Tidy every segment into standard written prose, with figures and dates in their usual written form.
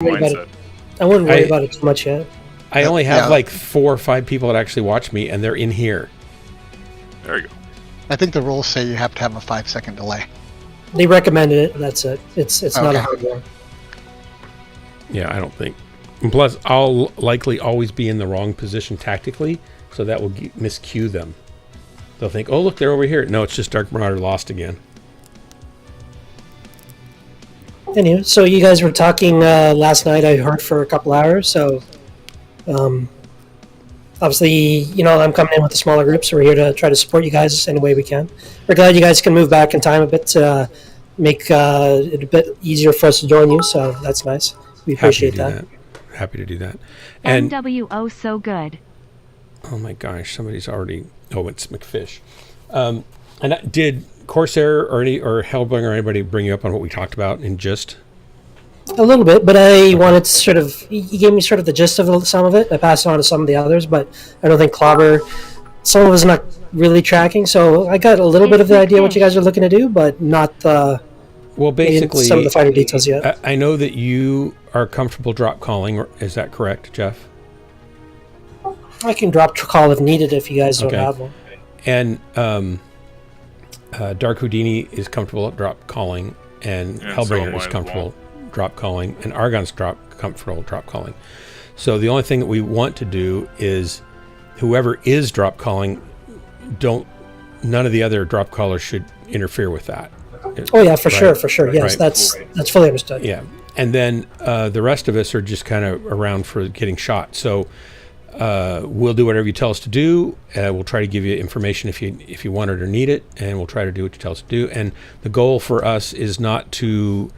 mindset. I wouldn't worry about it too much yet. I only have like 4 or 5 people that actually watch me, and they're in here. There you go. I think the rules say you have to have a 5-second delay. They recommended it. That's it. It's not a hard one. Yeah, I don't think. And plus, I'll likely always be in the wrong position tactically, so that will miscue them. They'll think, oh, look, they're over here. No, it's just Dark Marauder lost again. Anyway, so you guys were talking last night, I heard, for a couple hours, so obviously, you know, I'm coming in with a smaller group, so we're here to try to support you guys any way we can. We're glad you guys can move back in time a bit to make it a bit easier for us to join you, so that's nice. We appreciate that. Happy to do that. And NWO so good. Oh my gosh, somebody's already... Oh, it's McFish. And did Corsair or Hellbringer or anybody bring you up on what we talked about in gist? A little bit, but I wanted to sort of... He gave me sort of the gist of some of it. I passed it on to some of the others, but I don't think Clobber... Some of us not really tracking, so I got a little bit of the idea what you guys are looking to do, but not well, basically, some of the finer details yet. I know that you are comfortable drop calling. Is that correct, Jeff? I can drop call if needed if you guys don't have one. And Dark Houdini is comfortable at drop calling, and Hellbringer is comfortable drop calling, and Argon's comfortable drop calling. So the only thing that we want to do is whoever is drop calling, none of the other drop callers should interfere with that. Oh yeah, for sure. Yes, right. That's fully understood. Yeah, and then the rest of us are just kind of around for getting shot. So we'll do whatever you tell us to do. We'll try to give you information if you want it or need it, and we'll try to do what you tell us to do. And the goal for us is not to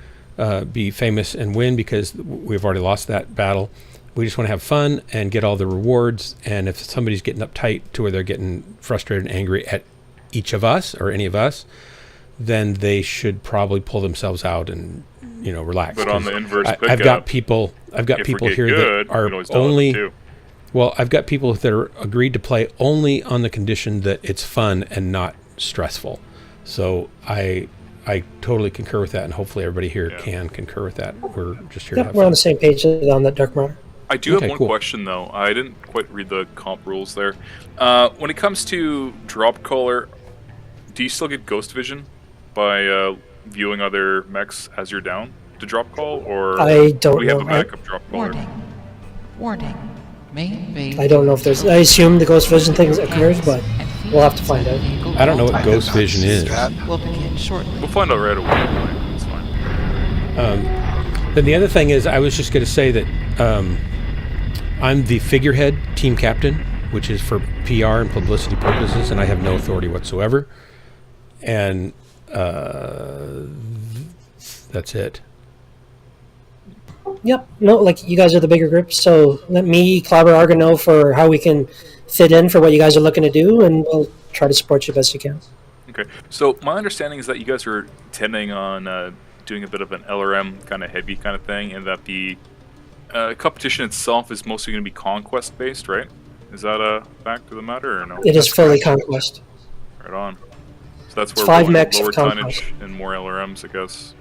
be famous and win, because we've already lost that battle. We just want to have fun and get all the rewards. And if somebody's getting uptight to where they're getting frustrated and angry at each of us or any of us, then they should probably pull themselves out and relax. But on the inverse pickup, I've got people here that are only. Well, I've got people that are agreed to play only on the condition that it's fun and not stressful. So I totally concur with that, and hopefully everybody here can concur with that. We're just here to have we're fun. on the same page on that Dark Marauder. I do have one question, though. I didn't quite read the comp rules there. When it comes to drop caller, do you still get ghost vision by viewing other mechs as you're down to drop call, or I don't do we have know. a backup drop caller? Warning. I don't know if there's... I assume the ghost vision thing occurs, but we'll have to find out. I don't know what ghost vision is. We'll begin shortly. We'll find out right away. It's fine. Then the other thing is, I was just going to say that I'm the figurehead team captain, which is for PR and publicity purposes, and I have no authority whatsoever. And that's it. Yep. No, like, you guys are the bigger group, so let me, Clobber, Argon know for how we can fit in for what you guys are looking to do, and we'll try to support you best you can. Okay. So my understanding is that you guys are intending on doing a bit of an LRM kind of heavy kind of thing, and that the competition itself is mostly going to be conquest based, right? Is that a fact of the matter, or no? It is fully conquest. Right on. So that's where 5 we're mechs lower conquest. tonnage and more LRMs, I guess.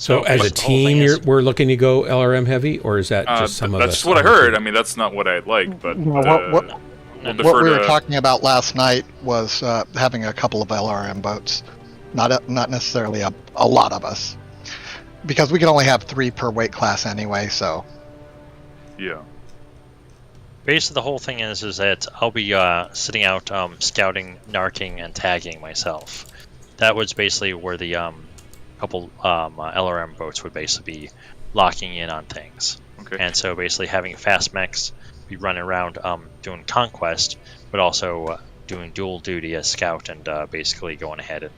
So as a team, we're looking to go LRM heavy, or is that just some of us? That's just what I heard. I mean, that's not what I'd like, but What we were talking about last night was having a couple of LRM boats, not necessarily a lot of us, because we can only have 3 per weight class anyway. So yeah. Basically, the whole thing is that I'll be sitting out scouting, narking, and tagging myself. That was basically where the couple LRM boats would basically be locking in on things. Okay. And so basically having fast mechs be running around doing conquest, but also doing dual duty as scout and basically going ahead and,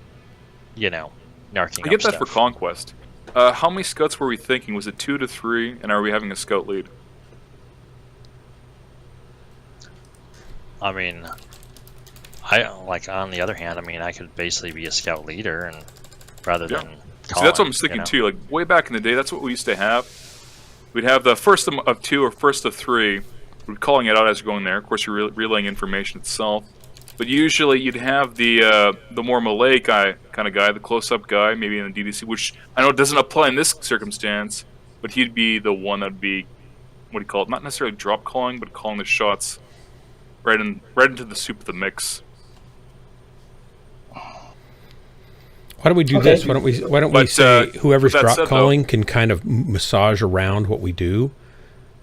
narking. I get that for conquest. How many scouts were we thinking? Was it 2 to 3? And are we having a scout lead? I mean, on the other hand, I could basically be a scout leader, and rather than See, that's what I'm thinking too. Like way back in the day, that's what we used to have. We'd have the first of 2 or first of 3. We're calling it out as you're going there. Of course, you're relaying information itself. But usually, you'd have the more melee kind of guy, the close-up guy, maybe in the DDC, which I know doesn't apply in this circumstance. but he'd be the one that'd be, what do you call it? Not necessarily drop calling, but calling the shots right into the soup of the mix. Why don't we do this? Why don't we say whoever's drop calling can kind of massage around what we do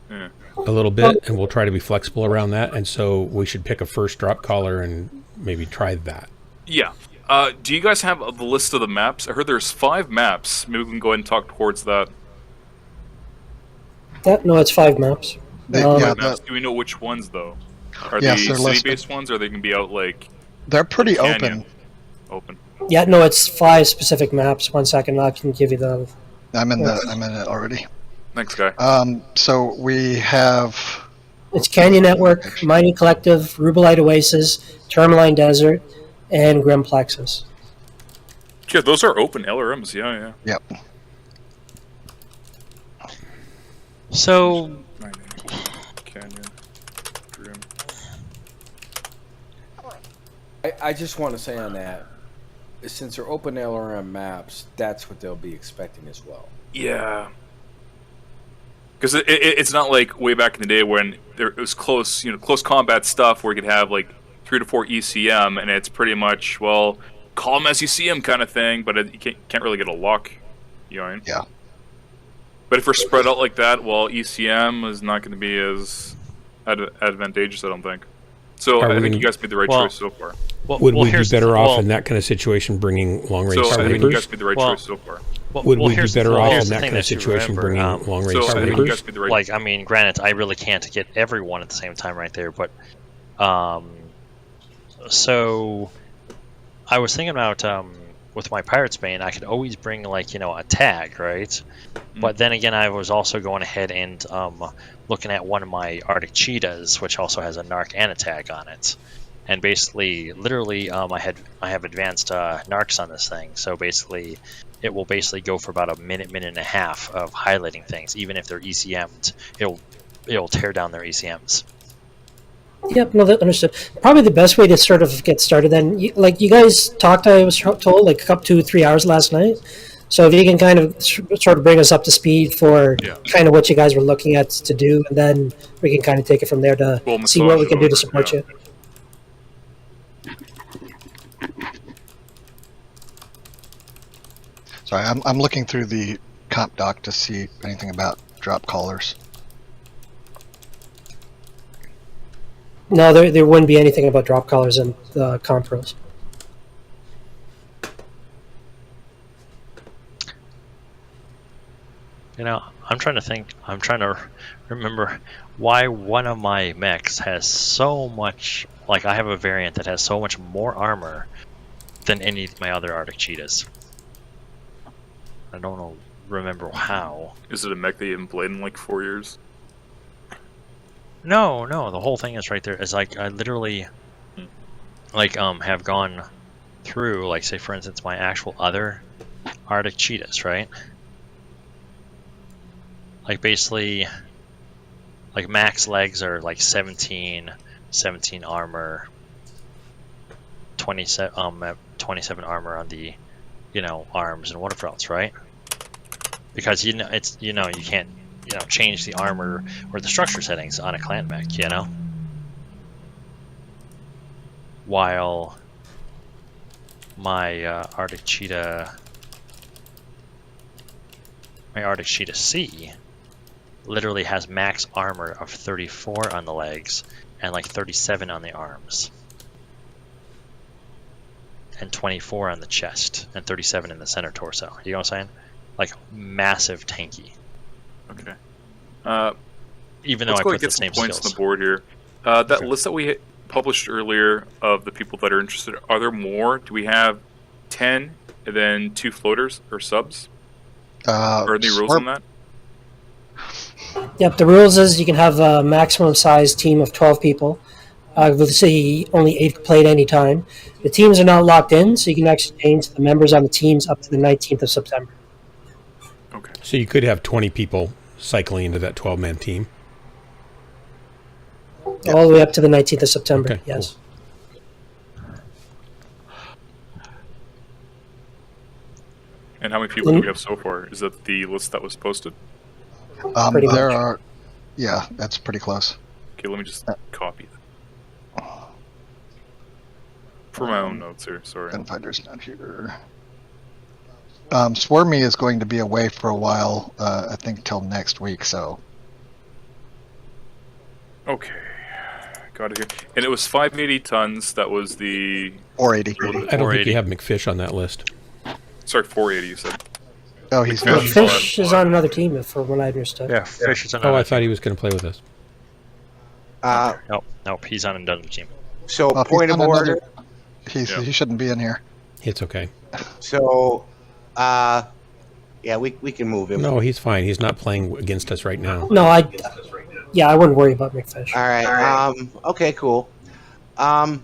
a little bit, and we'll try to be flexible around that. And so we should pick a first drop caller and maybe try that. Yeah. Do you guys have the list of the maps? I heard there's 5 maps. Maybe we can go ahead and talk towards that. No, it's 5 maps. Maps. Do we know which ones though? Are they city-based ones, or are they going to be out like? They're pretty open. Open. Yeah, no, it's 5 specific maps. 1 second, I can give you the. I'm in it already. Thanks, guy. So we have. It's Canyon Network, Mining Collective, Rubelite Oasis, Tourmaline Desert, and Grim Plexus. Yeah, those are open LRMs. Yeah. Yep. So. Canyon. Grim. I just want to say on that, since they're open LRM maps, that's what they'll be expecting as well. Yeah. Because it's not like way back in the day when it was close combat stuff where you could have like 3 to 4 ECM, and it's pretty much, well, call them as you see them kind of thing, but you can't really get a lock. You know what I mean? Yeah. But if we're spread out like that, well, ECM is not going to be as advantageous, I don't think. So I think you guys made the right choice so far. Would we be better off in that kind of situation bringing long-range So I think you reapers? guys made the right choice so far. Would we be better off in that kind of situation bringing long-range so reapers? Like, I mean, granted, I really can't get everyone at the same time right there, but so I was thinking about with my Pirate's Bane, I could always bring like a tag, right? But then again, I was also going ahead and looking at one of my Arctic Cheetahs, which also has a narc and a tag on it. And basically, literally, I have advanced narcs on this thing, so basically, it will basically go for about a minute and a half of highlighting things. Even if they're ECM'd, it'll tear down their ECMs. Yep, no, that understood. Probably the best way to sort of get started then, you guys talked, I was told, like up to 3 hours last night. So if you can kind of sort of bring us up to speed for kind of what you guys were looking at to do, and then we can kind of take it from there to see what we can do to support you. Sorry, I'm looking through the comp doc to see anything about drop callers. No, there wouldn't be anything about drop collars in the comp rules. I'm trying to think. I'm trying to remember why one of my mechs has so much. Like, I have a variant that has so much more armor than any of my other Arctic Cheetahs. I don't remember how. Is it a mech that you haven't played in like 4 years? No, the whole thing is right there. It's like I literally have gone through, like, say for instance, my actual other Arctic Cheetahs, right? Like, basically, like, max legs are like 17 armor, 27 armor on the arms and whatever else, right? Because it's you can't change the armor or the structure settings on a clan mech, while my Arctic Cheetah C literally has max armor of 34 on the legs and like 37 on the arms, and 24 on the chest, and 37 in the center torso. You know what I'm saying? Like, massive tanky. Okay. Even though I put the same points skills on the board here. That list that we published earlier of the people that are interested, are there more? Do we have 10 and then 2 floaters or subs? Are any rules on that? Yep, the rules is you can have a maximum size team of 12 people. We'll say only 8 play at any time. The teams are not locked in, so you can actually change the members on the teams up to the 19th of September. Okay. So you could have 20 people cycling into that 12-man team. All the way up to the 19th of September, okay, yes. Cool. And how many people do we have so far? Is that the list that was posted? Pretty There much. are, yeah, that's pretty close. Okay, let me just copy that. For my own notes here, sorry. Gunfighter's not here. Swarmy is going to be away for a while, I think till next week, so. Okay. Got it here. And it was 580 tons, that was the... 480. I don't think you have McFish on that list. Sorry, 480 you said. Oh, he's Fish. not. Fish is on another team, for what I understood. Yeah, Fish is on Oh, I another thought he was going to play with us. Nope, he's on another team. So, Well, if point he's of on order. another- He shouldn't be in here. It's okay. So, yeah, we can move him. No, he's fine. He's not playing against us right now. No, I wouldn't worry about McFish. All right. Okay. Cool. I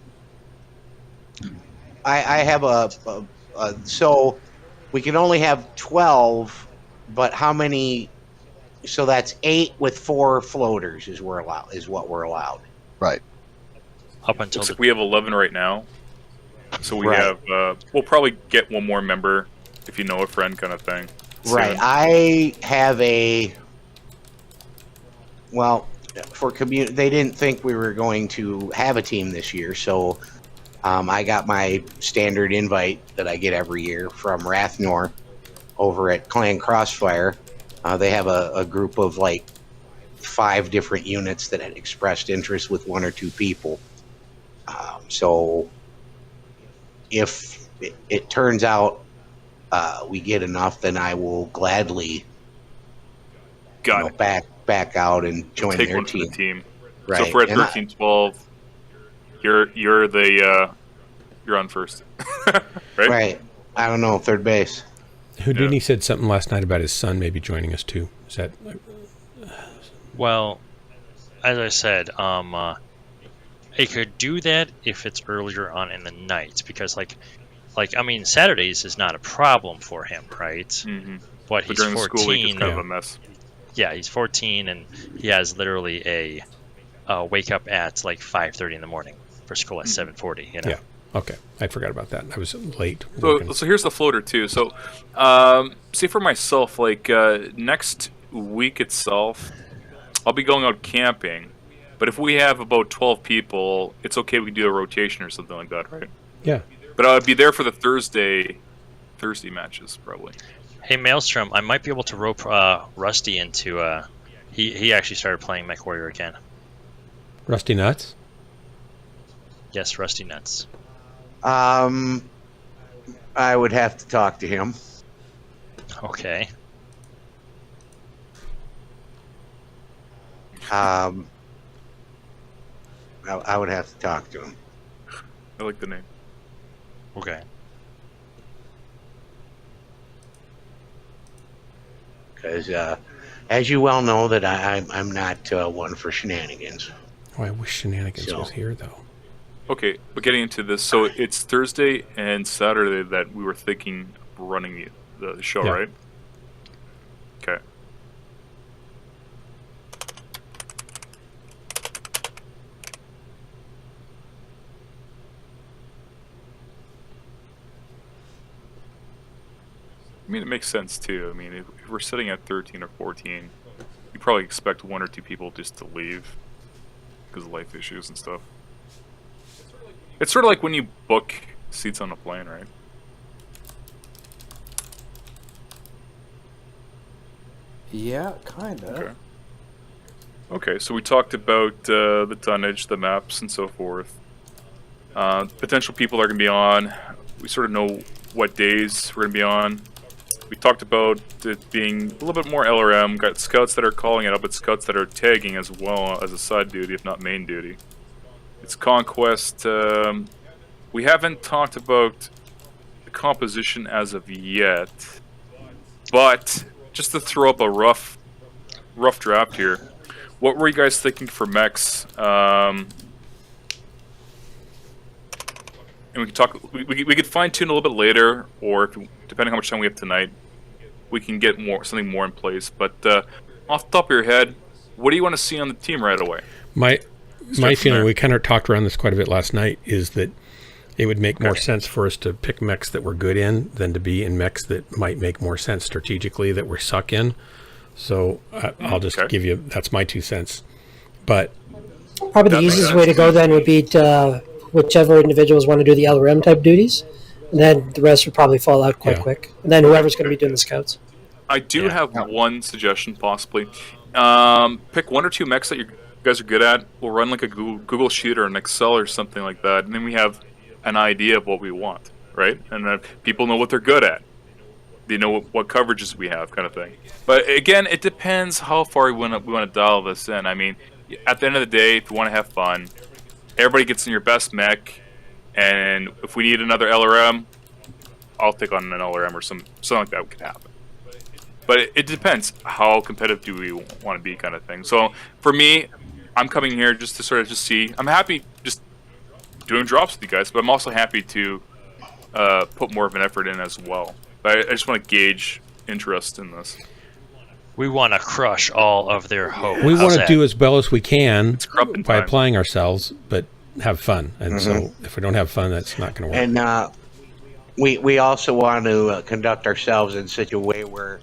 have so we can only have 12, but how many? So that's 8 with 4 floaters is what we're allowed. Right. Up until Looks like we have 11 right now. So we Right. have, we'll probably get one more member if you know a friend kind of thing. Right. soon. I have for community, they didn't think we were going to have a team this year, so I got my standard invite that I get every year from Rathnor over at Clan Crossfire. They have a group of like 5 different units that had expressed interest with 1 or 2 people. So if it turns out we get enough, then I will gladly back out and join Take their one for team. the team. Right. So if we're at And 13-12, you're on first. right? right. I don't know, third base. Houdini said something last night about his son maybe joining us too. Is that? Well, as I said, I could do that if it's earlier on in the night, because like I mean, Saturdays is not a problem for him, right? Mm-hmm. But he's during the school week, 14. it's kind of a mess. Yeah, he's 14, and he has literally a wake up at like 5:30 in the morning for school at 7:40. You know. Yeah. Okay. I forgot about that. I was late. So here's the floater too. So, see for myself, like next week itself, I'll be going out camping. But if we have about 12 people, it's okay. We can do a rotation or something like that, right? Yeah. But I'll be there for the Thursday matches probably. Hey Maelstrom, I might be able to rope Rusty into. He actually started playing Mechwarrior again. Rusty Nuts. Yes, Rusty Nuts. I would have to talk to him. Okay. I would have to talk to him. I like the name. Okay. Because, as you well know, that I'm not one for shenanigans. Oh, I wish Shenanigans So- was here though. Okay, but getting into this, so it's Thursday and Saturday that we were thinking of running the show, Yeah. right? Okay. I mean, it makes sense too. I mean, if we're sitting at 13 or 14, you probably expect 1 or 2 people just to leave because of life issues and stuff. It's sort of like when you book seats on a plane, right? Yeah, kinda. Okay. Okay, so we talked about the tonnage, the maps, and so forth. Potential people that are going to be on. We sort of know what days we're going to be on. We talked about it being a little bit more LRM. Got scouts that are calling it up, but scouts that are tagging as well as a side duty, if not main duty. It's Conquest. We haven't talked about the composition as of yet, but just to throw up a rough draft here. What were you guys thinking for Mechs? And we could talk. We could fine tune a little bit later, or if, depending how much time we have tonight, we can get something more in place. But off the top of your head, what do you want to see on the team right away? My from feeling, there. we kind of talked around this quite a bit last night, is that it would make more sense for us to pick mechs that we're good in than to be in mechs that might make more sense strategically that we're suck in. So I'll just give you, that's my 2 cents. But probably the easiest way to go then would be to whichever individuals want to do the LRM type duties, and then the rest would probably fall out quite quick. And then whoever's going to be doing the scouts. I do have one suggestion, possibly. Pick 1 or 2 mechs that you guys are good at. We'll run like a Google Sheet or an Excel or something like that, and then we have an idea of what we want, right? And people know what they're good at. They know what coverages we have, kind of thing. But again, it depends how far we want to dial this in. I mean, at the end of the day, if you want to have fun, everybody gets in your best mech, and if we need another LRM, I'll take on an LRM or something like that could happen. But it depends how competitive do we want to be, kind of thing. So for me, I'm coming here just to sort of just see. I'm happy just doing drops with you guys, but I'm also happy to put more of an effort in as well. But I just want to gauge interest in this. We want to crush all of their hopes. We want to do as well as we can by applying ourselves, but have fun. And so if we don't have fun, that's not going to work. And we also want to conduct ourselves in such a way where,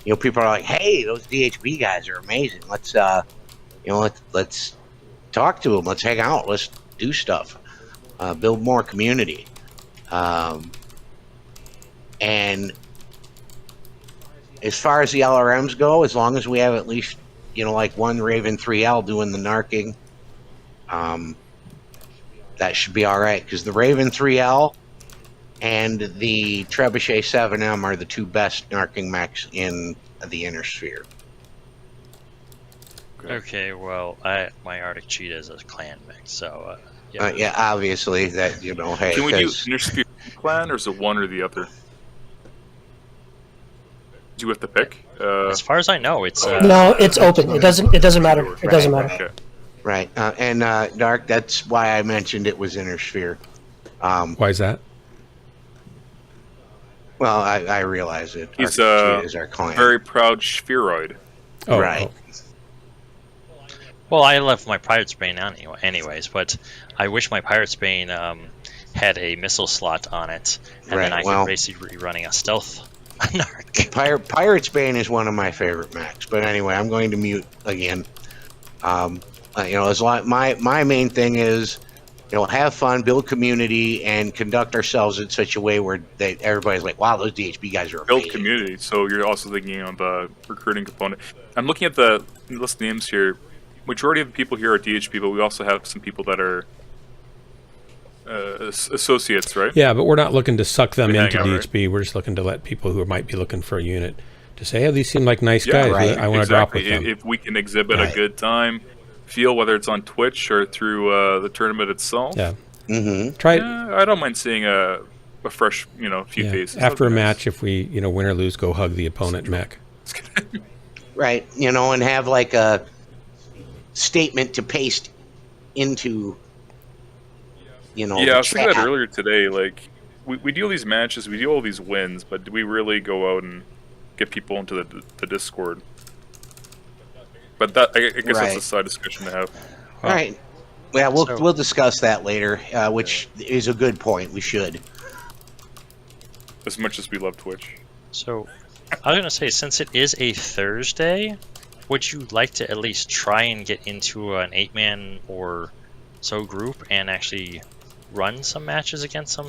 people are like, hey, those DHB guys are amazing. Let's let's talk to them. Let's hang out. Let's do stuff. Build more community. And as far as the LRMs go, as long as we have at least, like one Raven 3L doing the narking, that should be all right. Because the Raven 3L and the Trebuchet 7M are the 2 best narking mechs in the Inner Sphere. Okay, well, my Arctic Cheetah is a clan mech, so yeah, obviously that hey. Can we do Inner Sphere clan, or is it one or the other? Do you have to pick? As far as I know, it's no, it's open. It doesn't matter. It doesn't matter. Okay. Right, and Dark. That's why I mentioned it was Inner Sphere. Why is that? Well, I realize it. He's is our client. Very proud spheroid. Oh, right. Well, I left my Pirate's Bane anyways, but I wish my Pirate's Bane had a missile slot on it, and then I could basically be running a stealth narc. Pirate's Bane is one of my favorite mechs, but anyway, I'm going to mute again. As my main thing is, have fun, build community, and conduct ourselves in such a way where everybody's like, wow, those DHB guys are amazing. Build community, so you're also thinking of the recruiting component. I'm looking at the list of names here. Majority of the people here are DHB, but we also have some people that are associates, right? Yeah, but we're not looking to suck them into DHB. Right? We're just looking to let people who might be looking for a unit to say, hey, these seem like nice guys. Right. I want to drop with them. If we can exhibit a good time, feel, whether it's on Twitch or through the tournament itself. Yeah. Mm-hmm. Try it. I don't mind seeing a fresh, few faces. After a match, if we, win or lose, go hug the opponent mech. Right, and have like a statement to paste into, Yeah, I was thinking that earlier today. Like, we do all these matches, we do all these wins, but do we really go out and get people into the Discord? But that, I guess that's a side discussion to have. All right. Yeah, we'll discuss that later, which is a good point. We should. As much as we love Twitch. So, I was going to say, since it is a Thursday, would you like to at least try and get into an 8-man or so group and actually run some matches against some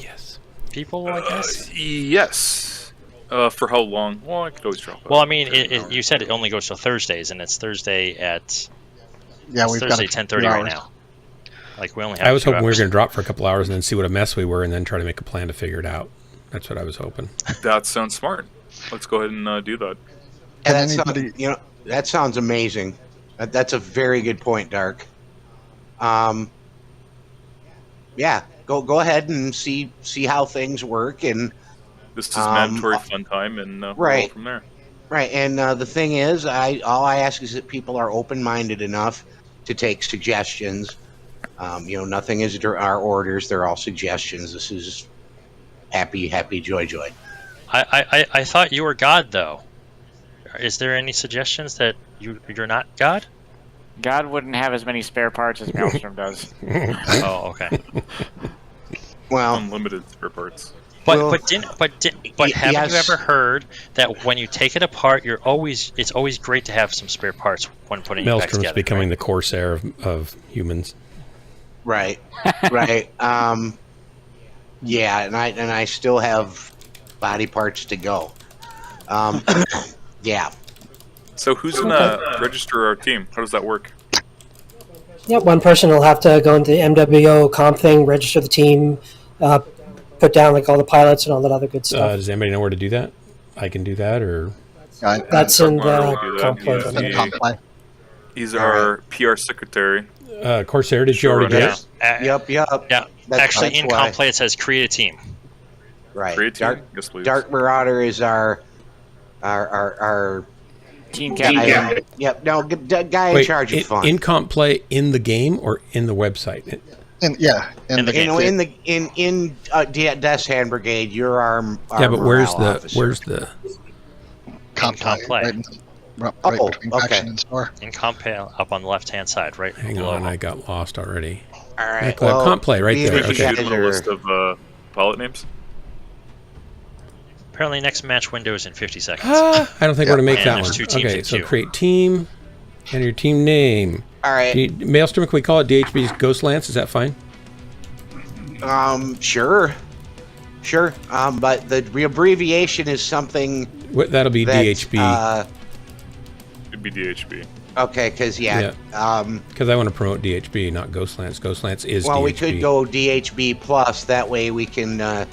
people, I guess? Yes. For how long? Well, I could always drop it. Well, I mean, you said it only goes till Thursdays, and it's Thursday at we've Thursday got 10:30 right now. Like, we only have I was 2 hoping we were hours. going to drop for a couple hours and then see what a mess we were and then try to make a plan to figure it out. That's what I was hoping. That sounds smart. Let's go ahead and do that. And that sounds amazing. That's a very good point, Dark. Yeah, go ahead and see how things work, and this is mandatory fun time, and we'll go from there. Right, and the thing is, all I ask is that people are open-minded enough to take suggestions. Nothing is our orders; they're all suggestions. This is happy, joy. I thought you were God, though. Is there any suggestions that you're not God? God wouldn't have as many spare parts as Maelstrom does. Oh, okay. Well, unlimited spare parts. But haven't you ever heard that when you take it apart, it's always great to have some spare parts when putting it back Maelstrom's together. becoming the Corsair of humans. Right. Right. Yeah, and I still have body parts to go. Yeah. So who's gonna register our team? How does that work? Yeah, one person will have to go into the MWO comp thing, register the team, put down like all the pilots and all that other good stuff. Does anybody know where to do that? I can do that, or That's in the comp play. He's our PR secretary. Corsair, did you already do it? Yep. Yeah. Actually, that's in why. comp play it says create a team. Right. Create team? Yes, please. Dark Marauder is our Team guy. captain. Yep. No, guy in charge of fun. In comp play in the game or in the website? In Death's Hand Brigade, you're our yeah, but where's officer. the Comp play. Right Oh, between okay. faction and store. In comp play up on the left hand side, right? Hang below. on, I got lost already. All right. Comp play right these there. are Should Okay. we shoot him a list of pilot names? Apparently, next match window is in 50 seconds. I don't think we're going to make And that there's one. 2 teams Okay, in so queue. create team and your team name. All right. Maelstrom, can we call it DHB's Ghost Lance? Is that fine? Sure. But the abbreviation is something That'll be that, DHB. It'd be DHB. Okay, because Because I want to promote DHB, not Ghost Lance. Ghost Lance is well, DHB. we could go DHB plus. That way we can. The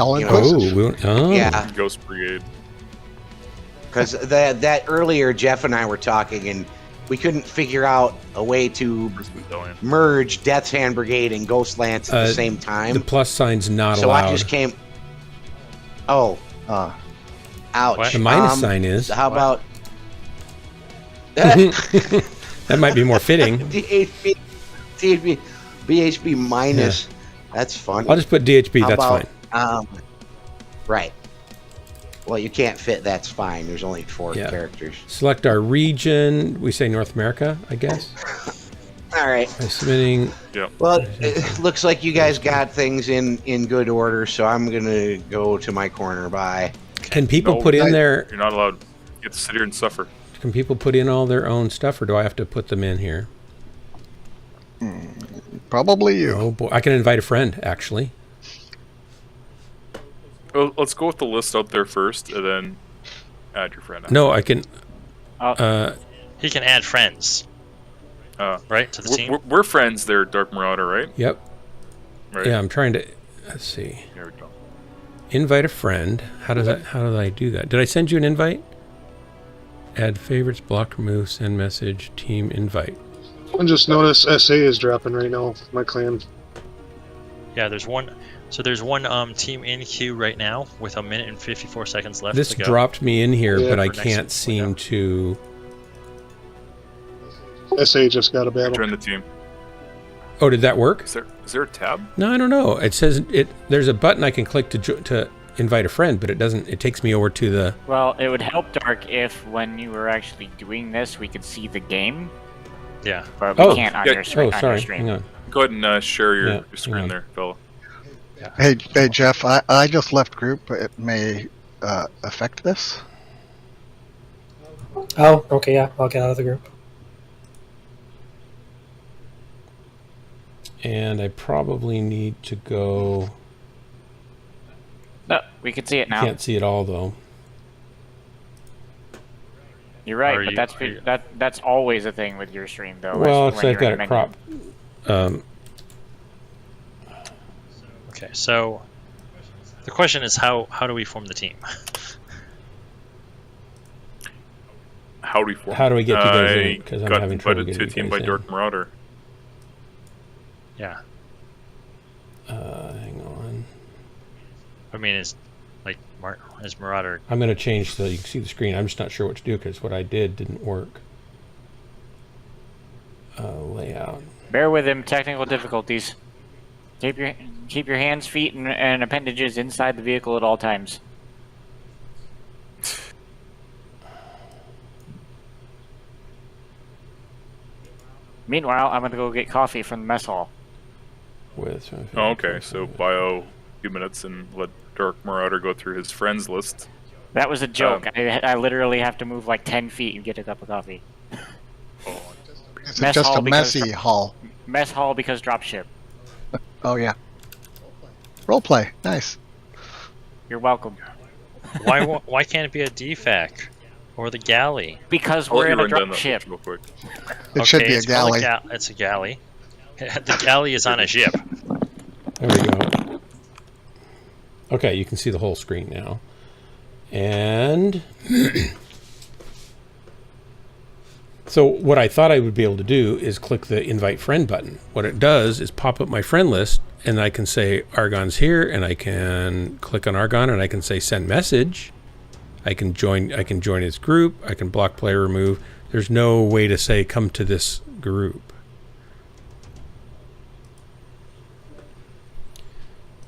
all You know, inclusive. Yeah, Ghost Brigade. because that earlier Jeff and I were talking, and we couldn't figure out a way to Battalion. merge Death's Hand Brigade and Ghost Lance at the same The time. plus sign's not So allowed. I just came. Oh, ouch! What? The minus sign is. How about That might be more fitting. DHB, BHB minus? That's fun. I'll just put DHB. How That's about, fine. Right. Well, you can't fit. That's fine. There's only 4 Yeah. characters. Select our region. We say North America, I guess. All right. By submitting. Well, it looks like you guys got things in good order, so I'm gonna go to my corner. Bye. Can people No, put in their? You're not allowed. You have to sit here and suffer. Can people put in all their own stuff, or do I have to put them in here? Probably you. Oh boy, I can invite a friend actually. Well, let's go with the list out there first, and then add your friend. No, I can. He can add friends, right, to the team. We're friends there, Dark Marauder, right? Yep. Right. Yeah, I'm trying to. Let's see. There we go. Invite a friend. How do I do that? Did I send you an invite? Add favorites, block, remove, send message, team invite. I just noticed SA is dropping right now. My clan. Yeah, there's one. So there's one team in queue right now with 1 minute and 54 seconds left. This to go. dropped me in here, Yeah. but I For next can't seem window. to. SA just got a battle. Join the team. Oh, did that work? Is there a tab? No, I don't know. It says it. There's a button I can click to invite a friend, but it doesn't. It takes me over to the. Well, it would help, Dark, if when you were actually doing this, we could see the game, Yeah. but we Oh, can't on yeah. your screen. Oh, sorry. On your Hang on. Go ahead and share your, Yeah, your screen hang on. there, fella. Hey, Jeff, I just left group. It may affect this. Oh, okay, yeah, I'll get out of the group. And I probably need to go. No, we can see it now. Can't see it all though. You're right, Are but you- that's always a thing with your stream, though. Well, is it's when I've you're got in it the menu. cropped. Okay, so the question is how do we form the team? How do we form? How do we get you guys in? I 'Cause I'm got having trouble invited to a getting team you by guys Dark in. Marauder. Yeah. Hang on. I mean, is Marauder? I'm going to change so you can see the screen. I'm just not sure what to do because what I did didn't work. Layout. Bear with him. Technical difficulties. Keep your hands, feet, and appendages inside the vehicle at all times. Meanwhile, I'm gonna go get coffee from the mess hall. With. Oh, okay. So bio few minutes and let Dark Marauder go through his friends list. That was a joke. I literally have to move like 10 feet and get a cup of coffee. It's just a messy hall. Mess hall because dropship. Oh yeah. Roleplay, nice. You're welcome. Why can't it be a DFAC or the galley? Because we're in a dropship. It should be a galley. It's a galley. The galley is on a ship. There we go. Okay, you can see the whole screen now. And so what I thought I would be able to do is click the invite friend button. What it does is pop up my friend list, and I can say Argon's here, and I can click on Argon, and I can say send message. I can join his group. I can block, player, remove. There's no way to say come to this group.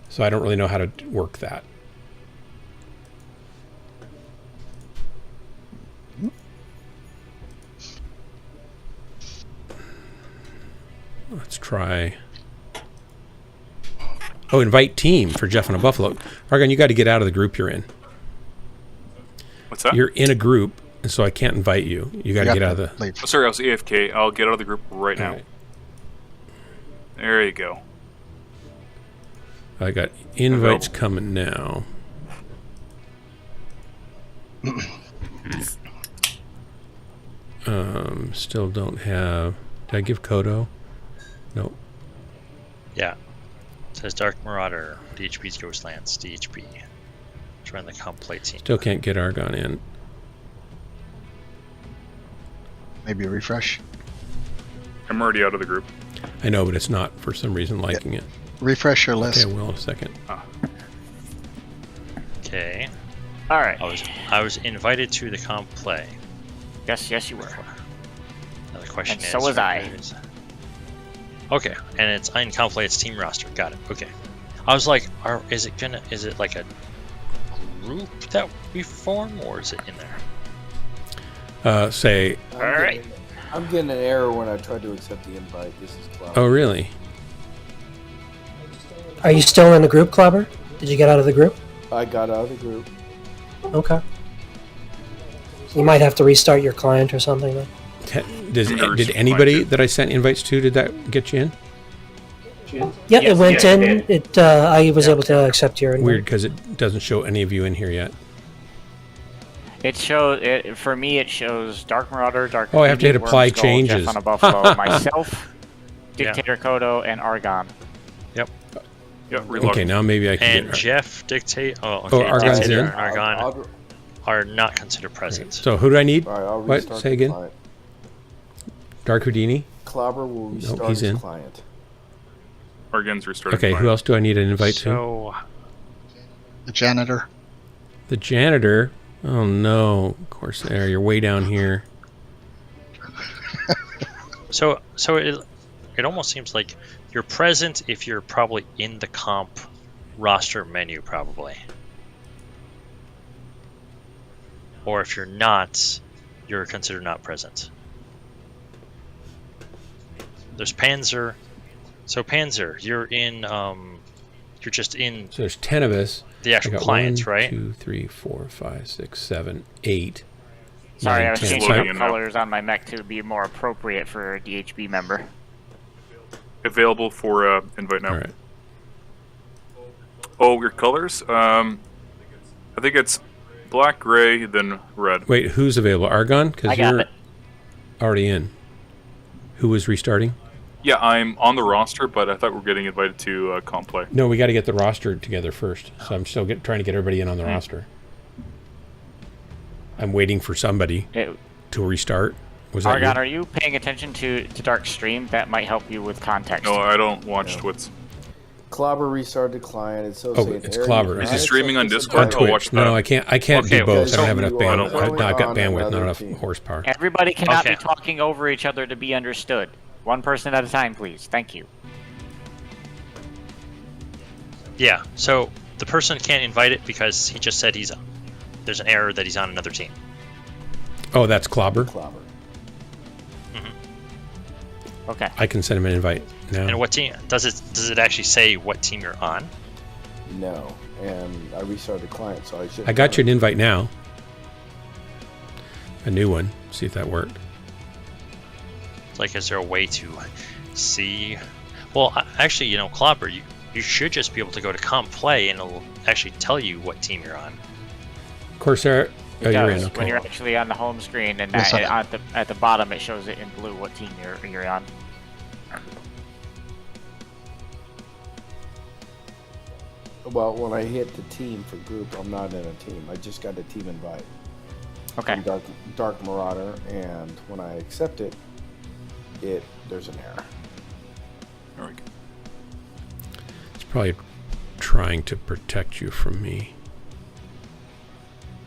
So I don't really know how to work that. Let's try. Oh, invite team for Jeff and a Buffalo. Argon, you got to get out of the group you're in. What's that? You're in a group, and so I can't invite you. You got to get out of the. Oh, sorry, I was AFK. I'll get out of the group right now. Right. There you go. I got invites coming now. Still don't have. Did I give Kodo? Nope. Yeah. It says Dark Marauder, DHP's Ghostlands, DHP. Join the complete team. Still can't get Argon in. Maybe a refresh. I'm already out of the group. I know, but it's not for some reason liking it. Refresh your list. Okay, well, a second. Okay. All right. I was invited to the comp play. Yes, you were. Now the question is. So was I. Okay, and it's in comp play. It's team roster. Got it. Okay. I was like, is it like a group that we form, or is it in there? Say. All right. I'm getting an error when I try to accept the invite. This is Clobber. Oh, really? Are you still in the group, Clobber? Did you get out of the group? I got out of the group. Okay. You might have to restart your client or something then. Did anybody that I sent invites to, did that get you in? Yeah, yes, it went in. It I was able to accept your invite. Weird, because it doesn't show any of you in here yet. It shows for me. It shows Dark Marauder, Dark. Oh, I have to hit apply changes. Jeff on a Buffalo, myself, Dictator Kodo, and Argon. Yep. Okay, now maybe I can. And get Jeff, Dictate. Oh, okay. Argon's Dictator in. And Argon are not considered present. Okay. So who do I need? All right, what? Say again. Client. Dark Houdini. Clobber will restart he's his in. client. Argon's restarted. Okay, who else do I need an invite to? The janitor. The janitor. Oh no, Corsair, you're way down here. So it almost seems like you're present if you're probably in the comp roster menu, probably. Or if you're not, you're considered not present. There's Panzer. So Panzer, you're in. You're just in. So there's 10 of us. The actual clients, right? 1, 2, 3, 4, 5, 6, 7, 8. Sorry, 9, I was 10. changing up colors on my mech to be more appropriate for a DHB member. Available for invite now. All right. Oh, your colors? I think it's black, gray, then red. Wait, who's available? Argon? Because you're already in. Who was restarting? Yeah, I'm on the roster, but I thought we were getting invited to comp play. No, we got to get the roster together first. So I'm still trying to get everybody in on the roster. I'm waiting for somebody to restart. Was that Argon, are you paying attention to Dark Stream? That might help you with context. No, I don't watch Twits. Clobber restarted the client. It's it's Clobber. Is he streaming on Discord? I'll watch that. No, I can't do both. I don't have enough bandwidth. bandwidth. I've got bandwidth, not enough horsepower. Everybody cannot be talking over each other to be understood. One person at a time, please. Thank you. Yeah, so the person can't invite it because he just said there's an error that he's on another team. Oh, that's Clobber? Clobber. Okay. I can send him an invite now. And what team does it actually say what team you're on? No, and I restarted the client, so I should. I got you an invite now. A new one. See if that worked. Like, is there a way to see? Well, actually, you know, Clobber, you should just be able to go to comp play, and it'll actually tell you what team you're on. Corsair, oh, you're in. Okay. When you're actually on the home screen, and Yes, at the bottom it shows it in blue what team you're on. Well, when I hit the team for group, I'm not in a team. I just got a team invite. Okay. From Dark Marauder, and when I accept it, there's an error. There we go. It's probably trying to protect you from me.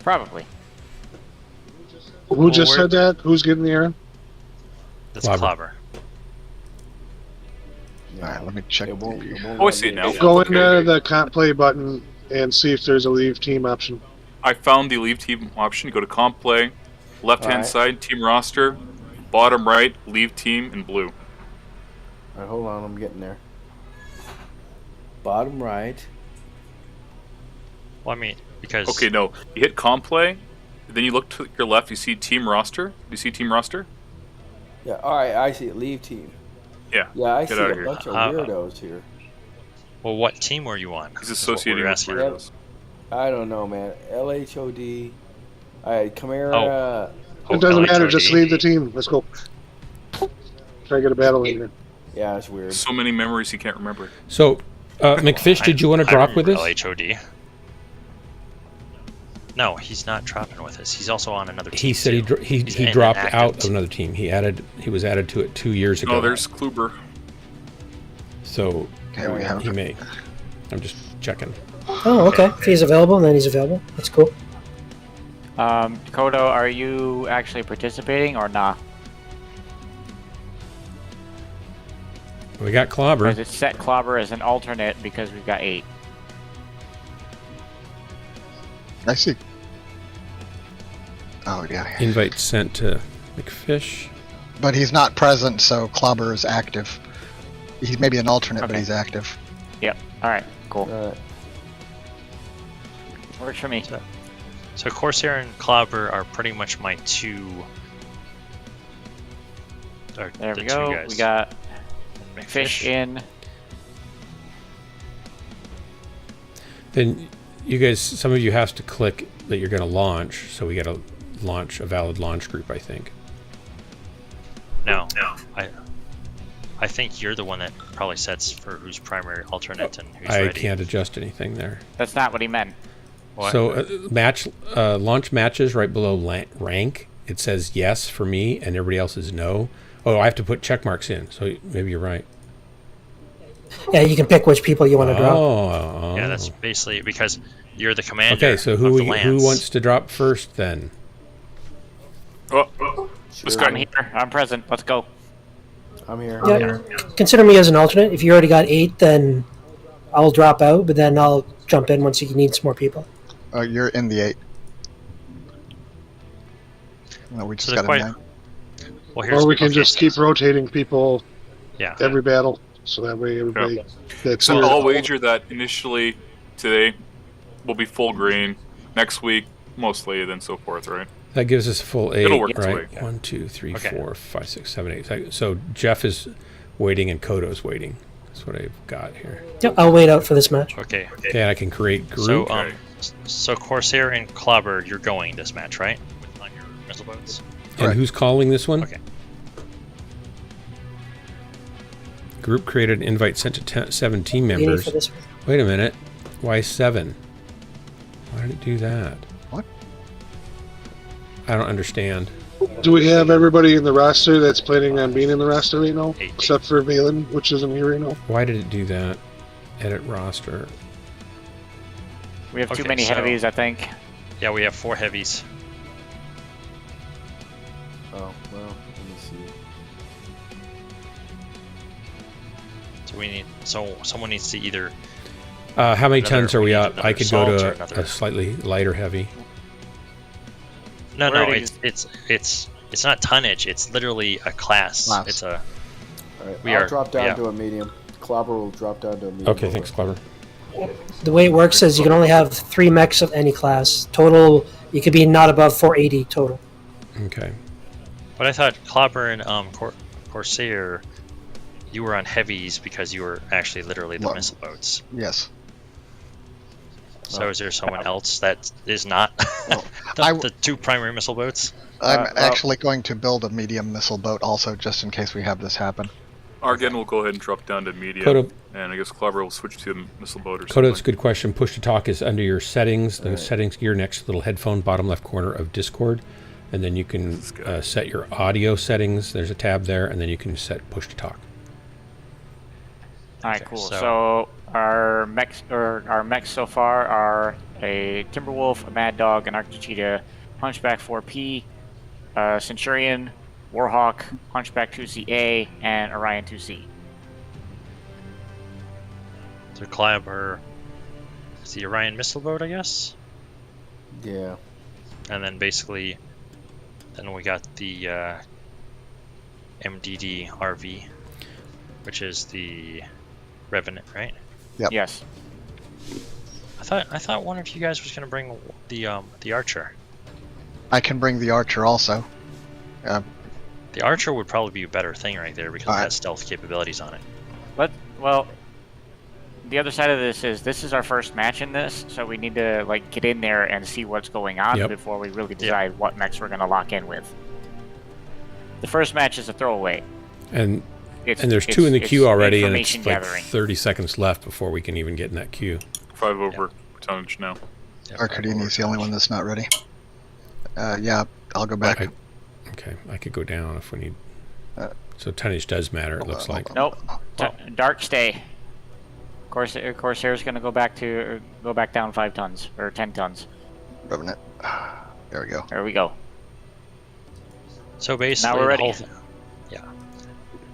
Probably. Who just said that? Who's getting the error? That's Clobber. Clobber. Yeah. All right, let me check. It won't Oh, I see it now. Go Okay. into the comp play button and see if there's a leave team option. I found the leave team option. Go to comp play, left-hand Alright. side, team roster, bottom right, leave team in blue. All right, hold on, I'm getting there. Bottom right. Well, I mean, because Okay, no. You hit comp play, then you look to your left, you see team roster. Do you see team roster? Yeah, all right, I see it. Leave team. Yeah. Yeah, I Get see out a of here. bunch of weirdos here. well, what team were you on? He's Is what associating we're with asking. weirdos. I don't know, man. LHOD. I had Chimera. It doesn't matter. LHOD. Just leave the team. Let's go. Try to get a battle in here. Yeah, it's weird. So many memories you can't remember. So, McFish, did you want to I drop with remember us? LHOD. No, he's not dropping with us. He's also on another team. He said too. he He's in an dropped active out of team. another team. He was added to it 2 years ago. Oh, there's Kluber. So Okay, we have he may. I'm just checking. Oh, okay. If he's available, then he's available. That's cool. Kodo, are you actually participating or not? We got Clobber. Because it's set Clobber as an alternate because we've got 8. I see. Oh yeah, Invite sent to McFish. but he's not present, so Clobber is active. He's maybe an alternate, but Okay. he's active. Yep. All right. Cool. All right. Works for me. So Corsair and Clobber are pretty much my two. Or There the we two go. guys. We got McFish. Fish in. Then you guys, some of you have to click that you're going to launch. So we got to launch a valid launch group, I think. No. I think you're the one that probably sets for who's primary alternate and who's I ready. can't adjust anything there. That's not what he meant. What? So launch matches right below rank. It says yes for me, and everybody else is no. Oh, I have to put check marks in. So maybe you're right. Yeah, you can pick which people you want to drop. Oh, Yeah, that's basically because you're the commander. okay. So of who the who Lance. wants to drop first then? Oh, this Sure. I'm guy. here. I'm present. Let's go. I'm here. Yeah, consider me as an alternate. If you already got 8, then I'll drop out, but then I'll jump in once you need some more people. Oh, you're in the 8. No, we just So got a quite- 9. Well, here's Or we can okay, just so- keep rotating people Yeah. every battle, so that way everybody that's So here. I'll wager that initially today will be full green. Next week, mostly, then so forth, right? That gives us a full 8, It'll work its right? way. 1, 2, 3, Okay. 4, 5, 6, 7, 8. So Jeff is waiting and Kodo's waiting. That's what I've got here. Yep, I'll wait out for this match. Okay. Okay, I can create group. So Okay. so Corsair and Clobber, you're going this match, right? On your missile boats. and Correct. who's calling this one? Okay. Group created, invite sent to 7 team Waiting members. for this one. Wait a minute. Why 7? Why did it do that? What? I don't understand. Do we have everybody in the roster that's planning on being in the roster right now? 8. Except for Valen, which isn't here right now. Why did it do that? Edit roster. We have too Okay, many so- heavies, I think. Yeah, we have 4 heavies. Oh, well, let me see. So we need. So someone needs to either. How many tons are we need up? another I could go assault or to another- a slightly lighter heavy. No, Where no, do you- it's not tonnage. It's literally a class. Class. It's a. All right, We I'll are- drop down yeah. to a medium. Clobber will drop down to a medium. Okay, thanks, Clever. The way it works is you can only have 3 mechs of any class. Total, you could be not above 480 total. Okay. But I thought Clobber and Corsair, you were on heavies because you were actually literally the missile boats. Yes. So is there someone else that is not Well, the 2 primary missile boats? I'm actually going to build a medium missile boat also, just in case we have this happen. Argen will go ahead and drop down to medium, Kodo, and I guess Clobber will switch to a missile boat or Kodo, something. it's a good question. Push to talk is under your settings. The settings gear next to the little headphone, bottom left corner of Discord. And then you can set your audio settings. There's a tab there, and then you can set push to talk. All right, cool. So our mechs so far are a Timberwolf, a Mad Dog, an Arctic Cheetah, Hunchback 4P, Centurion, Warhawk, Hunchback 2CA, and Orion 2C. So Clobber is the Orion missile boat, I guess? Yeah. And then basically, then we got the MDD RV, which is the Revenant, right? Yep. Yes. I thought one of you guys was gonna bring the Archer. I can bring the Archer also. The Archer would probably be a better thing right there because it has stealth capabilities on it. Well, the other side of this is our first match in this, so we need to like get in there and see what's going on before we really decide what mechs we're gonna lock in with. The first match is a throwaway. And there's 2 in the queue already, and it's like 30 seconds left before we can even get in that queue. 5 over tonnage now. Arcadini's the only one that's not ready. Yeah, I'll go back. Okay, I could go down if we need. So tonnage does matter, it looks like. Nope. Dark stay. Corsair's going to go back down 5 tons or 10 tons. Revenant. There we go. There we go. So basically, now we're ready. Yeah.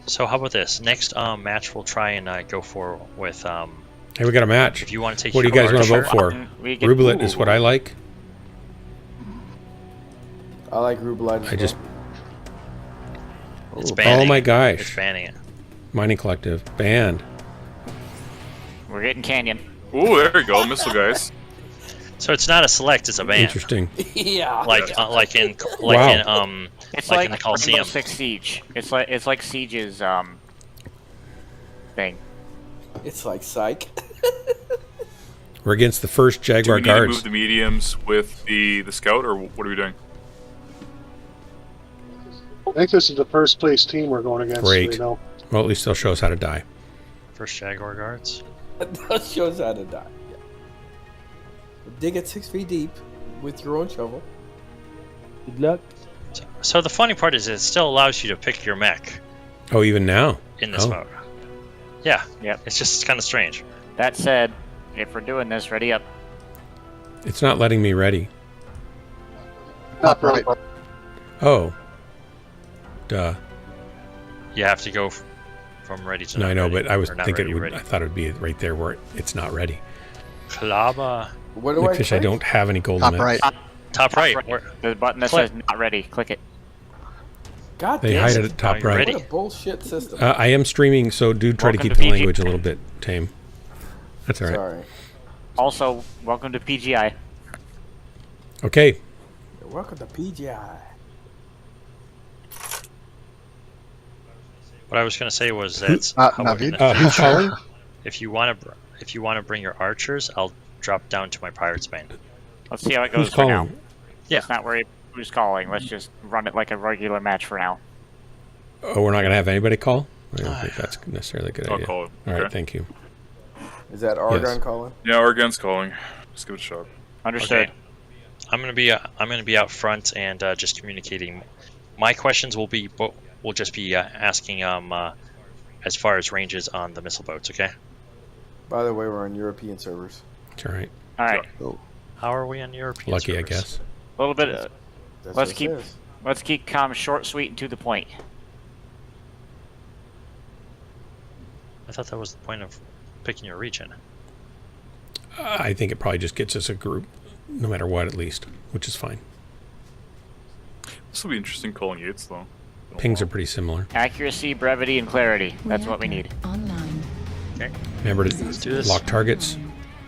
So how about this? Next match we'll try and go for with. Hey, we got a match. If you want to take. What do you guys want to vote for? Rubelet is what I like. I like Rubelet. I just. It's banning. Oh my gosh! It's banning it. Mining Collective banned. We're getting Canyon. Ooh, there we go, missile guys. So it's not a select; it's a ban. Interesting. Yeah. Like in it's like in the Coliseum. Rainbow Six Siege. It's like Siege's thing. It's like Psych. We're against the first Jaguar Do we need to guards. move the mediums with the scout, or what are we doing? I think this is the first place team we're going against. Great. Right now. Well, at least they'll show us how to die. First Jaguar guards. That shows how to die. Yeah. Dig it 6 feet deep with your own shovel. Good luck. So the funny part is it still allows you to pick your mech Oh, even now? in this mode. Yeah. Yep. It's just kind of strange. That said, if we're doing this, ready up. It's not letting me ready. Top right. Oh. Duh. You have to go from ready to. No, not I know, ready, but I was or not thinking ready, ready. I thought it would be right there where it's not ready. Klaba. What do I Fish, I click? don't have any golden Top mets. right. Top right. The button that Click. says not ready. Click it. God They damn hide it. it at top Are you right. ready? What a bullshit system. I am streaming, so do try to Welcome keep to the PG. language a little bit tame. That's all right. Sorry. Also, welcome to PGI. Okay. Welcome to PGI. What I was going to say was that Navid? Who's calling? if you want to bring your archers, I'll drop down to my pirate's bane. Let's see how it Who's goes for now. calling? Yeah. Let's not worry who's calling. Let's just run it like a regular match for now. Oh, we're not going to have anybody call? I don't think that's necessarily a good I'll idea. call it. All right, Okay. thank you. Is that Argon Yes. calling? Yeah, Argen's calling. Let's give it a shot. Understood. Okay. I'm gonna be out front and just communicating. My questions will just be asking as far as ranges on the missile boats. Okay. By the way, we're on European servers. It's all right. All right. How are we on European? Lucky, I servers? guess. A little bit. That's Let's what it keep says. let's keep comms short, sweet, and to the point. I thought that was the point of picking your region. I think it probably just gets us a group, no matter what, at least, which is fine. This will be interesting calling Yates, though. Pings are pretty similar. Accuracy, brevity, and clarity. That's what we need. Online. Okay. Remember Let's do to this. lock targets.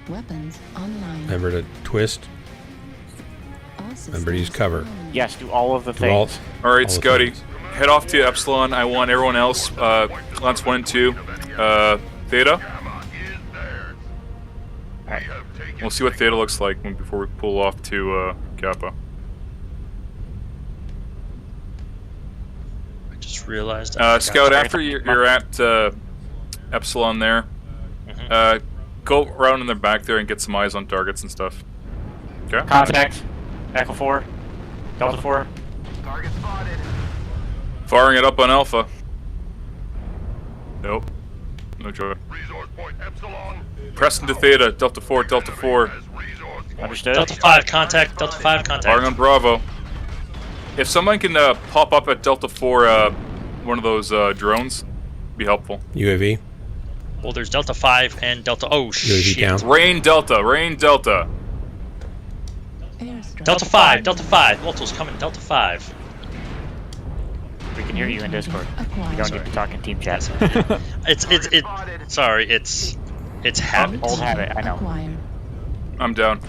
Weapons online. Remember to twist. Remember to use cover. Yes, do all of the Do all, things. All right, all the Scotty, things. head off to Epsilon. I want everyone else, Lance 1 and 2, Theta. Alright. We'll see what Theta looks like before we pull off to Kappa. I just realized. Scout, after you're at Epsilon there, go around in the back there and get some eyes on targets and stuff. Okay? Contact. Echo 4. Delta 4. Target spotted. Firing it up on Alpha. Nope. No joy. Resource point Epsilon. Preston to Theta. Delta 4, Delta 4. Understood. Delta 5 contact. Delta 5 contact. Firing on Bravo. If someone can pop up at Delta 4, one of those drones, be helpful. UAV. Well, there's Delta 5 and Delta. Oh, UAV shit. down. Rain Delta. Rain Delta. Delta 5. Delta 5. Multiple's coming. Delta 5. We can hear you in Discord. You don't need to talk in team chat. Sorry, it's habit. Old habit, I know. I'm down.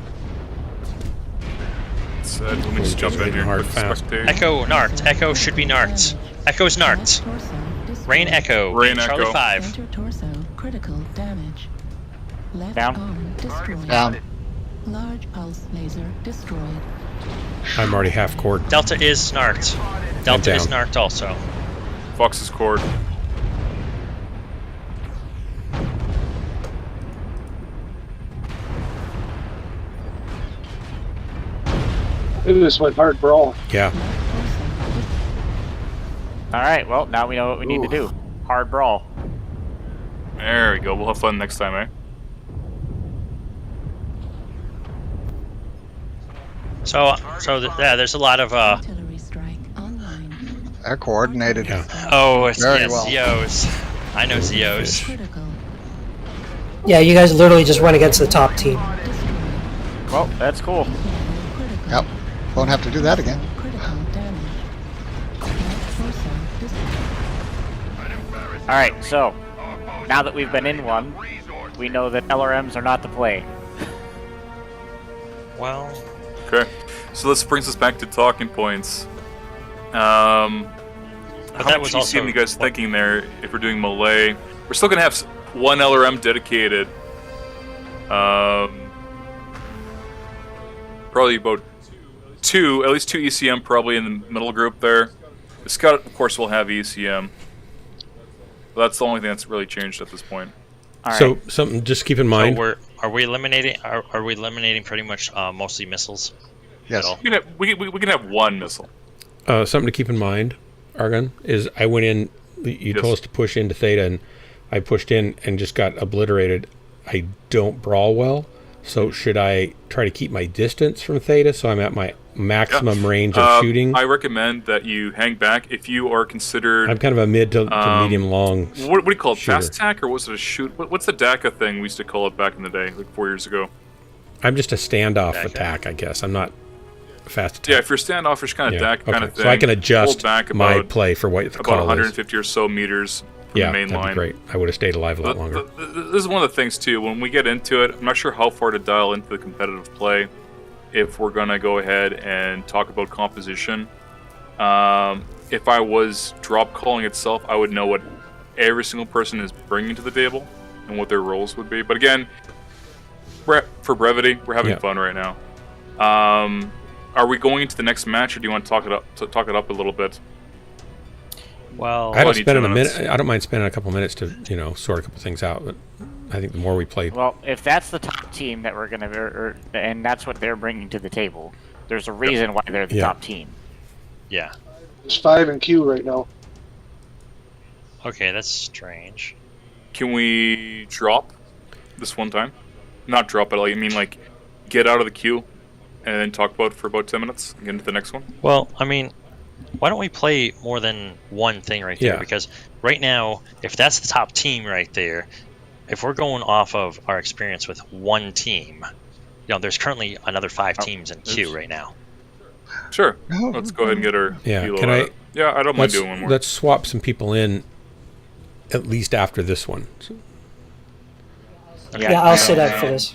Let me just jump in here. Hard fast. Echo narked. Echo should be narked. Echo's narked. Rain Echo. Rain Charlie Echo. 5. Center torso, critical damage. Left Down. arm destroyed. Down. Large pulse laser destroyed. I'm already half cord. Delta is snarked. Delta is down. narked also. Fox is cord. This went hard brawl. Yeah. Alright, well, now we know what we need to do. Hard brawl. There we go. We'll have fun next time, eh? Yeah, there's a lot of Artillery strike online. They're coordinated. Yeah. it's Very well. Zeos. I know Zeos. Critical. Yeah, you guys literally just went against the top team. Well, that's cool. Critical. Yep. Won't have to do that again. Critical damage. Left torso destroyed. Alright, so, now that we've been in one, we know that LRMs are not the play. Well, Okay. So this brings us back to talking points. How that much was ECM also you guys thinking there if we're doing melee? We're still going to have one LRM dedicated. Probably about two, at least two ECM probably in the middle group there. The Scout, of course, will have ECM. But that's the only thing that's really changed at this point. Alright. So something just keep in mind. so are we eliminating pretty much mostly missiles? Yes. At all? We can have one missile. Something to keep in mind, Argon, is I went in. You told us to push into Theta, and I pushed in and just got obliterated. I don't brawl well, so should I try to keep my distance from Theta so I'm at my maximum range of shooting? I recommend that you hang back if you are considered. I'm kind of a mid to medium long. What do you call it? shooter. Fast attack, or was it a shoot? What's the DACA thing we used to call it back in the day, like 4 years ago? I'm just a standoff Okay. attack, I guess. I'm not a fast attack. Yeah, if you're standoffish kind of DACA kind of thing, So I can adjust hold back my about, play for what the about call is. 150 or so meters from Yeah, the main that'd line. be great. I would have stayed alive a lot longer. This is one of the things too. When we get into it, I'm not sure how far to dial into the competitive play. If we're gonna go ahead and talk about composition, if I was drop calling itself, I would know what every single person is bringing to the table and what their roles would be. But again, for brevity, we're having Yeah. fun right now. Are we going into the next match, or do you want to talk it up a little bit? Well, I don't Plenty spend a minutes. minute. I don't mind spending a couple minutes to sort a couple things out. But I think the more we play, Well, if that's the top team that we're gonna, and that's what they're bringing to the table, there's a reason why they're the Yeah. top team. yeah. There's 5 in queue right now. Okay, that's strange. Can we drop this one time? Not drop it. I mean, like, get out of the queue and then talk about it for about 10 minutes and get into the next one. Well, I mean, why don't we play more than one thing right there? Yeah. Because right now, if that's the top team right there, if we're going off of our experience with one team, there's currently another 5 teams in queue right now. Sure. Let's go ahead and get our Yeah, Hilo can out. I- Yeah, I don't mind doing one more. let's swap some people in. At least after this one. Yeah, I'll sit out for this.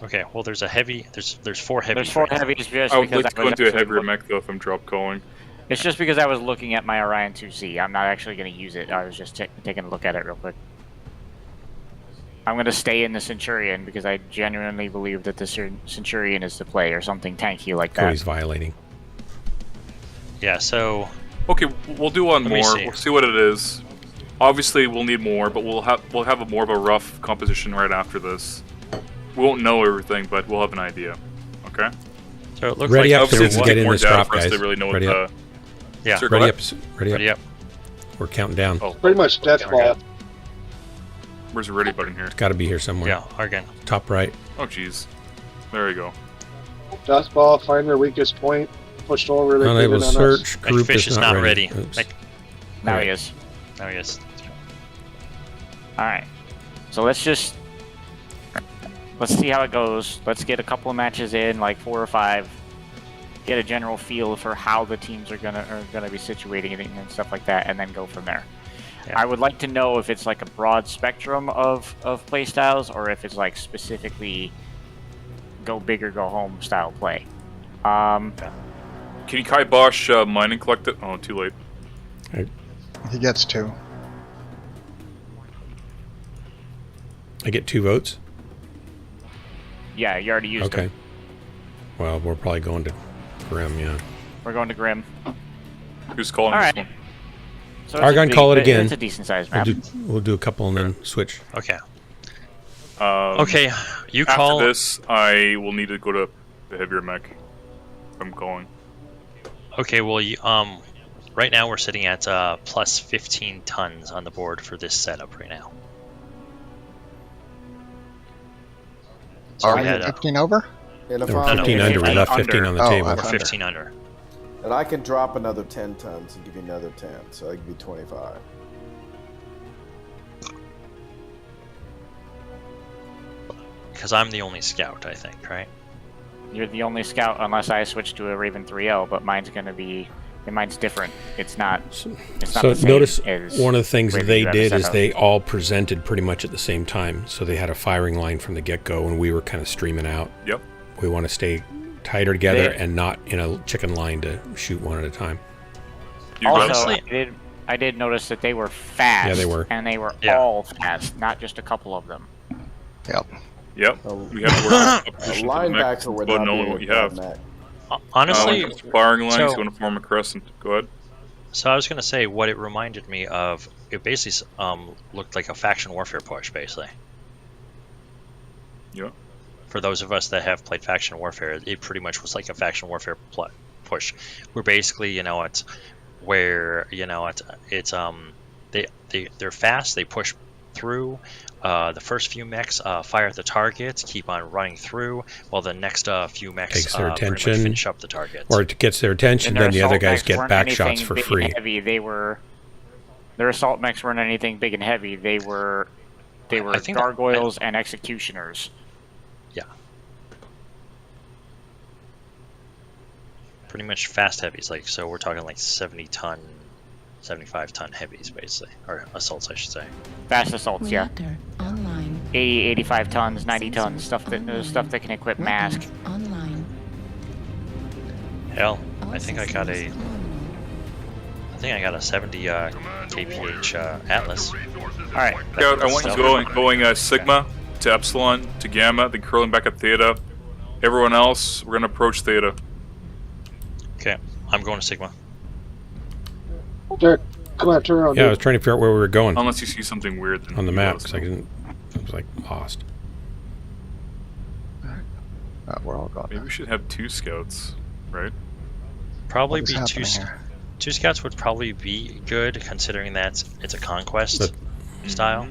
Okay, well, there's a heavy. There's 4 heavies. There's 4 right now. heavies just I would because like to I go was into a actually heavier look- mech though if I'm drop calling. It's just because I was looking at my Orion 2C. I'm not actually going to use it. I was just taking a look at it real quick. I'm going to stay in the Centurion because I genuinely believe that the Centurion is the play, or something tanky like that. Cody's violating. Yeah. So Okay, we'll do one Let me more. see. We'll see what it is. Obviously, we'll need more, but we'll have a more of a rough composition right after this. We won't know everything, but we'll have an idea. Okay. so it looks Ready like up so Obviously, we it's can gonna get take in more this data drop, for us guys. to really know Ready what up. Yeah. Sir, Ready go up. Ready up. Ready up. We're counting down. Oh, Pretty much death ball. where's the ready button here? It's got to be here somewhere. Yeah. Argon. Top right. Oh, jeez. There we go. Death ball, find their weakest point, pushed over, they Unable came to in on us. search. Group Fish is not ready. Oops. Now he is. Now he is. Alright. So let's see how it goes. Let's get a couple of matches in, like 4 or 5. Get a general feel for how the teams are gonna be situating it and stuff like that, and then go from there. Yeah. I would like to know if it's like a broad spectrum of play styles, or if it's like specifically go big or go home style play. Can you kibosh mine and collect it? Oh, too late. He gets 2. I get 2 votes. Yeah, you already used Okay. it. Well, we're probably going to Grim, yeah. We're going to Grim. Who's calling All this right. one? So it's Argon, a big- call it again. It's a decent sized We'll map. we'll do a couple and then switch. Okay. Um, Okay. You After call. this, I will need to go to the heavier mech. If I'm calling. Okay. Well, right now we're sitting at plus 15 tons on the board for this setup right now. So Are we you had 15 over? And if There were I'm 15 no, under. We 15 left under. 15 on the Oh, table. that's we're under. 15 under. and I can drop another 10 tons and give you another 10, so I can be 25. Because I'm the only scout, I think, right? You're the only scout unless I switch to a Raven 3L, but mine's different. It's not. It's not So the same notice as one of the things Raven they you have did set is up. they all presented pretty much at the same time. So they had a firing line from the get-go, and we were kind of streaming out. Yep. We want to stay tighter together They- and not in a chicken line to shoot one at a time. You got Also, it. I did notice that they were fast. Yeah, they were. And they were Yeah. all fast, not just a couple of them. Yep. Yep. A, We have to work a up position to the mech. It's linebacker would about not knowing be what you a have. bad mech. Honestly, Firing lines, so- you want to form a crescent. Go ahead. so I was going to say what it reminded me of. It basically looked like a faction warfare push, basically. Yeah. For those of us that have played faction warfare, it pretty much was like a faction warfare push. We're basically, it's where they're fast. They push through. The first few mechs fire at the targets, keep on running through, while the next few mechs Takes their pretty much attention. finish up the targets. Or it gets their attention, And their then the other assault guys mechs get weren't back anything shots for big free. and heavy. Their assault mechs weren't anything big and heavy. They were I think gargoyles and executioners. Yeah. Pretty much fast heavies, so we're talking like 70-ton, 75-ton heavies, basically, or assaults, I should say. Fast assaults, yeah. Reactor online. 80, 85 tons, 90 tons, stuff that can equip mask. Weapons online. Hell, All I think I got a systems nominal. 70 kph Atlas. All right. Scout, I want you going Sigma to Epsilon to Gamma, then curling back at Theta. Everyone else, we're going to approach Theta. Okay, I'm going to Sigma. Derek, come on, turn around. Yeah, I dude. was trying to figure out where we were going Unless you see something weird. Then on the you map let us because know. I was like lost. We're all gone. Maybe we should have 2 scouts, right? Probably What is be happening here? two scouts would probably be good, considering that it's a conquest style.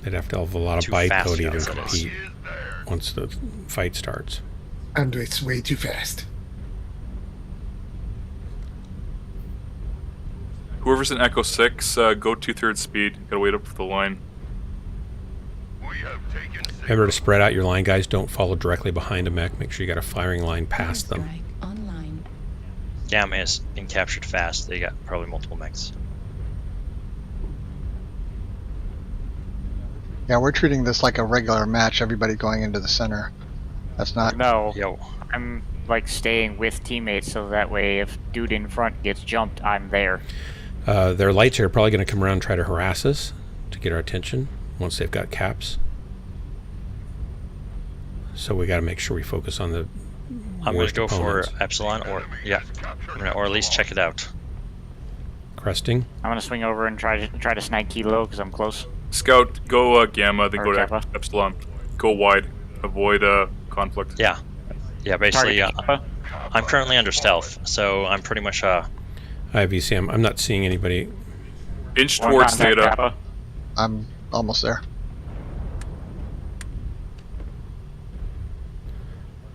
They'd have to have a lot of Too bite, fast Cody, to scouts, that is. compete once the fight starts. And it's way too fast. Whoever's in Echo 6, go 2/3 speed. Gotta wait up for the line. Remember to spread out your line, guys. Don't follow directly behind a mech. Make sure you got a firing line past them. Airstrike online. Gamma is being captured fast. They got probably multiple mechs. Yeah, we're treating this like a regular match. Everybody going into the center. That's not. No. Yo. I'm like staying with teammates so that way if dude in front gets jumped, I'm there. Their lights are probably going to come around and try to harass us to get our attention once they've got caps. So we got to make sure we focus on the. I'm going to go opponents. for Epsilon, or or at least check it out. Cresting. I'm gonna swing over and try to snag Kilo because I'm close. Scout, go Gamma, then Or go to Kappa. Epsilon. Go wide. Avoid conflict. Yeah. Yeah, basically, Target Kappa. I'm currently under stealth, so I'm pretty much, IVC, I'm not seeing anybody. Inch One towards contact Theta. Kappa. I'm almost there.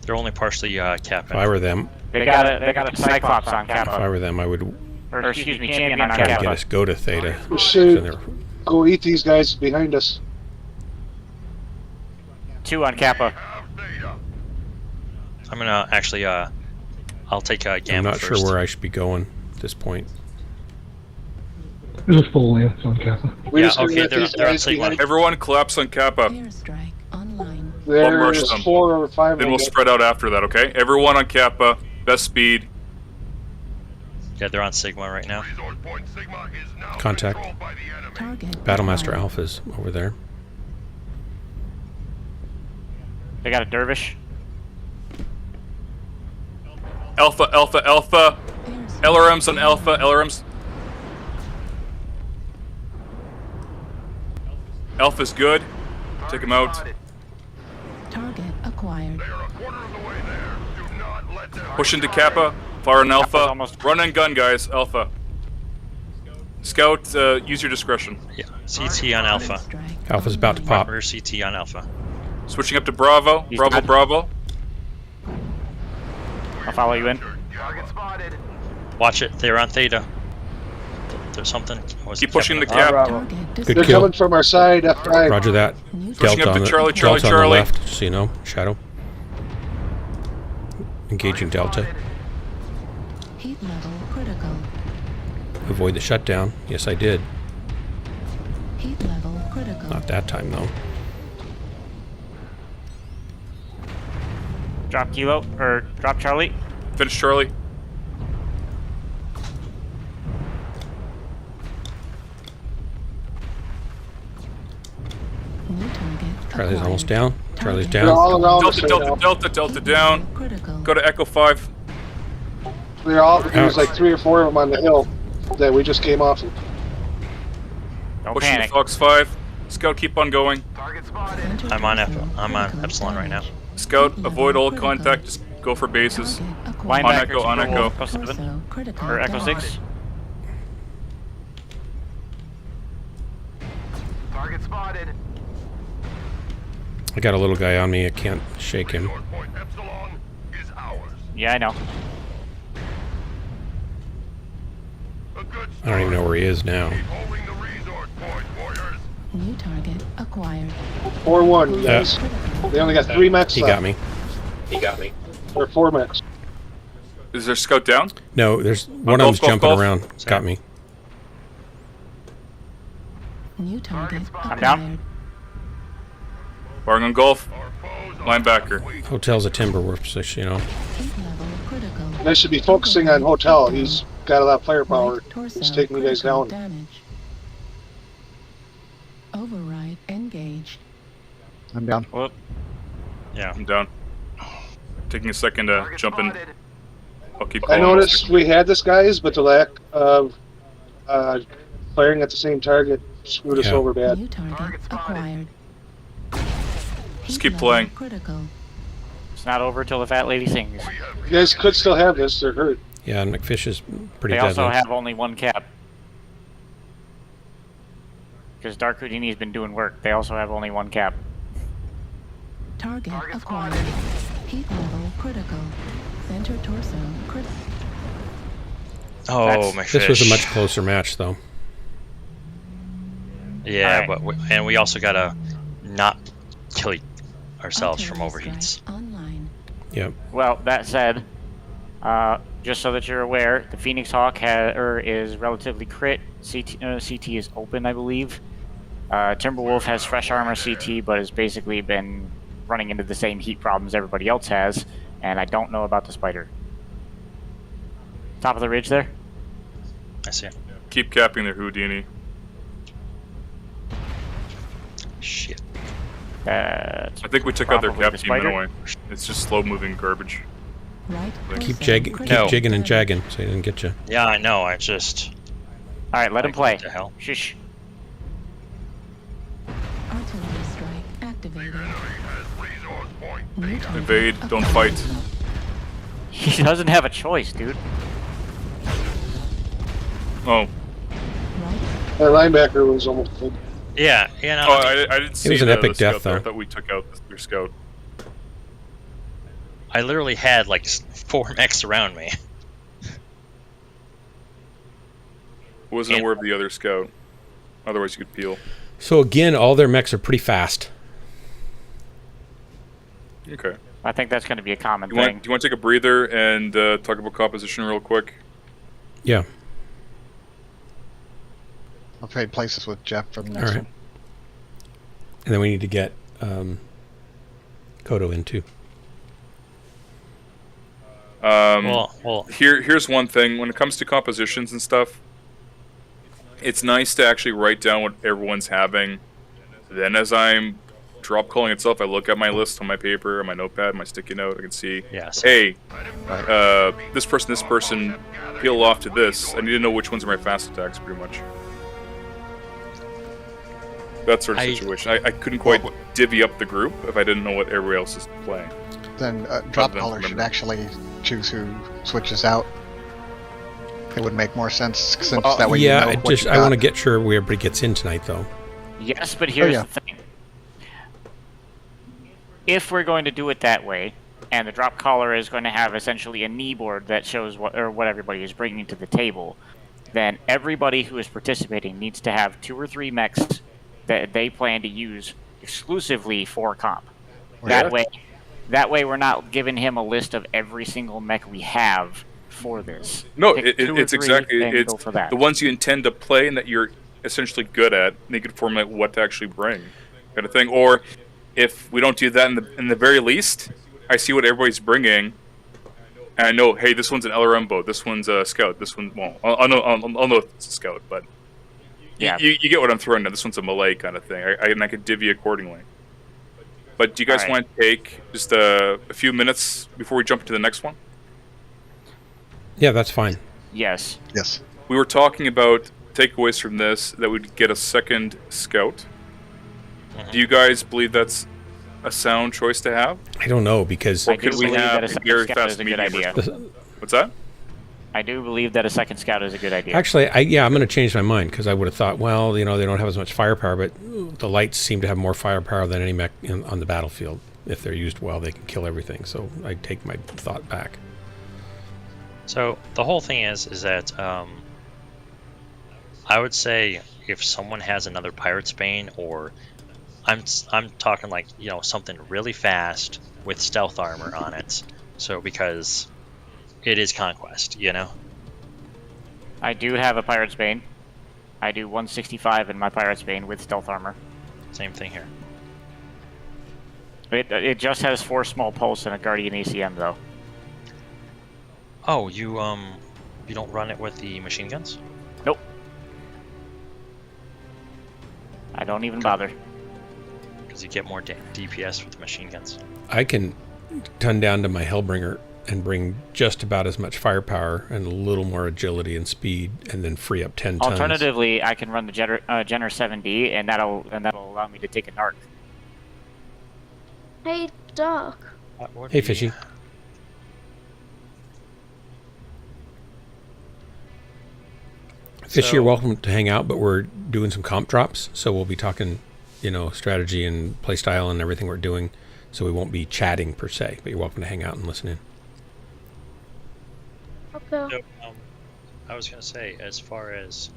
they're only partially capping. If I were them, They got a Cyclops on if I Kappa. were them, I would Or excuse me, Champion on try to get Kappa. us go to Theta. We So should they're- go eat these guys behind us. 2 on Kappa. I'm going to actually, I'll take Gamma I'm not first. sure where I should be going at this point. There's a full lance on Kappa. We're Yeah, just gonna okay, let they're these on guys Sigma. behind- Everyone collapse on Kappa. Airstrike online. rush There's them. 4 or 5 Then of we'll them. spread out after that, okay? Everyone on Kappa. Best speed. Yeah, they're on Sigma right now. Contact. Target. Battlemaster acquired. Alpha's over there. They got a Dervish. Alpha, Alpha, Alpha. Airstrike LRM's on Alpha. LRM's. Alpha's good. Take him out. Target acquired. Push into Kappa. Fire on Kappa's Alpha. almost- Run and gun, guys. Alpha. Scout, use your discretion. Yeah, CT on Alpha. Airstrike Alpha's about to pop. Rear CT on Alpha. Switching up to Bravo. He's Bravo, dead. Bravo. I'll follow you in. Watch it, they're on Theta. There's something. Was Keep it pushing the Kappa? cap. Target Good They're kill. coming from our side, F5. Roger that. New Pushing Delta up to on the, Charlie, Delta on Charlie. the left, so you know. Shadow. Engaging Delta. heat level critical. Avoid the shutdown. Yes, I did. Heat level critical. Not that time, though. Drop Kilo or drop Charlie. Finish Charlie. New target. Charlie's acquired. almost down. Charlie's Target They're down. all around us Delta, right Delta, now. Delta, Delta down. Critical. Go to Echo 5. They're all, there's Ouch. like 3 or 4 of them on the hill that we just came off of. Don't Pushing to panic. Fox 5. Scout, keep on going. Center I'm on torso, I'm on critical Epsilon right now. damage. Scout, Heat avoid level all critical. contact. Just go for bases. Target acquired. On Linebacker, Echo, on Timberwolf, Echo. Echo 7. Torso critical Or Echo damage. 6. Target spotted. I got a little guy on me. I can't shake him. Point Epsilon is ours. Yeah, I know. A good I don't even know where he is now. holding the resource point, warriors. New target acquired. 4-1, you guys. Critical. They only got 3 mechs He left. got me. Or 4 mechs. Is there Scout down? No, there's one of golf, them's golf, jumping golf. around. Got me. New target I'm down. acquired. Firing on Golf. Linebacker. Hotel's a Timberwolf, so you know. Heat level critical. They should be focusing on Hotel. He's got a lot of firepower. Right torso He's taking you guys critical down. Damage. Override engaged. I'm down. Whoop. Yeah. I'm down. Taking a second to jump in. I'll keep I calling. noticed we had this guys, but the lack of firing at the same target screwed us Yeah. over bad. New target acquired. Just Heat keep level playing. Critical. It's not over till the fat lady sings. You guys could still have this. They're hurt. Yeah, and McFish is pretty They deadly. also have only 1 cap. Because Dark Houdini's been doing work. They also have only 1 cap. Target acquired. Heat level critical. Center torso critical. Oh, That's- my This was a fish. much closer match, though. Yeah, Alright. and we also gotta not kill ourselves from Artillery overheats. strike online. Yep. Well, that said, just so that you're aware, the Phoenix Hawk is relatively crit. CT is open, I believe. Timberwolf has fresh armor CT, but has basically been running into the same heat problems everybody else has, and I don't know about the spider. Top of the ridge there? I see. Keep capping their Houdini. Shit. I think we took out their cap team anyway. It's just slow-moving garbage. Right. Keep jigging and jagging so he doesn't get you. Yeah, I know. I just. All right, let him play. What the hell? Shush. Artillery strike activated. Invade, don't fight. He doesn't have a choice, dude. Oh. Our linebacker was almost dead. Yeah, you know. Oh, I didn't see it was an epic death, there. though. I thought we took out their scout. I literally had like 4 mechs around me. Wasn't aware of the other scout. Otherwise, you could peel. So again, all their mechs are pretty fast. Okay. I think that's going to be a common Do thing. you want to take a breather and talk about composition real quick? Yeah. I'll trade places with Jeff for the next All right. one. And then we need to get Kodo in too. Here's one thing. When it comes to compositions and stuff, it's nice to actually write down what everyone's having. Then as I'm drop calling itself, I look at my list on my paper, on my notepad, my sticky note. I can see, hey, this person, peel off to this. I need to know which ones are my fast attacks, pretty much. That sort of situation. I couldn't quite divvy up the group if I didn't know what everybody else is playing. Then drop caller should actually choose who switches out. It would make more sense since that way yeah, you know what you I got. want to get sure everybody gets in tonight, though. Yes, but here's the thing. If we're going to do it that way, and the drop caller is going to have essentially a knee board that shows what everybody is bringing to the table, then everybody who is participating needs to have 2 or 3 mechs that they plan to use exclusively for comp. That way we're not giving him a list of every single mech we have for this. No, Pick 2 or it's 3 exactly and go for that. the ones you intend to play and that you're essentially good at. And they could formulate what to actually bring, kind of thing. Or if we don't do that, in the very least, I see what everybody's bringing, and I know, hey, this one's an LRM boat, this one's a scout, this one, well, I'll know if it's a scout, but yeah, you get what I'm throwing down. This one's a melee kind of thing, and I could divvy accordingly. But do you guys want to take just a few minutes before we jump into the next one? Yeah, that's fine. Yes. Yes. We were talking about takeaways from this that would get a second scout. Do you guys believe that's a sound choice to have? I don't know, because... I do believe that a second scout is a good idea. What's that? I do believe that a second scout is a good idea. Actually, I'm going to change my mind, because I would have thought, well, they don't have as much firepower, but the lights seem to have more firepower than any mech on the battlefield. If they're used well, they can kill everything, so I take my thought back. So the whole thing is that I would say if someone has another Pirate's Bane, or I'm talking like, something really fast with stealth armor on it. So because it is Conquest, I do have a Pirate's Bane. I do 165 in my Pirate's Bane with stealth armor. Same thing here. It just has 4 small pulse and a Guardian ACM though. Oh, you don't run it with the machine guns? Nope. I don't even bother. Because you get more DPS with the machine guns. I can ton down to my Hellbringer and bring just about as much firepower and a little more agility and speed, and then free up 10 tons. Alternatively, I can run the Jenner 7D, and that'll allow me to take a narc. Hey, Doc. Hey, Fishy. Fishy, you're welcome to hang out, but we're doing some comp drops, so we'll be talking, strategy and playstyle and everything we're doing, so we won't be chatting per se, but you're welcome to hang out and listen in. Okay. So, I was going to say, as far as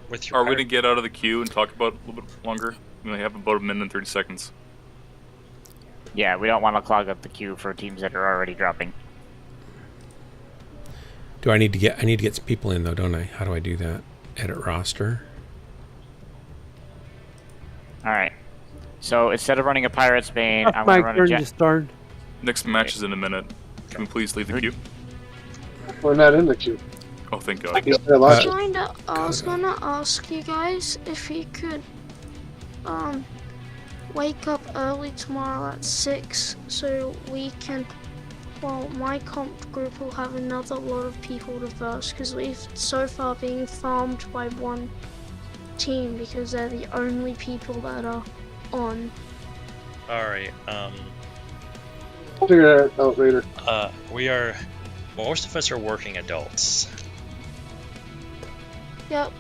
with your... Are we going to get out of the queue and talk about it a little bit longer? We only have about a minute and 30 seconds. Yeah, we don't want to clog up the queue for teams that are already dropping. I need to get some people in, though, don't I? How do I do that? Edit roster. All right. So instead of running a Pirate's Bane, I'm going to run a start. Next match is in a minute. Can we please leave the queue? We're not in the queue. Oh, thank God. I was gonna ask you guys if you could wake up early tomorrow at 6 so we can, well, my comp group will have another lot of people to verse because we've so far been farmed by one team because they're the only people that are on. Alright, Figure that out later. most of us are working adults. Yep,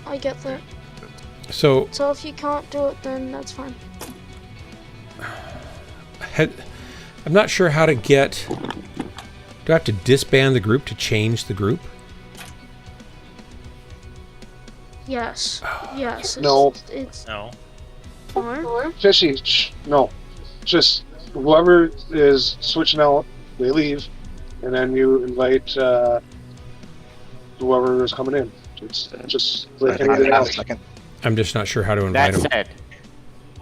I get that. So if you can't do it, then that's fine. I'm not sure how to get... Do I have to disband the group to change the group? Yes. Yes. No. It's No. No. Fishy, no. Just whoever is switching out, they leave, and then you invite whoever is coming in. It's just like anything else. I'm just not sure how to invite That them. said,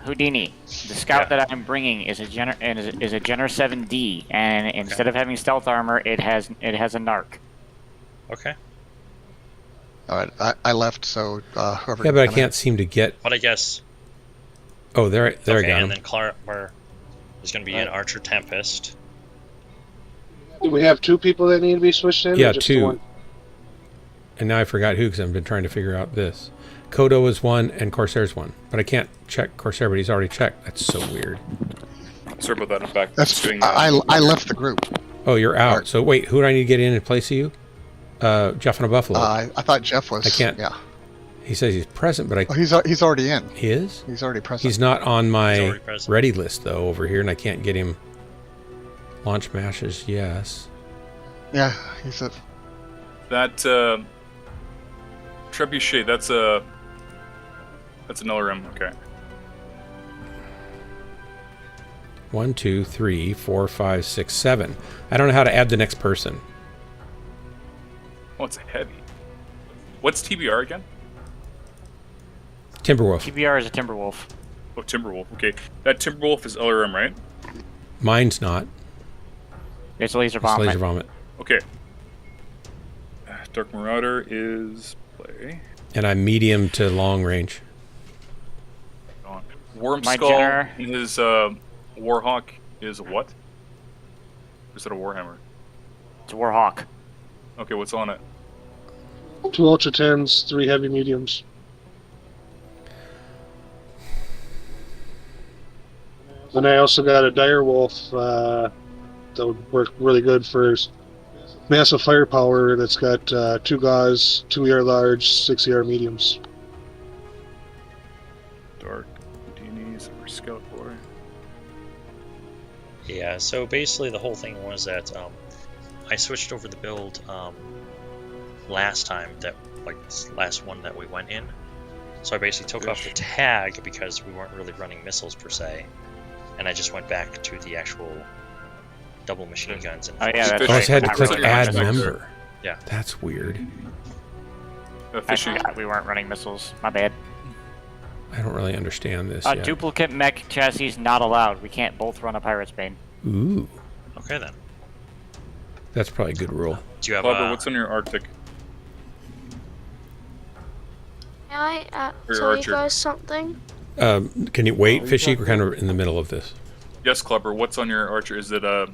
Houdini, the scout that I'm bringing is a Jenner 7D, and instead of having stealth armor, it has a narc. Okay. All right, I left, so whoever. Yeah, but I can't seem to get... But I guess... Oh, there I got and him. then Clara is going to be an Archer Tempest. Do we have 2 people that need to be switched in? Yeah, or just the 2. one? And now I forgot who because I've been trying to figure out this. Kodo is 1 and Corsair's 1. But I can't check Corsair, but he's already checked. That's so weird. Sorry about that. I'm back. I left the group. Oh, you're out. So wait, who do I need to get in place of you? Jeff and a Buffalo. I thought Jeff was. I can't. Yeah. He says he's present, but I. Oh, he's already in. He is? He's already present. He's not on my ready list though over here, and I can't get him. Launch mashes, yes. Yeah, he said. That trebuchet. That's an LRM. Okay. 1, 2, 3, 4, 5, 6, 7. I don't know how to add the next person. Oh, it's heavy. What's TBR again? Timberwolf. TBR is a Timberwolf. Oh, Timberwolf. Okay, that Timberwolf is LRM, right? Mine's not. It's laser vomit. It's laser vomit. Okay. Dark Marauder is play. And I'm medium to long range. Worm My Skull Jenner. in his Warhawk is what? Or is it a Warhammer? It's a Warhawk. Okay, what's on it? 2 Ultra 10s, 3 heavy mediums. And I also got a Dire Wolf that would work really good for massive firepower. That's got 2 gauze, 2 ER large, 6 ER mediums. Dark Houdini's or Scout Boy. Yeah, so basically the whole thing was that I switched over the build last time, last one that we went in. So I basically took off the tag because we weren't really running missiles per se, and I just went back to the actual double machine guns. And Oh, yeah, that's I just had to click really add running member. Yeah. That's weird. I forgot we weren't running missiles. My bad. I don't really understand this yet. Duplicate mech chassis not allowed. We can't both run a Pirate's Bane. Ooh. Okay then. That's probably a good rule. Do you have Barbara, what's on your Arctic? May I Or tell you Archer. guys something? Can you wait, Fishy? We're kind of in the middle of this. Yes, Clubber. What's on your Archer? Is it a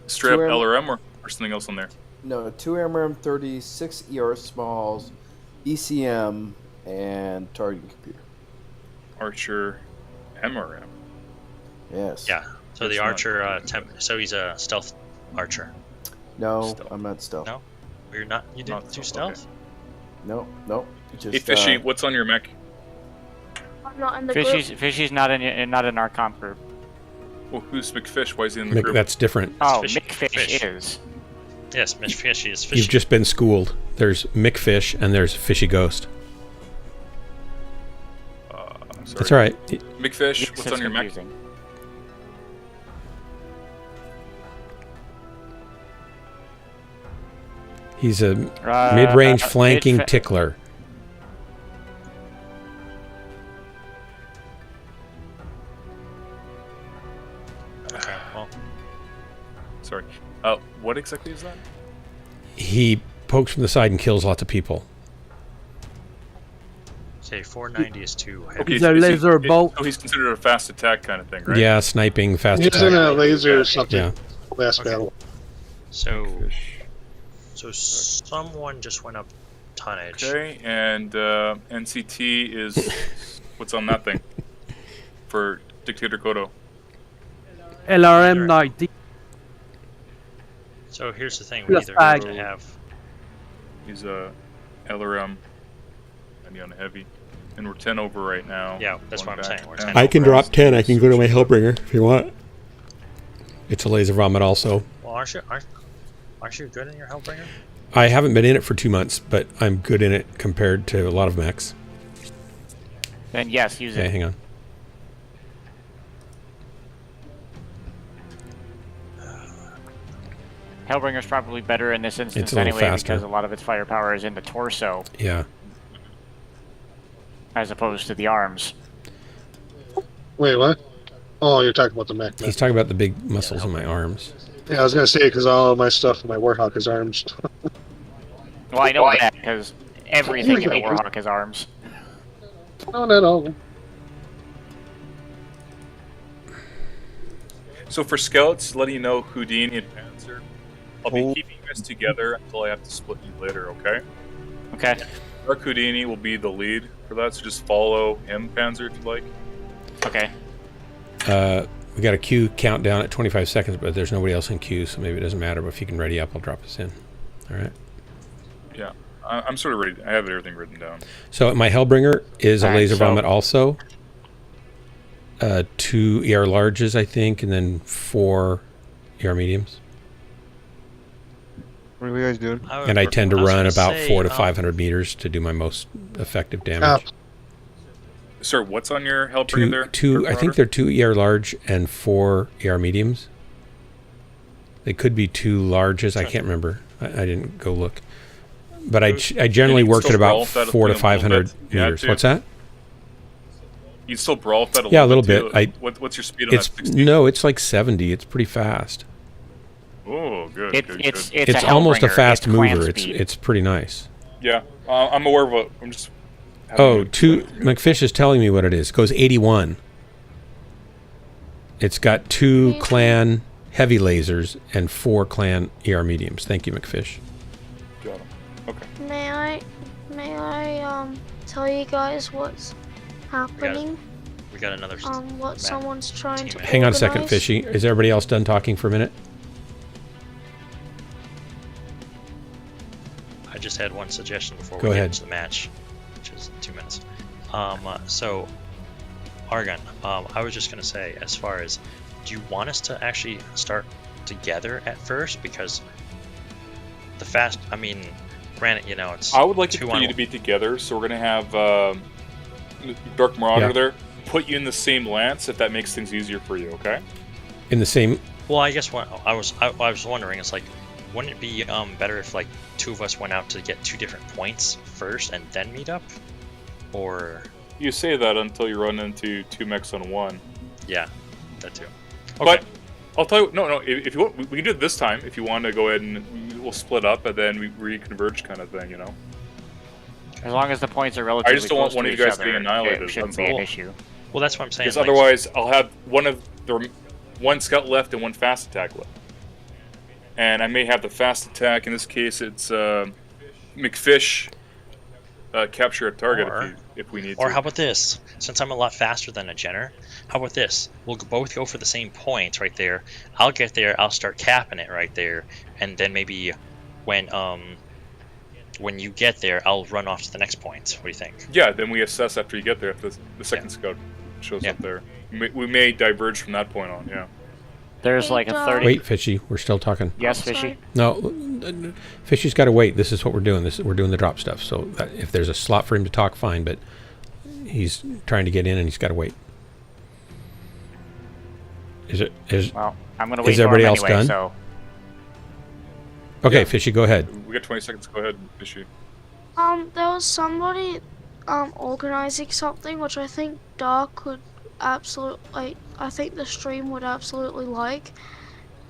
straight up 2M LRM or something else on there? No, 2 MRM-30, 6 ER smalls, ECM, and targeting computer. Archer MRM. Yes. Yeah. So the Archer, so he's a stealth Archer. No, I'm not stealth. No, you're not. You didn't do stealth. No, no. Just, Hey, Fishy, what's on your mech? I'm not in the Fishy's not in our comp group. Well, who's McFish? Why is he in the group? That's different. Oh, Fish- McFish Fish. is. Yes, Fishy is Fishy. You've just been schooled. There's McFish and there's Fishy Ghost. Sorry. That's all right. McFish, what's on your mech? He's a mid-range flanking tickler. What exactly is that? He pokes from the side and kills lots of people. Okay, 490 is too heavy. Okay, He's a laser bolt. So he's considered a fast attack kind of thing, right? Yeah, sniping, fast He's in attack. a laser or something. Yeah. Last battle. So someone just went up tonnage. Okay, and NCT is what's on that thing for Dictator Kodo? LRM 90. So here's the thing: we Plus either bag. have to have. He's a LRM and on heavy, and we're 10 over right now. Yeah, that's Going what I'm back saying. to We're 10. 10 I can over. drop 10. I can go to my Hellbringer if you want. It's a laser vomit also. Well, aren't you good in your Hellbringer? I haven't been in it for 2 months, but I'm good in it compared to a lot of mechs. Then yes, use Okay, it. hang on. Hellbringer's probably better in this instance It's a little anyway faster. because a lot of its firepower is in the torso Yeah. as opposed to the arms. Wait, what? Oh, you're talking about the mech. He's talking about the big muscles in my arms. Yeah, I was gonna say because all of my stuff in my Warhawk is arms. Well, I know that because everything in the Warhawk is arms. No, not all of them. So for scouts, letting you know Houdini and Panzer, I'll be keeping you guys together until I have to split you later, okay? Okay. Dark Houdini will be the lead for that, so just follow him, Panzer, if you like. Okay. We got a queue countdown at 25 seconds, but there's nobody else in queue, so maybe it doesn't matter. But if you can ready up, I'll drop us in. All right. Yeah, I'm sort of ready. I have everything written down. So my Hellbringer is a Alright, laser so- vomit also. 2 ER larges, I think, and then 4 ER mediums. What are you guys doing? And I tend to was run gonna about say, 400 to 500 meters to do my most effective damage. Sir, what's on your Hellbringer there? Two. I think they're 2 ER large and 4 ER mediums. They could be 2 larges. I can't remember. I didn't go look. But I generally you can work at still brawl about with that 4 to a little 500 bit, if you had meters. to. What's that? You still brawl with that a little bit? Yeah, a little too? bit. What's your speed on It's that 60? no, it's like 70. It's pretty fast. Oh, good. It's good, it's good. it's, a almost a Hellbringer. fast It's clan mover. It's speed. it's pretty nice. Yeah, I'm aware of it. I'm just. having Oh, you- 2 McFish is telling me what it is. It goes 81. It's got 2 clan heavy lasers and 4 clan ER mediums. Thank you, McFish. Got 'em. Okay. May I tell you guys what's happening? We got another. What someone's trying to Hang on a second, organize? Fishy. Is everybody else done talking for a minute? I just had one suggestion before Go we ahead. get into the match, which is 2 minutes. So, Argon, I was just gonna say, as far as, do you want us to actually start together at first? Because the fast, I mean, granted, you know, it's. I would like it 2 for on you to be together, so we're gonna have Dark Marauder Yeah. there. Put you in the same lance if that makes things easier for you. Okay. In the same. Well, I guess what I was wondering is like, wouldn't it be better if like 2 of us went out to get 2 different points first and then meet up, or? You say that until you run into 2 mechs on 1. Yeah, that too. Okay. But I'll tell you, no. If you want, we can do it this time. If you want to go ahead and we'll split up and then we reconverge, kind of thing, you know. As long as the points are relatively I just don't want close one to of you each guys getting other, annihilated. It shouldn't That's be an all. issue. Well, that's what I'm saying. Because like, otherwise, I'll have one scout left and 1 fast attack left, and I may have the fast attack. In this case, it's McFish capture a target if we need to. Or how about this? Since I'm a lot faster than a Jenner, how about this? We'll both go for the same points right there. I'll get there. I'll start capping it right there, and then maybe when you get there, I'll run off to the next point. What do you think? Yeah, then we assess after you get there if the second scout shows up there. We may diverge from that point on. Yeah. There's like a 30. Wait, Fishy. We're still talking. Yes, Fishy. No, Fishy's got to wait. This is what we're doing. We're doing the drop stuff. So that, if there's a slot for him to talk, fine. But he's trying to get in, and he's got to wait. Well, I'm gonna wait Is for everybody him else anyway, done? so. Okay, Fishy, go ahead. We got 20 seconds. Go ahead, Fishy. There was somebody organizing something which I think Dark would absolutely, I think the stream would absolutely like.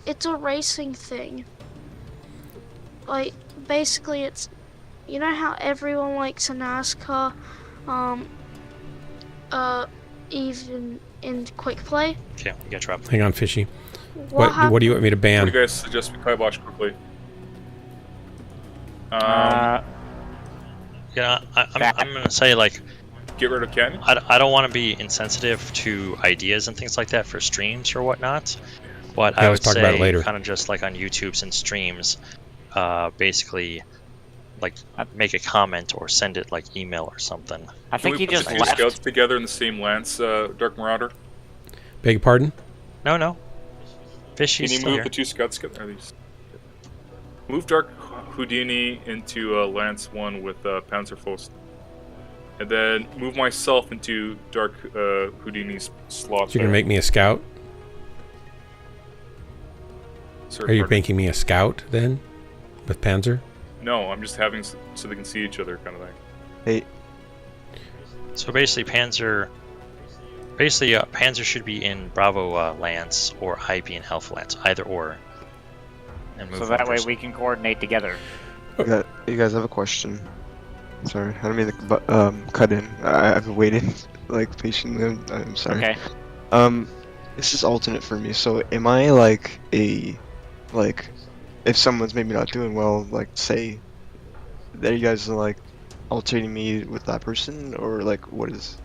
It's a racing thing. like basically it's, you know how everyone likes a NASCAR, even in quick play. Okay, we got dropped. Hang on, Fishy. What do you want me to ban? What do you guys suggest we kibosh quickly? Yeah, I'm gonna say like, get rid of Ken. I don't want to be insensitive to ideas and things like that for streams or whatnot, but I would talk about it say later. kind of just like on YouTube's and streams, basically, like make a comment or send it like email or something. I think he just put left. scouts together in the same lance, Dark Marauder. Beg your pardon? No. Fishy's Can you still move here. the two scouts together? Are these... Move Dark Houdini into Lance 1 with Panzerfaust. And then move myself into Dark Houdini's slot. So you're going to make me a scout? Sir, Are you pardon? making me a scout then? With Panzer? No, I'm just having so they can see each other kind of thing. Hey. So basically, Panzer should be in Bravo Lance, or I be in Alpha Lance, either or. And move So that way person. we can coordinate together. You guys have a question? Sorry, I don't mean to cut in. I've been waiting like patiently. I'm sorry. Okay. This is alternate for me. So am I like if someone's maybe not doing well, like say, that you guys are like alternating me with that person, or like what is?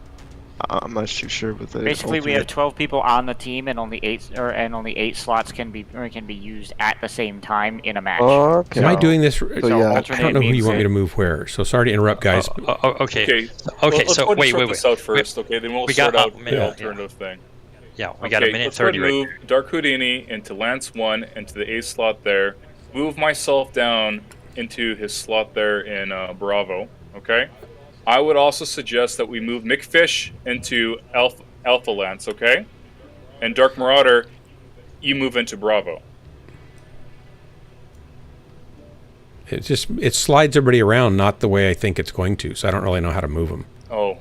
I'm not too sure with the. Basically, we have 12 people on the team, and only 8 slots can be used at the same time in a match. Oh, okay. Am I doing this? So, I yeah. don't know who you want me to move where. So sorry to interrupt, guys. Okay. Well, let's so go ahead and wait. sort this out first, okay? Then we'll we sort got out a the minute, alternative thing. Yeah, we got a minute let's go ahead 30 and right move here. Dark Houdini into Lance 1, into the A slot there. Move myself down into his slot there in Bravo, okay? I would also suggest that we move McFish into Alpha Lance, okay? And Dark Marauder, you move into Bravo. It slides everybody around, not the way I think it's going to. So I don't really know how to move them. Oh,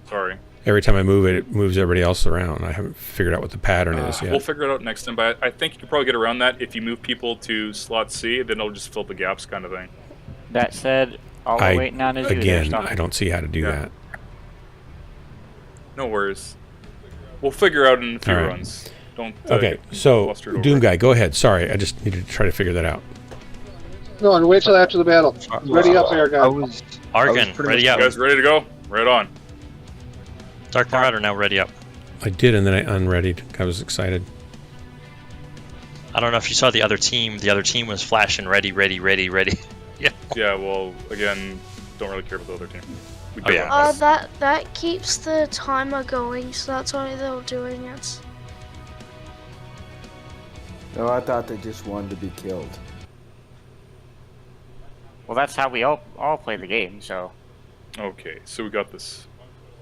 sorry. Every time I move it, it moves everybody else around. I haven't figured out what the pattern is yet. We'll figure it out next time, but I think you can probably get around that if you move people to slot C, then it'll just fill the gaps kind of thing. That said, all we're waiting on is again, I don't see how to do that. No worries. We'll figure out in a few All right. runs. Don't. Okay, so cluster it over. Doom Guy, go ahead. Sorry, I just needed to try to figure that out. No, and wait till after the battle. Ready up there, guys. Argon, ready up. You guys ready to go? Right on. Dark Marauder now ready up. I did, and then I unreadied. I was excited. I don't know if you saw the other team. The other team was flashing ready. Yeah. Yeah, well, again, don't really care about the other team. We Oh, yeah. don't. That keeps the timer going, so that's why they were doing it. No, I thought they just wanted to be killed. Well, that's how we all play the game, so. Okay, so we got this.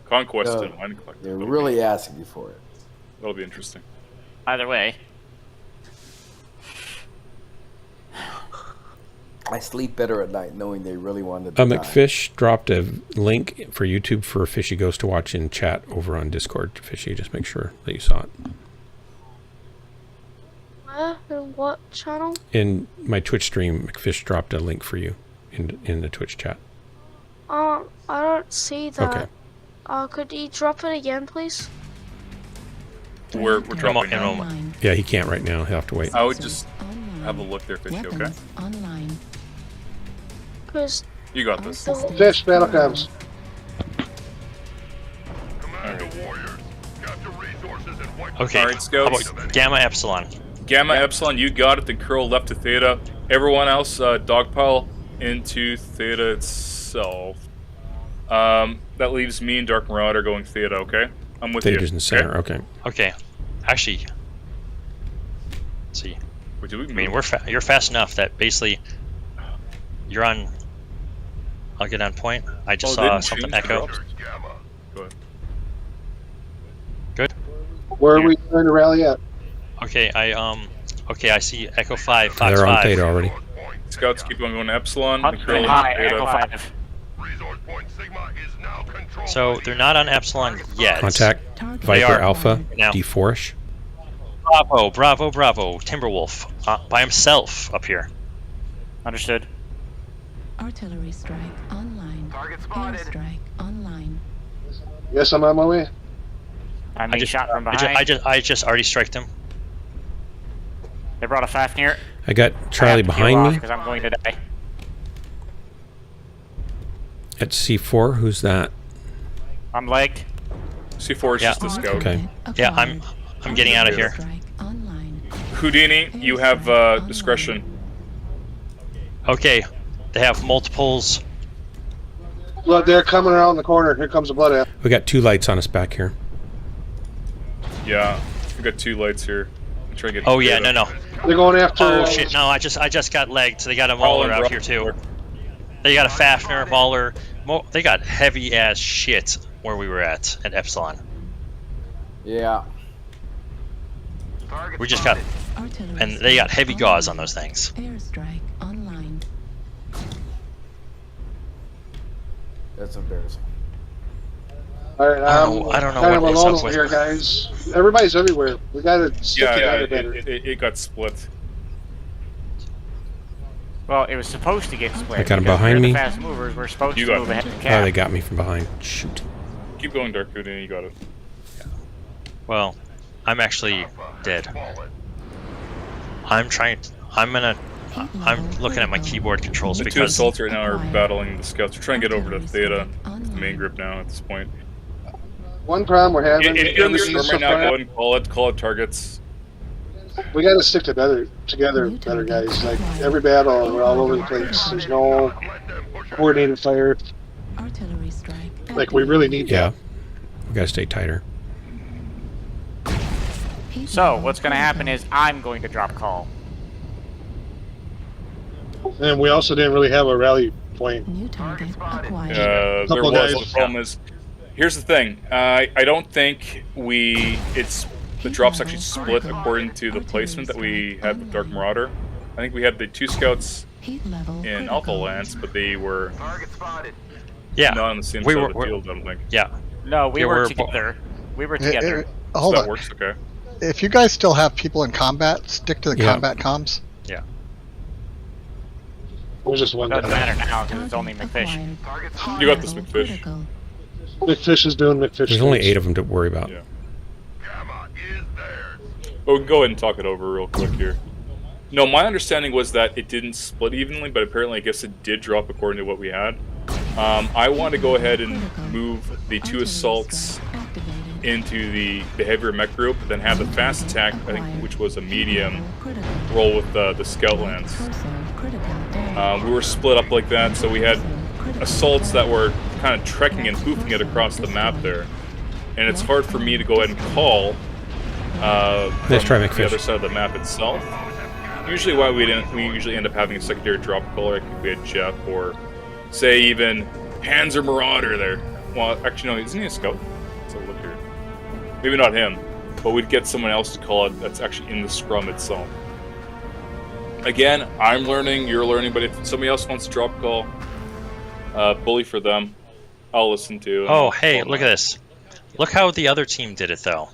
Conquest No, and Mind Collector. They're really asking you for it. That'll be interesting. Either way. I sleep better at night knowing they really wanted to die. McFish dropped a link for YouTube for Fishy Goes to Watch in chat over on Discord. Fishy, just make sure that you saw it. Where? In what channel? In my Twitch stream, McFish dropped a link for you in the Twitch chat. I don't see that. Okay. Could you drop it again, please? We're dropping now. Online. Yeah, he can't right now. He'll have to wait. I would just have a look there, Fishy, okay? Weapons online. Because You got this. Fish, battle comes. Okay. All right, Scouts. How about Gamma Epsilon? Gamma Epsilon, you got it. Then curl left to Theta. Everyone else, dogpile into Theta itself. That leaves me and Dark Marauder going Theta, okay? I'm with Theta's you. in the center, okay. Okay. Actually, let's see. Wait, did we I mean, move? you're fast enough that basically you're on. I'll get on point. I just saw didn't something change the echo. drops? Go ahead. Good. Where are we trying to rally at? Okay, okay, I see Echo 5, Fox They're on 5. Theta already. Scouts keep on going to Epsilon. Hunt and curl and into high, Theta. Echo 5. So they're not on Epsilon yet. Contact Target Viper are. Alpha, Now. D4ish. Bravo. Timberwolf by himself up here. Understood. Artillery strike online. Target spotted. Airstrike online. Yes, I'm on my way. I'm being shot from behind. I just already striked him. They brought a Fafnir. I got Charlie behind me because I'm going to die. at C4. Who's that? I'm legged. C4 is just a scout. Okay. Yeah, I'm getting out of here. Houdini, you have discretion. Okay, they have multiples. Blood there coming around the corner. Here comes the blood app. We got 2 lights on us back here. Yeah, we got 2 lights here. I'm trying to get. Oh yeah, no. They're going after. Oh shit, no, I just got legged. So they got a Mauler out here too. They got a Fafnir, Mauler. They got heavy ass shit where we were at Epsilon. Yeah. We just got, and they got heavy gauze on those things. Airstrike online. That's embarrassing. All right, I don't know kind of what alone what's up over with here, guys. Everybody's everywhere. We gotta stick together better. It got split. Well, it was supposed to get split. I got him because behind we're me. The fast movers. We're supposed You to got move me. ahead of the Oh, cap. they got me from behind. Shoot. Keep going, Dark Houdini. You got it. Well, I'm actually dead. I'm looking at my keyboard controls The 2 because assaults right now are battling the scouts. We're trying to get over to Theta, the main group now at this point. One problem we're having. If you're in the storm right now, go ahead and call it targets. We gotta stick together better, guys. Like every battle, we're all over the place. There's no coordinated fire. Artillery strike. Like we really need Yeah. that. We gotta stay tighter. So what's going to happen is I'm going to drop call. And we also didn't really have a rally point. New target acquired. There Couple was. guys. The problem is, here's the thing. I don't think the drops actually split according to the placement that we had with Dark Marauder. I think we had the 2 scouts Heat level in Alpha Lance, but they were yeah, not on the same we side were- of the field. I don't think. yeah, No, we Yeah, were we're- together. We were together. Hold so on. that works. Okay. If you guys still have people in combat, stick to the Yeah. combat comms. yeah. There's just one Doesn't guy. matter now because it's only McFish. You got this, McFish. Critical. McFish is doing McFish. There's only things. 8 of them to worry about. Yeah. But we can go ahead and talk it over real quick here. No, my understanding was that it didn't split evenly, but apparently I guess it did drop according to what we had. I want to go ahead and move the 2 assaults into the heavier mech group, then have the fast attack, I think, which was a medium, roll with the scout lance. We were split up like that, so we had assaults that were kind of trekking and hoofing it across the map there. And it's hard for me to go ahead and call Let's try from McFish. the other side of the map itself. Usually why we usually end up having a secondary drop caller, like if we had Jeff or say even Panzer Marauder there. Well, actually no, isn't he a scout? Let's have a look here. Maybe not him, but we'd get someone else to call it that's actually in the scrum itself. Again, I'm learning, you're learning, but if somebody else wants to drop call, bully for them, I'll listen to. Oh, hey, look at this. Look how the other team did it, though.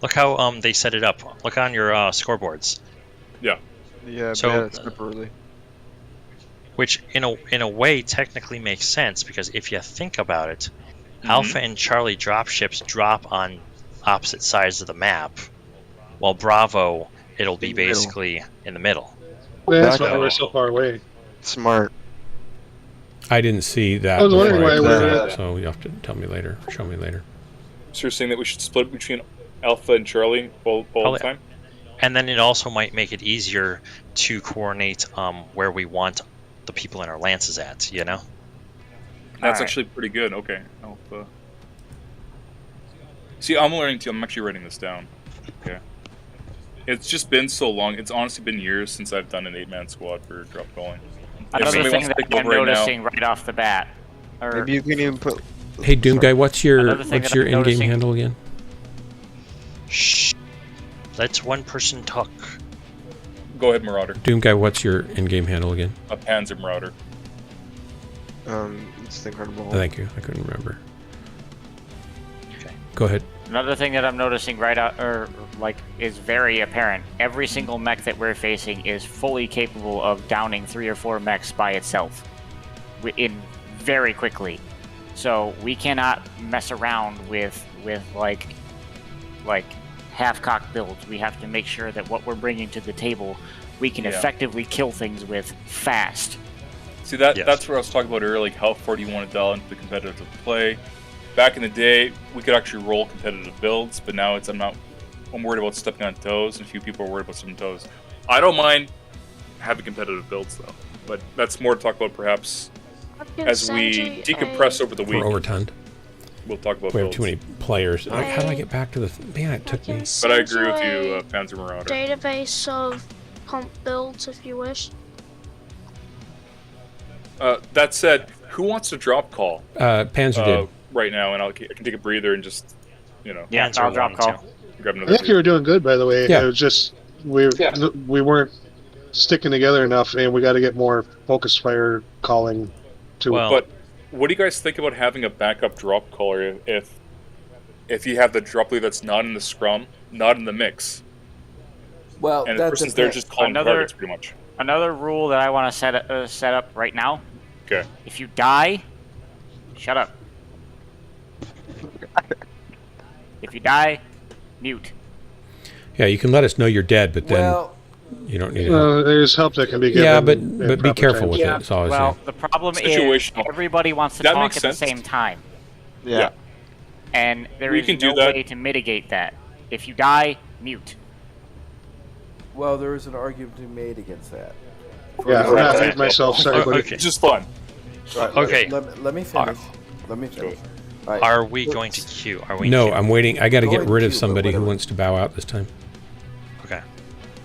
Look how they set it up. Look on your scoreboards. Yeah. Yeah, So- yeah, it's super early. Which, in a way, technically makes sense, because if you think about it, Alpha and Charlie dropships drop on opposite sides of the map, while Bravo, it'll be In the middle. basically in the middle. Yeah, that's why So- we're so far away. Smart. I didn't see that. I was wondering before why I we're did at- that, so you have to tell me later. Show me later. So you're saying that we should split between Alpha and Charlie all the Probably- time? And then it also might make it easier to coordinate where we want the people in our lances at, you know? That's Alright. actually pretty good. Okay. Alpha. See, I'm learning too. I'm actually writing this down. Okay. It's just been so long. It's honestly been years since I've done an 8-man squad for drop calling. If Another somebody thing wants to that take I'm over right now, noticing right off the bat. Or Maybe you can even put. Hey, Doom Guy, what's your Another thing that I'm in-game noticing- handle again? Shh. Let's one person talk. go ahead, Marauder. Doom Guy, what's your in-game handle again? A Panzer Marauder. It's the Incredible. Oh, thank you. I couldn't remember. Okay. Go ahead. Another thing that I'm noticing right out, is very apparent. Every single mech that we're facing is fully capable of downing 3 or 4 mechs by itself. in very quickly. So we cannot mess around with like half-cocked builds. We have to make sure that what we're bringing to the table, we can effectively kill things with fast. See, that's what I was talking about earlier, like how far do you want to dial into the competitive play. Back in the day, we could actually roll competitive builds, but now I'm worried about stepping on toes, and a few people are worried about stepping on toes. I don't mind having competitive builds, though, but that's more to talk about perhaps as we decompress over the week. For overtime. We'll talk about we have builds. too many players. How do I get back to the... Man, it took me... But I agree with you, Panzer Marauder. Database of comp builds, if you wish. That said, who wants to drop call? Panzer did. Right now, and I can take a breather and just, Yeah, I'll drop call. Grab I another think you were doing good, by the way. Yeah. It was just we weren't sticking together enough, and we got to get more focus fire calling to. Well, but what do you guys think about having a backup drop caller if you have the drop lead that's not in the scrum, not in the mix? Well, and the person's there just calling targets, pretty much. Another rule that I want to set up right now. Okay. If you die, shut up. If you die, mute. Yeah, you can let us know you're dead, but then you don't need it. There's help that can be given. Yeah, but be careful with it. That's all I Well, say. the problem is everybody wants to talk at the same time. Yeah. And there is no way to mitigate that. If you die, mute. Well, there is an argument to be made against that. Yeah, I'm not hate myself. Sorry, but it's just fun. Right, Okay. Let me finish. Let me finish. Right. Are we going to queue? Are we? No, queue? I'm waiting. I got to Go get in rid of queue, somebody who whatever. wants to bow out this time. Okay.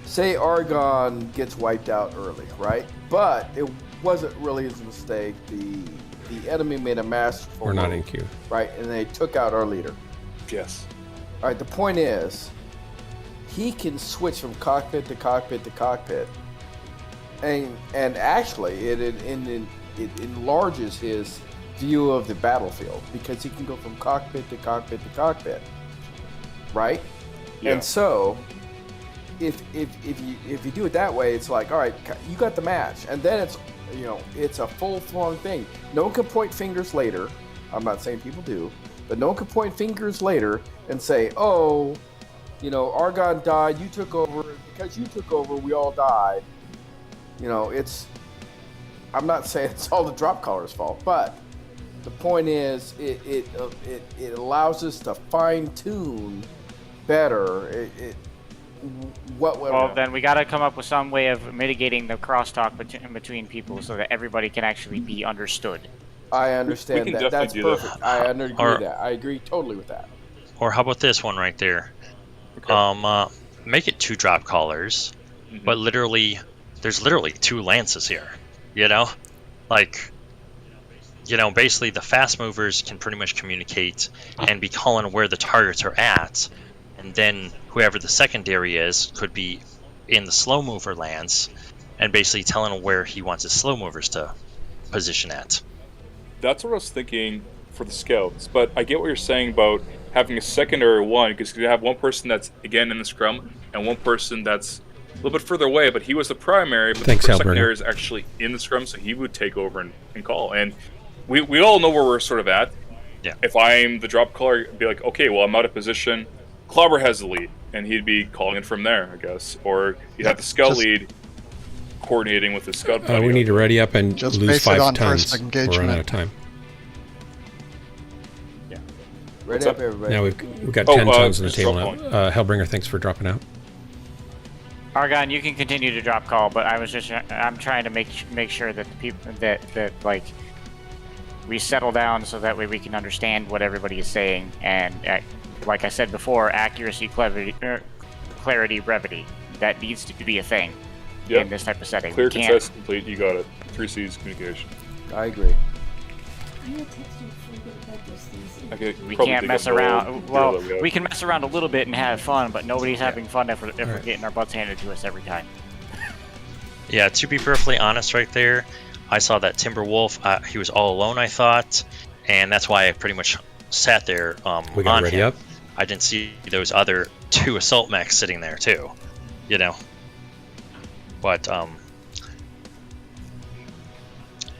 Say Argon gets wiped out early, right? But it wasn't really his mistake. The enemy made a masterful We're not move, in queue. right? And they took out our leader. Yes. All right. The point is, he can switch from cockpit to cockpit to cockpit, and actually it enlarges his view of the battlefield because he can go from cockpit to cockpit to cockpit, right? Yeah. And so, if you do it that way, it's like, all right, you got the match, and then it's a full-thrown thing. No one can point fingers later. I'm not saying people do, but no one can point fingers later and say, oh, Argon died, you took over, and because you took over, we all died. I'm not saying it's all the drop caller's fault, but the point is, it allows us to fine tune better. Well, then we got to come up with some way of mitigating the crosstalk between people so that everybody can actually be understood. I understand that. That's perfect. I agree with that. I agree totally with that. Or how about this one right there? Okay. Make it 2 drop callers, but there's literally 2 lances here. Basically the fast movers can pretty much communicate and be calling where the targets are at, and then whoever the secondary is could be in the slow mover lance and basically telling where he wants his slow movers to position at. That's what I was thinking for the scouts, but I get what you're saying about having a secondary one, because you have one person that's again in the scrum and one person that's a little bit further away, but he was the primary, but the secondary is actually in the scrum, so he would take over and call. And we all know where we're sort of at. Yeah. If I'm the drop caller, I'd be like, okay, well, I'm out of position. Clobber has the lead, and he'd be calling it from there, I guess. Or you'd have the scout lead coordinating with the scout. We need to ready up and Just lose base it 5 on tons. first We're engagement. running out of time. Yeah. Ready up, everybody. Now we've got 10 tons on the table now. Hellbringer, thanks for dropping out. Argon, you can continue to drop call, but I'm trying to make sure that the people that we settle down so that way we can understand what everybody is saying, and like I said before, accuracy, clarity, brevity. That needs to be a thing in this type of setting. Clear, concise, complete. You got it. 3 C's communication. I agree. We can't mess around. Well, we can mess around a little bit and have fun, but nobody's having fun if we're getting our butts handed to us every time. Yeah, to be perfectly honest right there, I saw that Timberwolf, he was all alone, I thought, and that's why I pretty much sat there we got on ready him. up. I didn't see those other 2 assault mechs sitting there too, But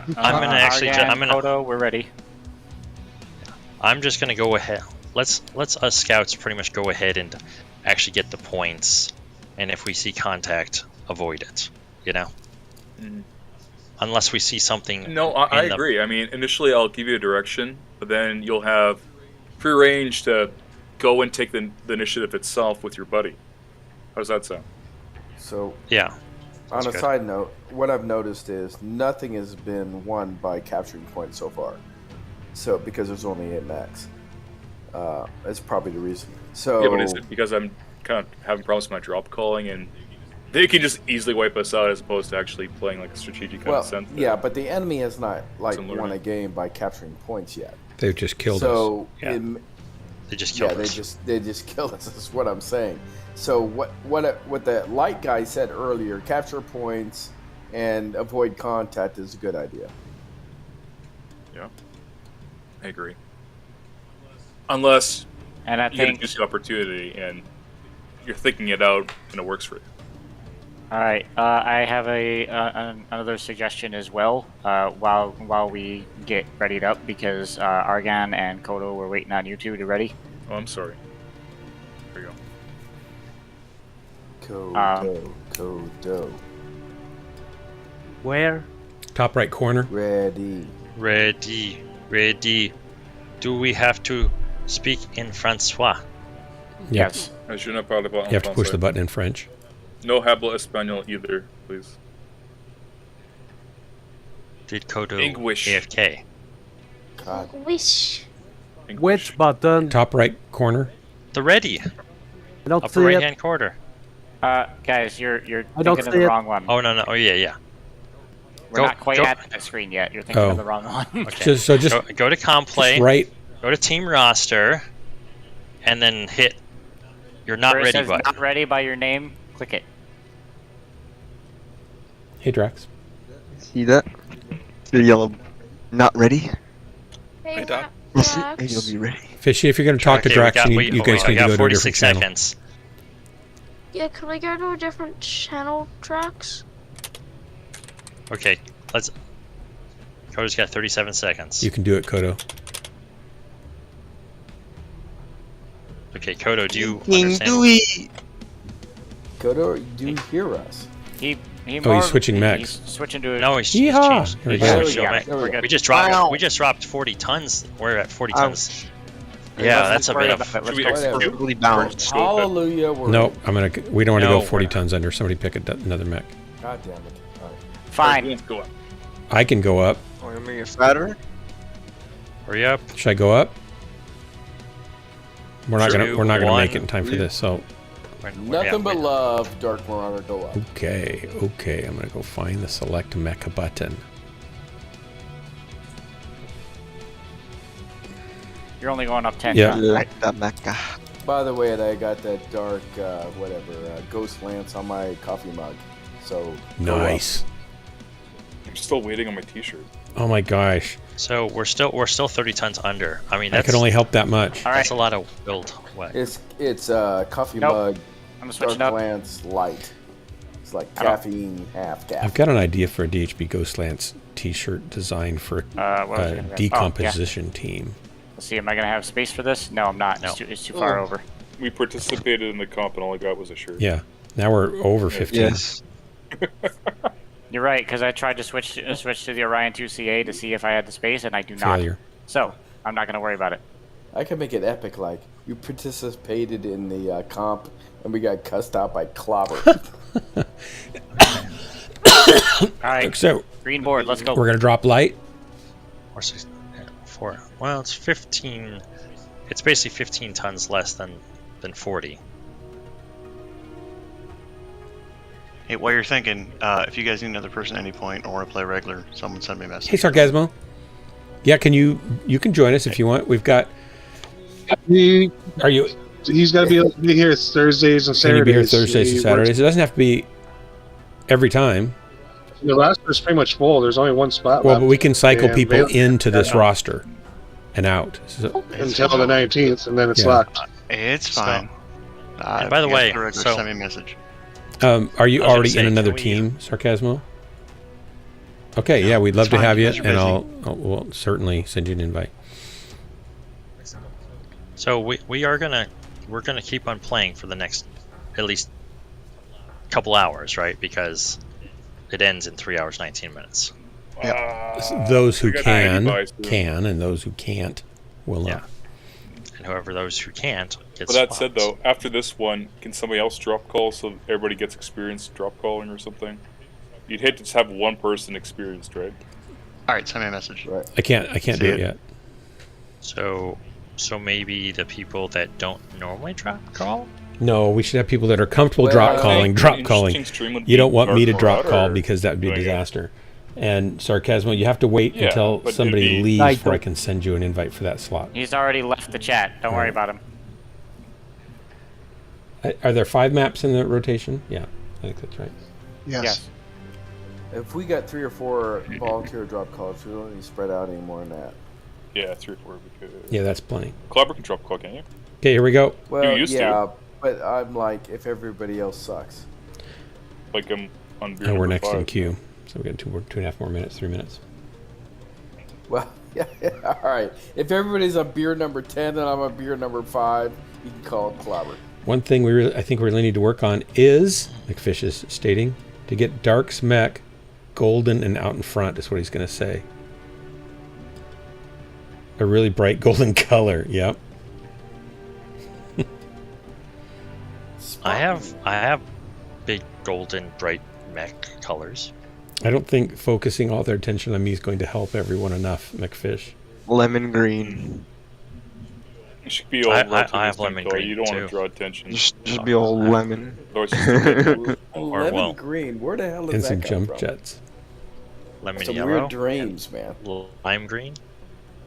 I'm gonna actually. I'm gonna. Kodo, we're ready. I'm just gonna go ahead. Let's us scouts pretty much go ahead and actually get the points, and if we see contact, avoid it. You know. Unless we see something. No, I agree. I mean, initially I'll give you a direction, but then you'll have free range to go and take the initiative itself with your buddy. How does that sound? So yeah. On a side note, what I've noticed is nothing has been won by capturing points so far. So because there's only 8 max, that's probably the reason. So yeah, but is it because I'm kind of having problems with my drop calling and they can just easily wipe us out as opposed to actually playing like a strategic kind of sense? Yeah, but the enemy has not won a game by capturing points yet. They've just killed us. So they just killed us. They just killed us. Is what I'm saying. So what the light guy said earlier, capture points and avoid contact is a good idea. Yeah, I agree. Unless and I you think get a opportunity and you're thinking it out and it works for you. All right, I have another suggestion as well. While we get readied up, because Argan and Kodo were waiting on you two to ready. Oh, I'm sorry. There you go. Kodo. Where? Top right corner. Ready. Do we have to speak in Francois? Yes. I should not parle pas en You have to push français. the button in French. No habla español either, please. Did Kodo English. AFK? Wish. Which button? Top right corner. The ready. I don't Upper see right it. hand corner. Guys, you're I don't thinking of see the it. wrong one. Oh no. Oh yeah. We're not quite at the screen yet. You're thinking of the wrong one. Okay. So just go to Complay. Right. Go to Team Roster, and then hit. You're not Where it ready says button. not ready by your name. Click it. Hey Drax. See that? The yellow, not ready. Hey, Doc. And you'll be ready. Fishy, if you're going to talk to Okay, Drax, you we guys need to got go to a different 46 channel. seconds. Yeah, can we go to a different channel, Drax? Okay, let's. Kodo's got 37 seconds. You can do it, Kodo. Okay, Kodo, do you understand? Kodo, do you hear us? He Oh, he's switching mechs. He's switching to. No, he's Yeehaw! changed. There we He's go. switched to a mech. There we go. We just dropped 40 tons. We're at 40 tons. Yeah, that's a bit of. Should we Whatever. Totally balanced. Hallelujah. We're No, we don't want to No, go 40 we're not. tons under. Somebody pick another mech. God damn it. All right. Fine. Go up. I can go up. Want to make it fatter? Hurry up. Should I go up? We're not Two, gonna one. make it in time for this. So Nothing but love, Dark Marauder, go up. okay. I'm gonna go find the select mecha button. You're only going up 10. Yeah. Huh? Like the mecha. By the way, I got that dark, Ghost Lance on my coffee mug. So go up. Nice. I'm still waiting on my T-shirt. Oh my gosh. So we're still 30 tons under. I mean, I that's could only help that much. All right. that's a lot of build. What? It's coffee Nope. mug, I'm Dark switching up. Lance light. It's like I don't- caffeine, half caffeine. I've got an idea for a DHB Ghostlands T-shirt design for What was I a gonna grab? decomposition team. Let's see. Am I gonna have space for this? No, I'm not. No. It's too far over. We participated in the comp and all I got was a shirt. Yeah. Now we're over 15. Yes. You're right, because I tried to switch to the Orion 2CA to see if I had the space, and I do not. Failure. So I'm not gonna worry about it. I could make it epic, like you participated in the comp, and we got cussed out by Clobber. All right. So Green board. Let's go. we're gonna drop light. Or 4. Well, it's 15. It's basically 15 tons less than 40. Hey, while you're thinking, if you guys need another person at any point or want to play regular, someone send me a message. Hey Sarcasmo. Yeah, you can join us if you want. We've got. Are you? He's got to be able to be here Thursdays and Saturdays. Can you be here Thursdays and He Saturdays? works- It doesn't have to be every time. The roster is pretty much full. There's only one spot Well, left. but we can cycle And people they- into this roster and out. So, until the 19th, and then it's Yeah. locked. It's So- fine. and by the if you guys way, play regular, so- send me a message. are you I was gonna already say, in another can we- team, Sarcasmo? Okay, yeah, we'd love to fine, have you, you guys are and we'll certainly send you an invite. So we're gonna keep on playing for the next at least couple hours, right? Because it ends in 3 hours 19 minutes. Those who I got can 90 buys, too. can, and those who can't will not. Yeah. And whoever those who can't gets. But that spots. said, though, after this one, can somebody else drop call so everybody gets experience drop calling or something? You'd hate to just have one person experienced, right? All right, send me a message. Right. I can't do it yet. So maybe the people that don't normally drop call. No, we should have people that are comfortable Well, drop I calling. think Drop an calling. interesting stream would You be don't want me to Dark drop Marauder call because that would be a doing it. disaster. And Sarcasmo, you have to wait Yeah, until but somebody it'd be- leaves I before I don't- can send you an invite for that slot. He's already left the chat. Don't worry about him. Are there 5 maps in the rotation? Yeah, I think that's right. Yes. If we got 3 or 4 volunteer drop calls, we don't need to spread out any more than that. Yeah, 3 or 4 we could. Yeah, that's plenty. Clobber can drop call, can't you? Okay, here we go. Well, used to. yeah, but I'm like, if everybody else sucks. Like I'm on beer And we're number next in 5. queue. So we got 2.5 more minutes, 3 minutes. Well, yeah, all right. If everybody's on beer number 10 and I'm on beer number 5, you can call it clobber. One thing I think we really need to work on is, McFish is stating, to get Dark's mech golden and out in front is what he's going to say. A really bright golden color. Yep. I have big golden bright mech colors. I don't think focusing all their attention on me is going to help everyone enough, McFish. Lemon green. You should be all I relatively have same lemon color. green, You don't want too. to draw attention. Just be all lemon. Otherwise it's Or, Lemon well, green. Where the hell And does some that come jump from? jets. lemon Some yellow. weird dreams, man. Lime green.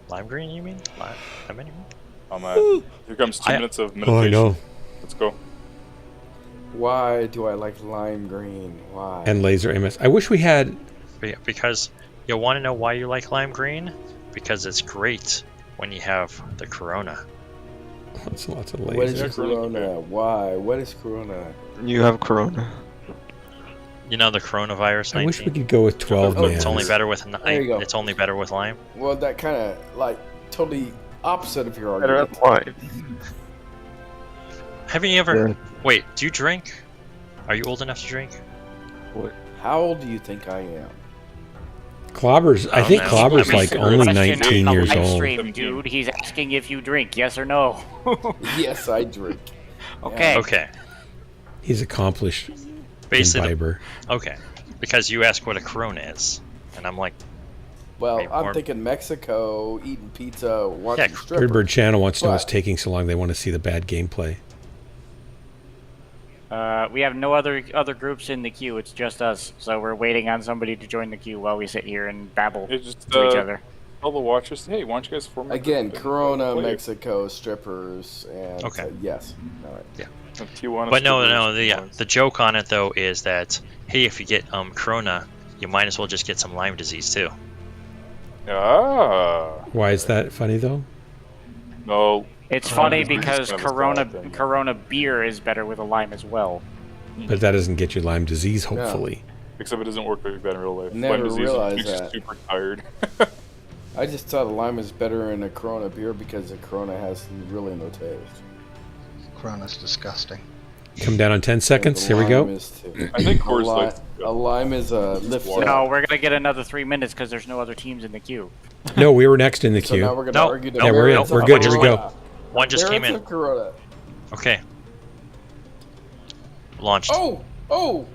Lime green, you mean? Lemon, you mean? Oh man, here comes 2 minutes of meditation. Oh, I know. Let's go. Why do I like lime green? Why? And laser MS. I wish we had... Because you'll want to know why you like lime green? Because it's great when you have the corona. Lots of What is lasers. Corona? Why? What is Corona? You have Corona. You know the coronavirus 19? I wish we could go with 12 Oh, man. It's only better with There you go. it's only better with lime. Well, that kind of like totally opposite of your Better argument. apply. Haven't you ever? Yeah. Wait, do you drink? Are you old enough to drink? How old do you think I am? Clobber's... I Oh, think no. Clobber's I mean, like for only Question 19 on the years live old. Stream, dude, he's asking if you drink, yes or no. Yes, I drink. Okay. Okay. He's accomplished Basically, imbiber. okay. Because you asked what a corona is, and I'm like, Well, Maybe I'm more- thinking Mexico, eating pizza, watching strippers. Birdbird Channel wants to know what's But- taking so long. They want to see the bad gameplay. We have no other groups in the queue. It's just us. So we're waiting on somebody to join the queue while we sit here and babble It's just to each other. tell the watchers, hey, why don't you guys form a Again, group and Corona, play? Mexico, strippers, and Okay. Yes. All right. yeah. Tijuana But no, strippers, the joke on it though is that hey, if you get corona, you might as well just get some Lyme disease too. Ah. Why is that funny though? No. It's funny Lyme disease because kind of a bad thing. Corona beer is better with a lime as well. But that doesn't get you Lyme disease, hopefully. Except it doesn't work very bad in real life. Never Lyme disease realized makes you that. super tired. I just thought a lime is better in a Corona beer because a Corona has really no taste. Corona's disgusting. Come down on 10 seconds. Here we Lime go. is too. I think a, Coors li- Light's a lime is a lift water. No, up. we're gonna get another 3 minutes because there's no other teams in the queue. No, we were next in the So queue. now we're gonna No, argue. no, Yeah, we're in. merits We're of good. Here we Corona. go. One just came Merits in. of Corona. Okay. Launched. Oh!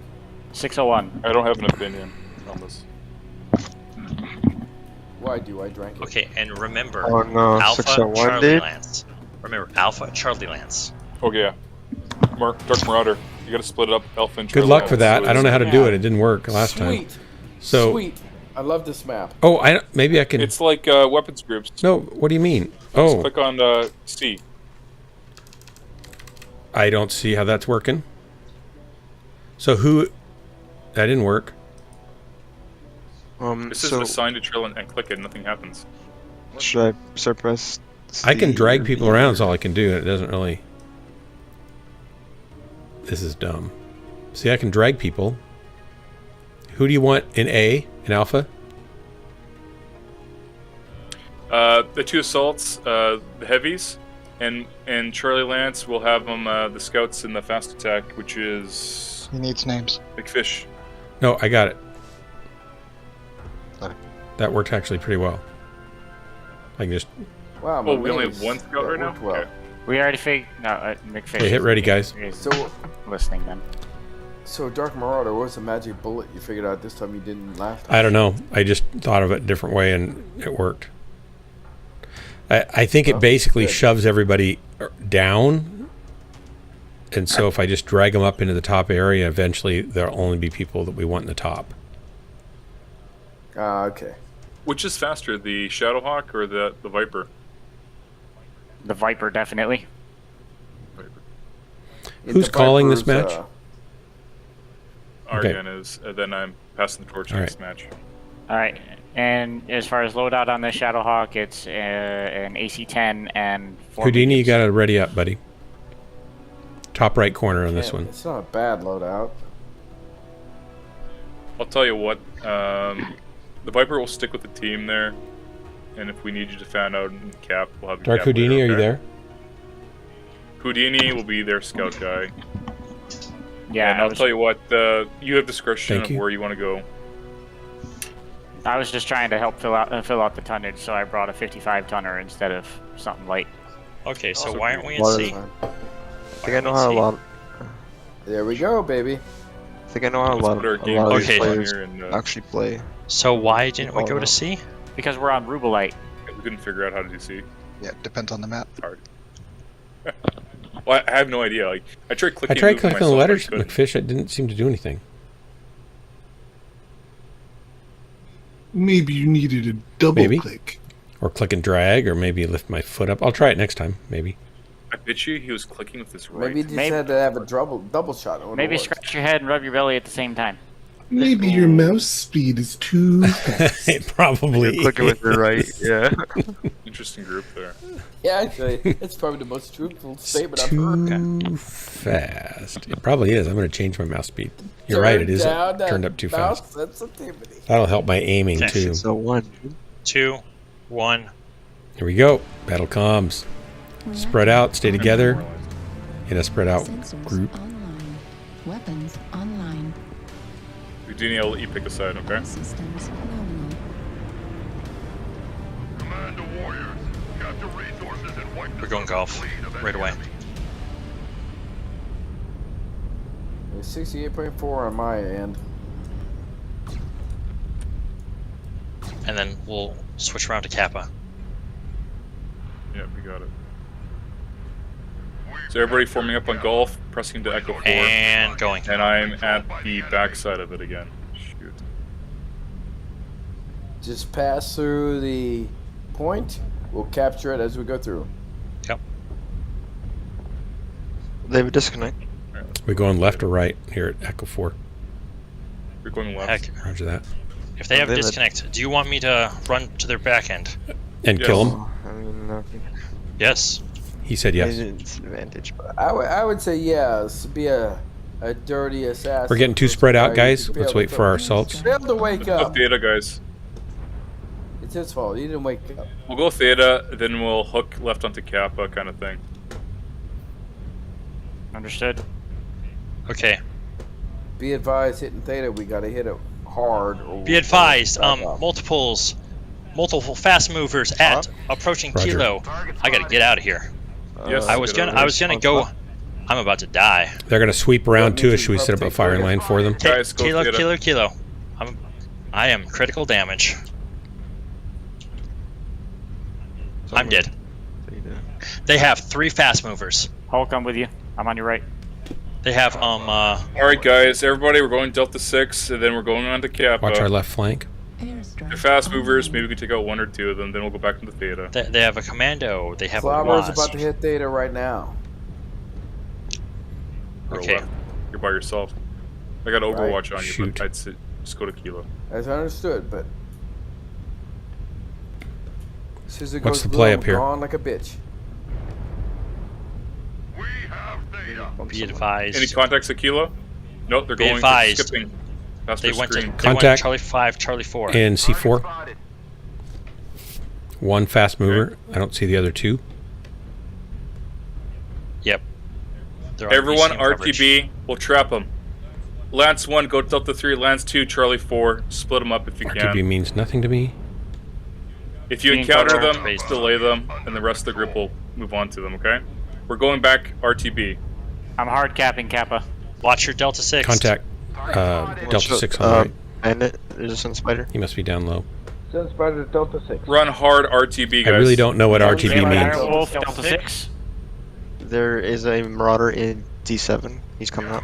601. I don't have an opinion on this. Why do I drink it? Okay, and remember, Oh no, Alpha 601 Charlie did? Lance. Remember, Alpha Charlie Lance. Okay, yeah. Dark Marauder. You gotta split it up, Alpha and Good Charlie luck for Lance. that. So I don't know how to do Yeah. it. It didn't work last time. Sweet. So, Sweet. I love this map. oh, maybe I can. It's like weapons groups. No, what do you mean? Just Oh, click on C. I don't see how that's working. So who? That didn't work. This is So assigned to trail and click it, nothing happens. should I suppress? I can C drag or people B? around. Is all I can do. It doesn't really. This is dumb. See, I can drag people. Who do you want in A? In Alpha? The 2 assaults, the heavies, and Charlie Lance will have them the scouts in the fast attack, which is. He needs names. McFish. No, I got it. Okay. That worked actually pretty well. I can just. Wow. Oh, we only have 1 scout right now. Well. Okay. We already figured. No, McFish. Okay, hit ready, guys. So listening then. So Dark Marauder, what was the magic bullet you figured out this time you didn't last time? I don't know. I just thought of it a different way and it worked. I think it basically shoves everybody down. And so if I just drag them up into the top area, eventually there'll only be people that we want in the top. Okay. Which is faster, the Shadowhawk or the Viper? The Viper, definitely. Who's calling this match? Argan is. Then I'm passing the torch next match. All right. And as far as loadout on the Shadowhawk, it's an AC-10 and 4 Houdini, you got to ready up, buddy. Top right corner on this one. It's not a bad loadout. I'll tell you what. The Viper will stick with the team there, and if we need you to fan out in cap, we'll have you. Dark Houdini, are you there? Houdini will be their scout guy. Yeah, and I'll tell you what. You have discretion of where you want to go. I was just trying to help fill out the tonnage, so I brought a 55-tonner instead of something light. Okay, so why aren't we in C? I think I know how a lot. There we go, baby. I think I know how a lot of these players actually play. So why didn't we go to C? Because we're on Rubelite. We couldn't figure out how to do C. Yeah, it depends on the map. Hard. Well, I have no idea. Like I tried clicking. On the letters, McFish. It didn't seem to do anything. Maybe you needed a double click. Or click and drag, or maybe lift my foot up. I'll try it next time, maybe. I bet you he was clicking with his right. Maybe you just had to have a double shot. Maybe scratch your head and rub your belly at the same time. Maybe your mouse speed is too fast. It probably. Clicking with your right, yeah. Interesting group there. Yeah, actually, it's probably the most truthful statement I've heard. Too fast. It probably is. I'm going to change my mouse speed. You're right. It is turned up too fast. Sensitivity. That'll help my aiming too. So 1, 2, 1. Here we go. Battle comms. Spread out. Stay together. In a spread out group. Online. Weapons online. Houdini, I'll let you pick a side, okay? Systems nominal. Commando warriors, capture resources and wipe We're going golf right away. 68.4 on my end. And then we'll switch around to Kappa. Yeah, we got it. So everybody forming up on golf, pressing to Echo 4. And going. And I'm at the backside of it again. Shoot. Just pass through the point. We'll capture it as we go through. Yep. they have a disconnect. We going left or right here at Echo 4? We're going left. Heck. Roger that. If they have a disconnect, do you want me to run to their back end? And kill them? I mean, no. Yes. He said yes. It's an advantage, but I would say yes. Be a dirty assassin. We're getting too spread out, guys. Let's wait for our assaults. Be able to wake up. Theta, guys. It's his fault. He didn't wake up. We'll go Theta, then we'll hook left onto Kappa, kind of thing. Understood. Okay. Be advised, hitting Theta, we gotta hit it hard. Or Be advised, multiple fast movers at approaching Roger. Kilo. I gotta get out of here. Yes, I was gonna go. I'm about to die. They're gonna sweep around too. Should we set up a firing line for them? Guys, go Theta. Kilo. I am critical damage. I'm dead. They have 3 fast movers. Hulk, I'm with you. I'm on your right. They have Alright guys, everybody, we're going Delta 6, and then we're going on to Kappa. Watch our left flank. They're fast movers, maybe we can take out 1 or 2 of them, then we'll go back into Theta. They have a commando. They have a Slobber's wasp. about to hit Theta right now. Okay. You're by yourself. I got Overwatch on you, Shoot. but I'd say just go to Kilo. As I understood, but as soon as it What's goes the blue, play I'm up here? gone like a bitch. We have Theta. Be advised. Any contacts at Kilo? Nope, they're Be going advised. skipping past They their went to screen. they went to Contact Charlie 5, Charlie 4. In C4. 1 fast mover. I don't see the other 2. Yep. They're on Everyone, ECM coverage. RTB, we'll trap them. Lance 1, go Delta 3. Lance 2, Charlie 4. Split them up if you RTB can. means nothing to me. If you encounter them, delay them, and the rest of the group will move on to them, okay? We're going back RTB. I'm hard capping Kappa. Watch your Delta 6. Contact Delta 6 on the right. Bandit, there's a Sun Spider. He must be down low. Sun Spider Delta 6. Run hard RTB, guys. I really don't know what RTB means. Wolf, Delta 6. There is a Marauder in D7. He's coming up.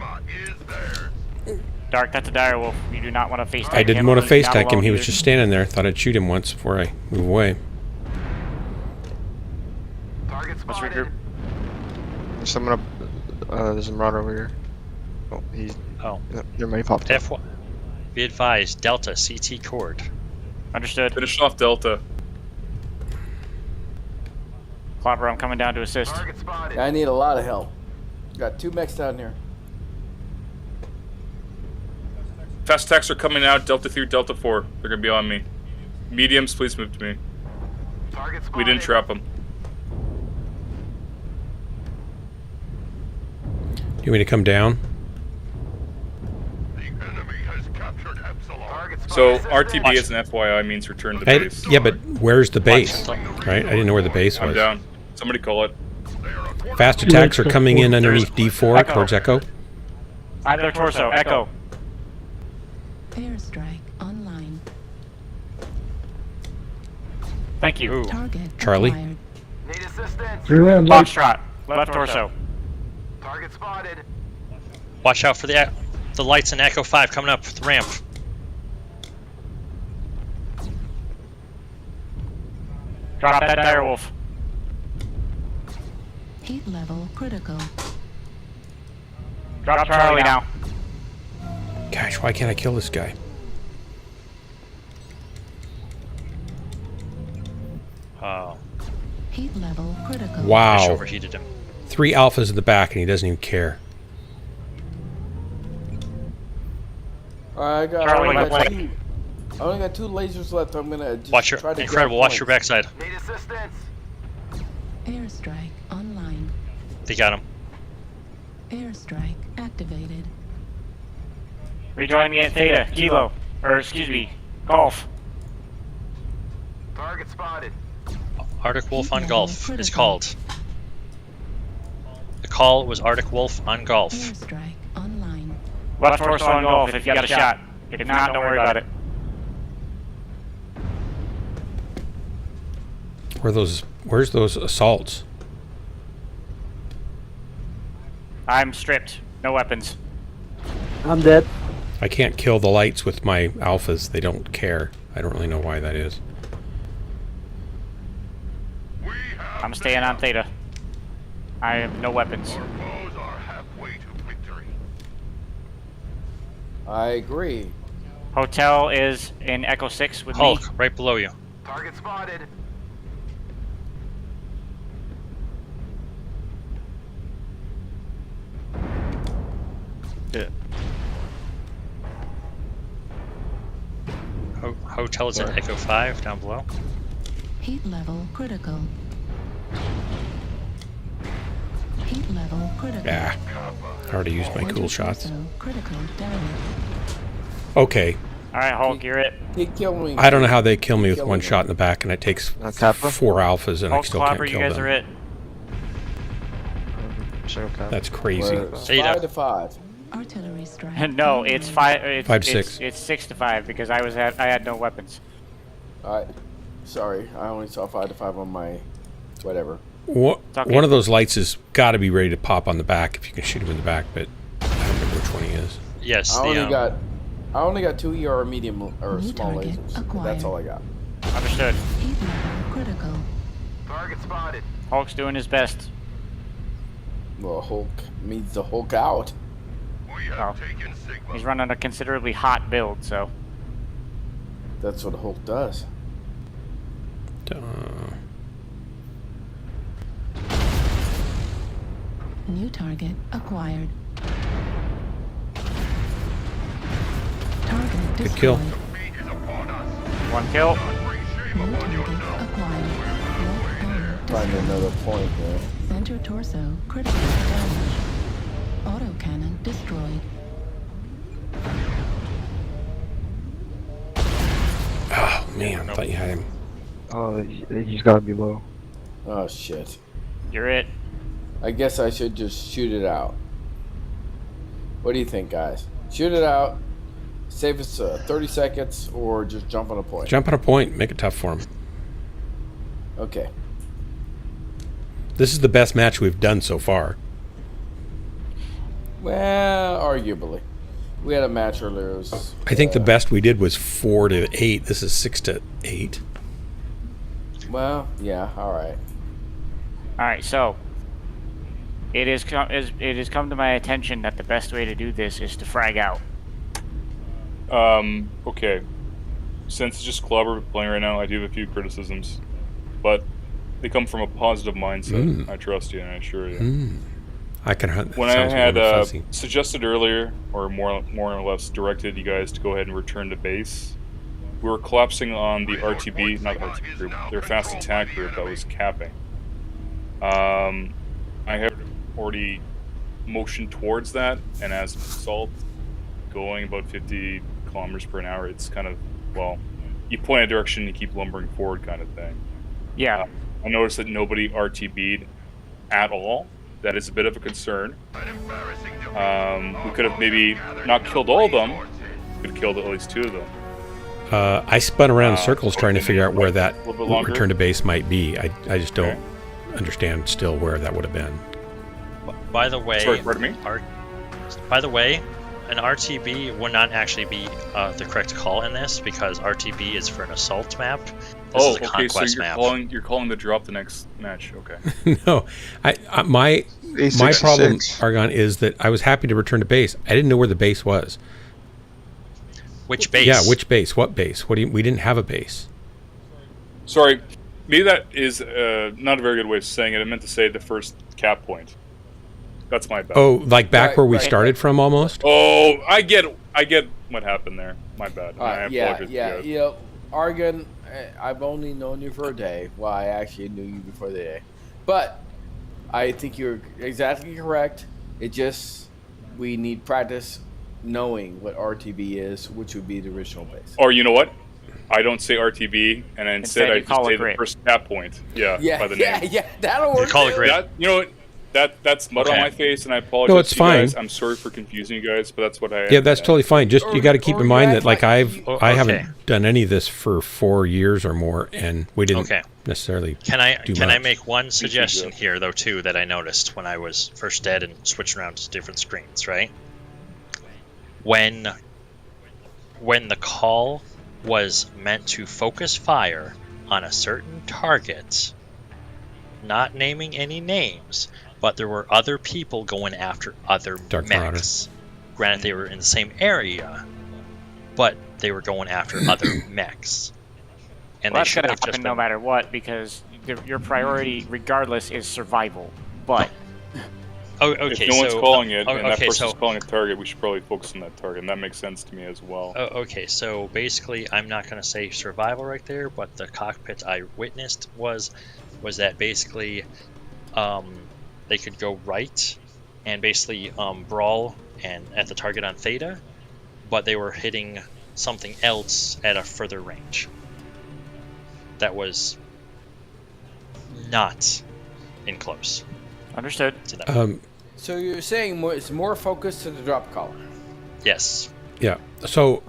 Dark, that's a direwolf. You do not want to face tank him. I didn't want to face Not tank him. alone He was either. just standing there. Thought I'd shoot him once before I move away. Let's regroup. There's someone up. There's a Marauder over here. Oh, he's. Oh. Never mind, he popped up. F1. Be advised, Delta CT cord. Understood. Finish off Delta. Clobber, I'm coming down to assist. I need a lot of help. Got 2 mechs down here. Fast attacks are coming out. Delta 3, Delta 4. They're going to be on me. Mediums, please move to me. We didn't trap them. Do you want me to come down? So RTB as an FYI means return to base. Yeah, but where's the base? Right? I didn't know where the base was. I'm down. Somebody call it. Fast attacks are coming in underneath D4 Echo. towards Echo. Either torso. Echo. Airstrike online. Thank you. Target Charlie. acquired. Foxtrot. Left torso. Target spotted. Watch out for the lights in Echo 5 coming up the ramp. Drop that direwolf. Heat level critical. Drop Charlie now. Gosh, why can't I kill this guy? Oh. Heat level critical. Fish Wow. overheated him. 3 alphas in the back and he doesn't even care. I got. Charlie, I left only got 2 lasers left. I'm gonna just Watch your try to incredible. grab Watch your points. backside. Need assistance. Airstrike online. They got him. Airstrike activated. Rejoin me at Theta. Kilo. Or excuse me. Golf. Target spotted. Arctic Wolf on Heat Golf level is critical. called. The call was Arctic Wolf on Golf. Airstrike online. Left torso on golf if you got a shot. If not, don't worry about it. Where's those assaults? I'm stripped. No weapons. I'm dead. I can't kill the lights with my alphas. They don't care. I don't really know why that is. I'm staying on Theta. I have no weapons. Our foes are halfway to victory. I agree. Hotel is in Echo 6 with Hulk, me. right below you. Target spotted. Yeah. Hotel is at Echo 5 down below. Heat level critical. Heat level critical. Yeah. I already used my cool shots. Torso critical damage. Okay. Alright, Hulk, you're it. He killed me. I don't know how they kill me with one shot in the back, and it takes 4 alphas, and I Hulk, still can't Clobber, you kill guys them. are it. That's crazy. It's 5 to 5. Artillery strike. No, it's 5. It's 5 to it's, 6. It's 6 to 5 because I had no weapons. Alright. Sorry, I only saw 5 to 5 on my whatever. Okay. One of those lights has got to be ready to pop on the back if you can shoot him in the back, but I don't remember which one he is. Yes, I only got 2 ER medium or New small target lasers. acquired. That's all I got. Understood. Heat level critical. Target spotted. Hulk's doing his best. Well, Hulk needs to Hulk out. We have taken Sigma. He's running a considerably hot build, so. That's what Hulk does. New target acquired. Target Good kill. destroyed. One kill. Find another point there. Center torso critical damage. Autocannon destroyed. Oh man, I thought you had him. Oh, he's gotta be low. Oh shit. You're it. I guess I should just shoot it out. What do you think, guys? Shoot it out. Save us 30 seconds, or just jump on a point. Jump on a point. Make it tough for him. Okay. This is the best match we've done so far. Well, arguably. We had a match earlier. It was, I think the best we did was 4 to 8. This is 6 to 8. Well, yeah, all right. All right, so it has come to my attention that the best way to do this is to frag out. Okay. Since it's just Clobber playing right now, I do have a few criticisms, but they come from a positive mindset. I trust you and I assure you. I can hunt. When I had suggested earlier, or more or less directed you guys to go ahead and return to base, we were collapsing on the RTB, not RTB group, their fast attack group that was capping. I have already motioned towards that, and as a result, going about 50 kilometers per hour, it's kind of, well, you point a direction and you keep lumbering forward kind of thing. Yeah. I noticed that nobody RTB'd at all. That is a bit of a concern. We could have maybe not killed all of them. We could have killed at least 2 of them. I spun around in circles trying to figure out where that return to base might be. I just don't understand still where that would have been. By the way, sorry, pardon me? By the way, an RTB would not actually be the correct call in this, because RTB is for an assault map. This is a conquest so you're calling the drop the next match. Okay. No, my problem, Argon, is that I was happy to return to base. I didn't know where the base was. Which base? Yeah, which base? What base? We didn't have a base. Sorry, maybe that is not a very good way of saying it. I meant to say the first cap point. That's my bad. Oh, like back where we started from, almost. Oh, I get what happened there. My bad. I apologize. Yeah. You know, Argon, I've only known you for a day. Well, I actually knew you before the day, but I think you're exactly correct. It just, we need practice knowing what RTB is, which would be the original base. Or you know what? I don't say RTB, and instead I just say the first cap point. Yeah. By the name. Yeah. That'll work. You call it grid. You know what? That's mud on my face, and I apologize. No, it's to you fine. guys. I'm sorry for confusing you guys, but that's what I. Yeah, that's totally fine. Just you got to keep in mind that like I haven't done any of this for 4 years or more, and we didn't necessarily. Can I make one suggestion here though too that I noticed when I was first dead and switching around to different screens, right? When the call was meant to focus fire on a certain target, not naming any names, but there were other people going after other mechs. Granted, they were in the same area, but they were going after other mechs. And that's going to happen no matter what, because your priority, regardless, is survival. But if no one's calling it, and that person's calling a target, we should probably focus on that target, and that makes sense to me as well. Okay, so basically, I'm not going to say survival right there, but the cockpit I witnessed was that basically they could go right and basically brawl and at the target on Theta, but they were hitting something else at a further range that was not in close. Understood. So you're saying it's more focused to the drop collar? Yes. Yeah. So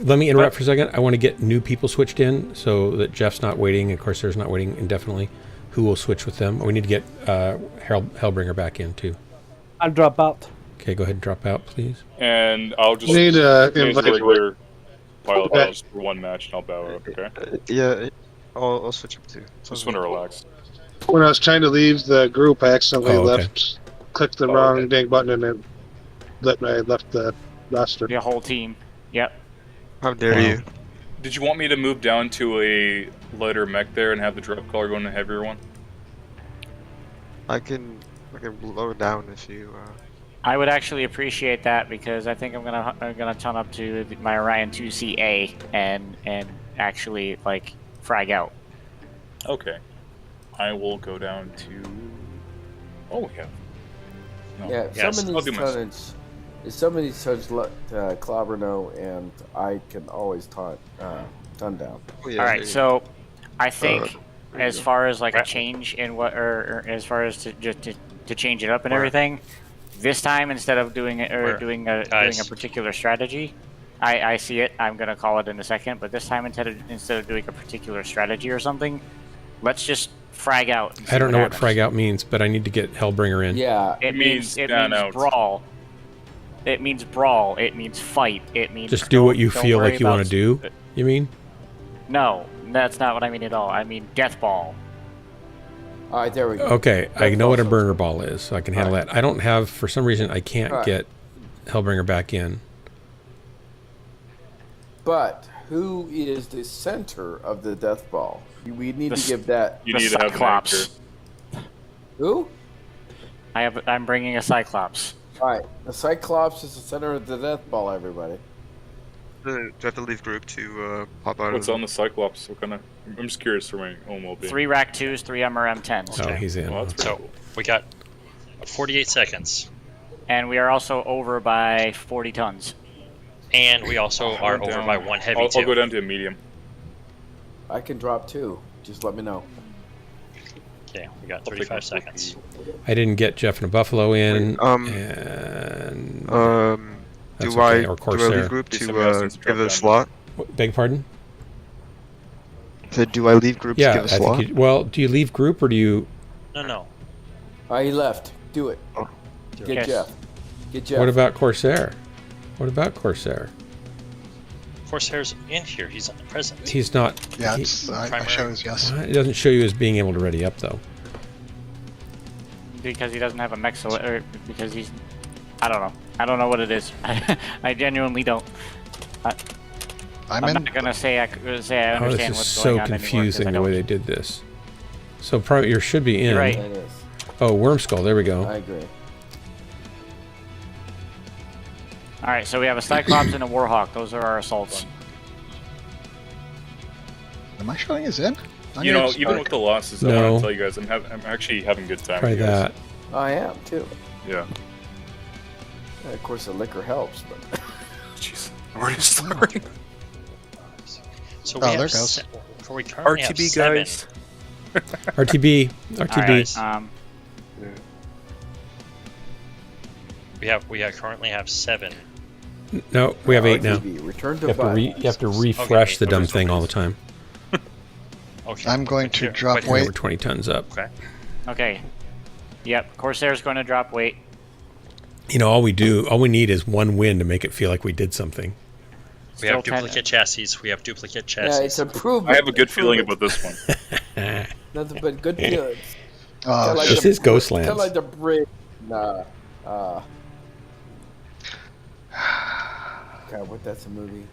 let me interrupt for a second. I want to get new people switched in so that Jeff's not waiting, and Corsair's not waiting indefinitely. Who will switch with them? We need to get Hellbringer back in too. I'll drop out. Okay, go ahead and drop out, please. And I'll just need invite regular pile of battles for one match, and I'll bow out. Okay. Yeah, I'll switch up too. Just want to relax. When I was trying to leave the group, I accidentally clicked the wrong dang button, and then I left the roster. The whole team. Yep. How dare you? Did you want me to move down to a lighter mech there and have the drop collar go in a heavier one? I can lower down if you. I would actually appreciate that, because I think I'm gonna turn up to my Orion 2CA and actually like frag out. Okay. I will go down to. Oh, we have. No. Yeah, if Yes, some I'll of do these my. tonnage, if some of these tonnage let Clobber know, and I can always ton down. Oh, yeah, All right, so I think there you as go. far as like a change in what, or as far as to change it up and Where? everything, this time instead of doing it or Where? doing a Guys. particular strategy, I see it. I'm gonna call it in a second, but this time instead of doing a particular strategy or something, let's just frag out. And see I don't know what happens. frag out means, but I need to get Hellbringer in. Yeah, It means down out. brawl. It means brawl. It means fight. It means Just do what you don't feel worry like you want about- to do. You mean? No, that's not what I mean at all. I mean death ball. All right, there we go. Okay, I That's know what a also- burner ball is, so I can handle that. I don't have, for some reason, I can't Alright. get Hellbringer back in. But who is the center of the death ball? We need The to give that. You The need to have an Cyclops. anchor. Who? I'm bringing a Cyclops. All right, the Cyclops is the center of the death ball. Everybody. Do I have to leave group to pop out What's of on the Cyclops? What kind of? I'm just curious for my own well-being. 3 Rack 2s, 3 MRM 10s. Oh, he's in. Well, that's So pretty cool. we got 48 seconds, And we are also over by 40 tons. and we also I'll are go over down- by 1 heavy I'll too. go down to a medium. I can drop 2. Just let me know. Okay, we got I'll take 35 my seconds. I didn't get Jeff and a Buffalo in. Wait, and that's do okay, I or do I Corsair. leave group Somebody else to needs to give drop it a down. slot? Beg pardon? So do I leave group to Yeah, give a I slot? think you, well, do you leave group or do you... No. All right, he left. Do it. Get Yes. Jeff. Get Jeff. What about Corsair? What about Corsair? Corsair's in here. He's present. He's not... Yeah, he- it's, I primary. shows yes. it doesn't show you as being able to ready up, though. Because he doesn't have a mech, or because he's... I don't know. I don't know what it is. I genuinely don't. I'm I'm in. not gonna say I Oh, this understand is what's so going on confusing the anymore, way 'cause they did this. So probably you should be in. You're right. It is. Oh, Worm Skull. There we go. I agree. Alright, so we have a Cyclops and a Warhawk. Those are our assaults. Am I showing as in? I'm You gonna know, start. even with the losses, I No. want to tell you guys, I'm actually having a good time. Try with you guys. that. I am too. Yeah. And of course, the liquor helps, but Jeez. Already starting. So Oh, we there have goes. we currently have RTB 7. guys. RTB. RTB. Alright, We currently have 7. No, we have 8 now. RTV, Return to You have to, violence. you have to refresh Okay, the dumb okay. thing all the time. Okay. I'm going to Here, drop but- weight. We're 20 tons up. Okay. okay. Yep, Corsair's going to drop weight. You know, all we need is one win to make it feel like we did something. We have Still 10. duplicate chassis. We have duplicate chassis. Yeah, it's improvement. I have a good feeling improvement. about this one. Nothing but good feelings. Oh, Kinda This the- is Ghostlands. Kinda like the bridge. God, what? That's a movie.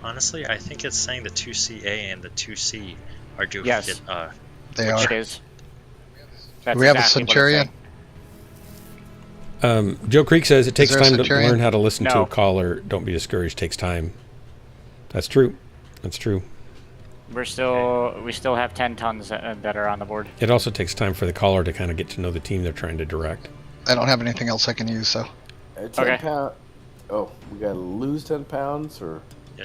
Honestly, I think it's saying the 2CA and the 2C are duplicate. Yes. they Which are. is. Do we have a exactly what it's Centurion? saying. Joe Creek says it takes there a time to Centurion? learn how to listen to No. a caller. Don't be discouraged. Takes time. That's true. That's true. We still have 10 tons that are on the board. It also takes time for the caller to kind of get to know the team they're trying to direct. I don't have anything else I can use, so. 10 Okay. pound. Oh, we gotta lose 10 pounds, or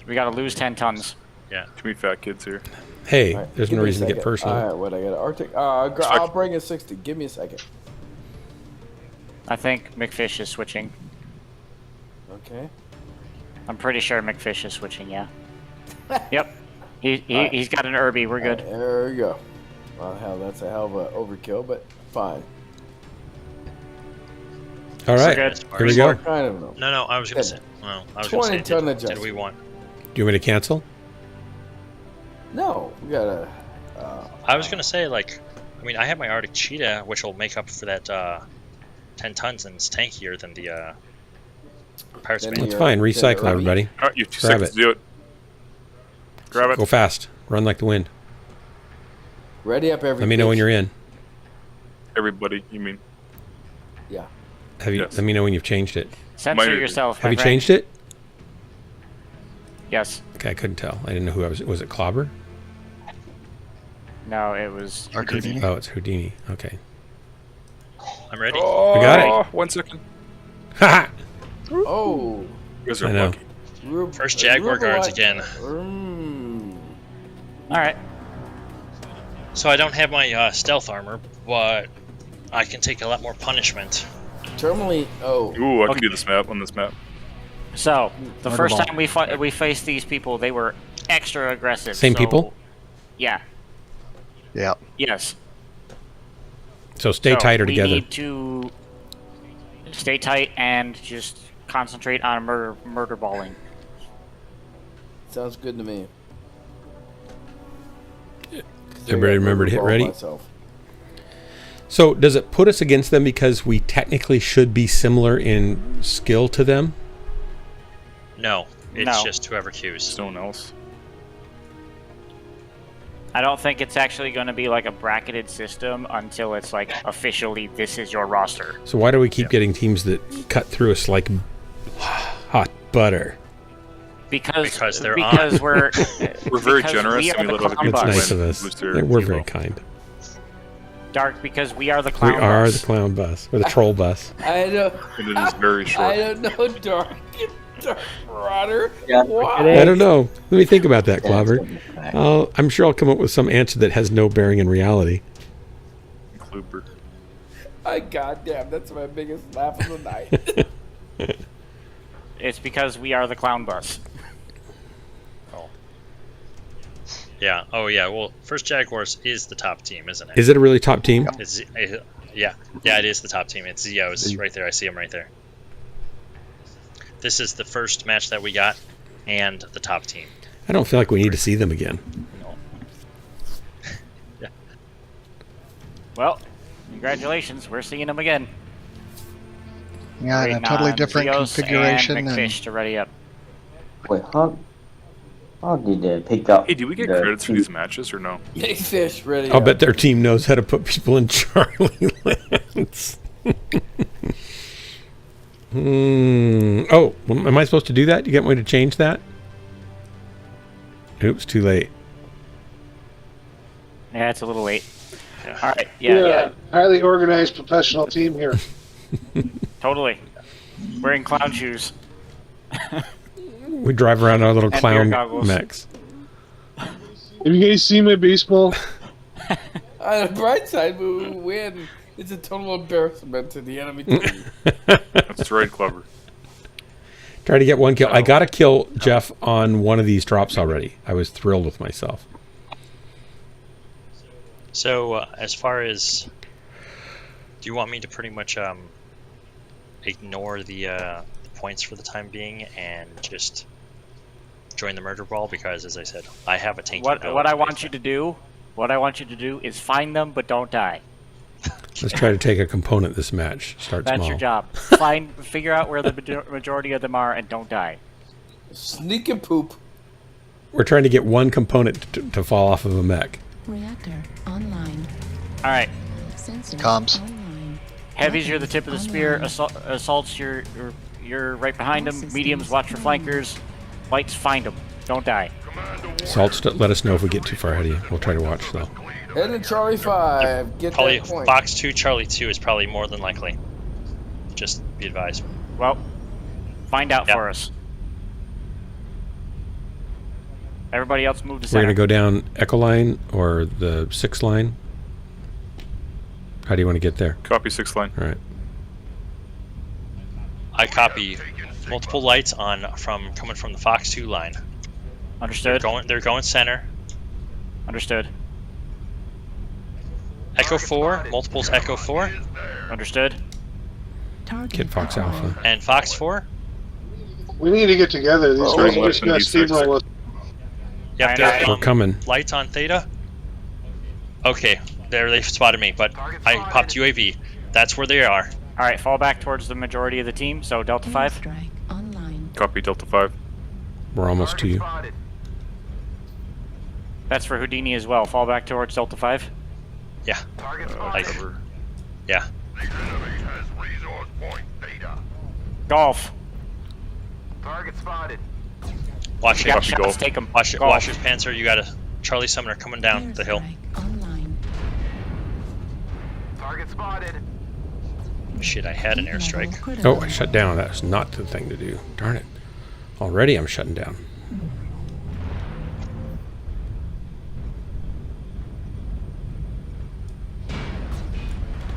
We gotta lose 10 tons. Yeah. Too many fat kids here. Hey, All right, there's give no me a reason to get second. personal. All right, what I got? Arctic. I'll bring in 60. Give me a second. I think McFish is switching. Okay. I'm pretty sure McFish is switching, yeah. Yep. He's got an Irby. We're good. All right, there we go. Well, hell, that's a hell of a overkill, but fine. All right, good. here we go. Kind of no. No, I was gonna say. Well, I was gonna 20 say. ton Did adjustment. we want? Do you want me to cancel? No, we gotta. I was gonna say like, I mean, I have my Arctic Cheetah, which will make up for that 10 tons, and it's tankier than the Pirates Then Band. That's fine. Recycle, everybody. All right, you have 2 Grab seconds it. to do it. Grab it. Go fast. Run like the wind. Ready up, every. Let me know when you're in. Everybody, you mean? Yeah. Have you? Yes. Let me know when you've changed it. Censor Minor- yourself. Have my you friend. changed it? Yes. Okay, I couldn't tell. I didn't know who I was. Was it Clobber? No, it was Houdini. Oh, it's Houdini. Okay. I'm ready. Oh, I got it. 1 second. Ha! Oh. You guys are I know. lucky. First Jaguar guards again. All right. So I don't have my stealth armor, but I can take a lot more punishment. Terminally. Oh. Ooh, I can do this map on this map. So the Murder first ball. time we faced these people, they were extra aggressive. Same so- people? Yeah. Yeah. Yes. So stay tighter we together. need to stay tight and just concentrate on murder balling. Sounds good to me. Everybody remember to hit Ball ready? myself. So does it put us against them because we technically should be similar in skill to them? No, it's No. just whoever queues. No one else. I don't think it's actually going to be like a bracketed system until it's like officially this is your roster. So why do we keep getting teams that cut through us like hot butter? Because they're we're very because generous we and we are the let other clown people It's bus. nice of win. us. Booster We're Evo. very kind. Dark, because we are the We clown are bus. the clown bus, or the troll bus. I don't. And it is very short. I don't know, Dark Marauder. Yeah, Why? I don't know. Let me think about that, Clobber. I'm sure I'll come up with some answer that has no bearing in reality. Kluber. Goddamn, that's my biggest laugh of the night. It's because we are the clown bus. Yeah. Oh, yeah. Well, First Jaguars is the top team, isn't it? Is it a really top team? It's, yeah. Yeah, it is the top team. It's Zio's right there. I see him right there. This is the first match that we got, and the top team. I don't feel like we need to see them again. Yeah. Well, congratulations, we're seeing them again. Yeah, in a Waiting totally on different Zios configuration. and And McFish to ready up. Wait, how did they pick up? Hey, do we get the credits for these matches or no? Big fish ready. I'll bet their team knows how to put people in Charlie Lands. Oh, well, am I supposed to do that? You get me to change that? Oops, too late. Yeah, it's a little late. All right, yeah. Highly organized professional team here. Totally. Wearing clown shoes. We drive around our little And clown beer goggles. mechs. Have you guys seen my baseball? On the bright side, we win. It's a total embarrassment to the enemy team. That's right, Clever. Try to get one kill. I got a kill, Jeff, on one of these drops already. I was thrilled with myself. So, as far as... Do you want me to pretty much ignore the points for the time being and just join the murder brawl? Because, as I said, I have a tanky build. What I want you to do is find them, but don't die. Let's try to take a component this match. Start That's small. your job. Figure out where the majority of them are, and don't die. Sneak and poop. We're trying to get one component to fall off of a mech. Reactor online. All right. Sensor Comms. online. Heavies, you're the tip of the spear. Assaults, you're right behind them. Mediums, watch for flankers. Lights, find them. Don't die. Salts, let us know if we get too far ahead of you. We'll try to watch, though. Head to Charlie 5. Get Probably that point. Fox 2, Charlie 2 is probably more than likely. Just be advised. Well, find out for us. Everybody else move to We're center. going to go down Echo Line or the 6 line. How do you want to get there? Copy 6 line. All right. I copy multiple lights on coming from the Fox 2 line. Understood. They're going center. Understood. Echo 4, multiples Echo 4. Understood. Kid Fox Alpha. And Fox 4. We need to get together. These guys are just going to steamroll us. Yep, they're We're coming. Lights on Theta. Okay, there they spotted me, but I popped UAV. That's where they are. All right, fall back towards the majority of the team. So Delta 5. Strike online. Copy Delta 5. We're almost to you. That's for Houdini as well. Fall back towards Delta 5. Yeah. Yeah. Golf. Target spotted. Watch it. Watch it go. Take him. Watch it. Watch his Panzer. You got a Charlie Summoner coming down the hill. Target spotted. Shit, I had an airstrike. Oh, I shut down. That was not the thing to do. Darn it. Already I'm shutting down.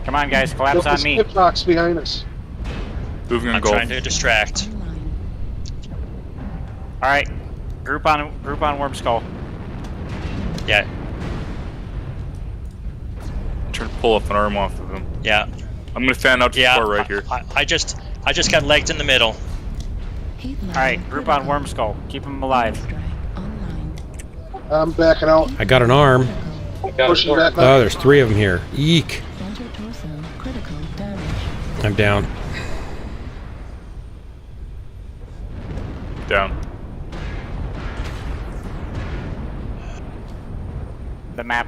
Come on, guys, collapse on me. Box behind us. Moving on I'm golf. trying to distract. All right, group on Worm Skull. Yeah. I'm trying to pull off an arm off of him. Yeah. I'm gonna fan out to the far right here. I just got legged in the middle. All right, group on Worm Skull. Keep him alive. I'm backing out. I got an arm. Pushing back up. Oh, there's 3 of them here. Eek. I'm down. Down. The map.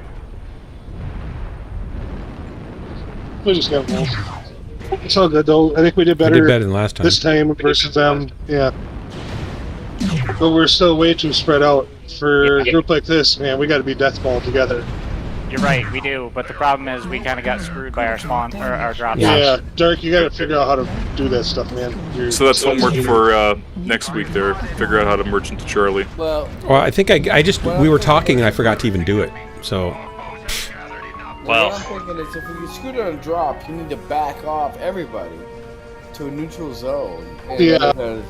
We just got wolf. It's all good though. I think we did better. I did better than last time. This time versus them. Yeah. But we're still way too spread out for a group like this. Man, we got to be deathball together. You're right, we do. But the problem is we kind of got screwed by our spawn or our drop. Yeah, Dark, you got to figure out how to do that stuff, man. So that's homework for next week there. Figure out how to merge into Charlie. Well, I think I just, we were talking and I forgot to even do it. So. What I'm thinking is if you scoot on a drop, you need to back off everybody to a neutral zone. And Yeah.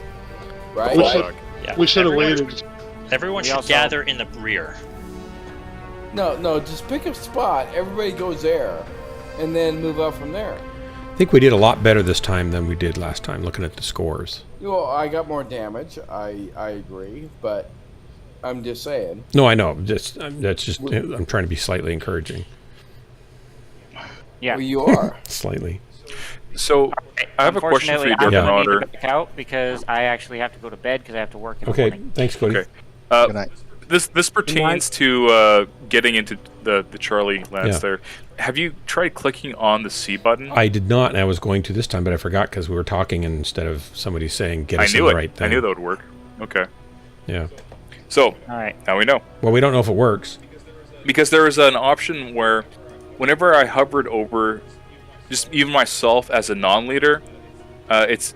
Right? We should have waited. Everyone should gather in the rear. No, just pick a spot. Everybody goes there, and then move up from there. I think we did a lot better this time than we did last time, looking at the scores. Well, I got more damage. I agree, but I'm just saying. No, I know. I'm trying to be slightly encouraging. Yeah, well, you are. Slightly. So, I have a question for you, Dark Marauder. I need to back out because I actually have to go to bed because I have to work in the Okay, morning. thanks, Cody. Okay. Good night. This pertains to getting into the Charlie lands there. Have you tried clicking on the C button? I did not, and I was going to this time, but I forgot because we were talking and instead of somebody saying get us in the right thing. I knew that would work. Okay. Yeah. So, all right. Now we know. Well, we don't know if it works. Because there is an option where whenever I hovered over just even myself as a non-leader, there's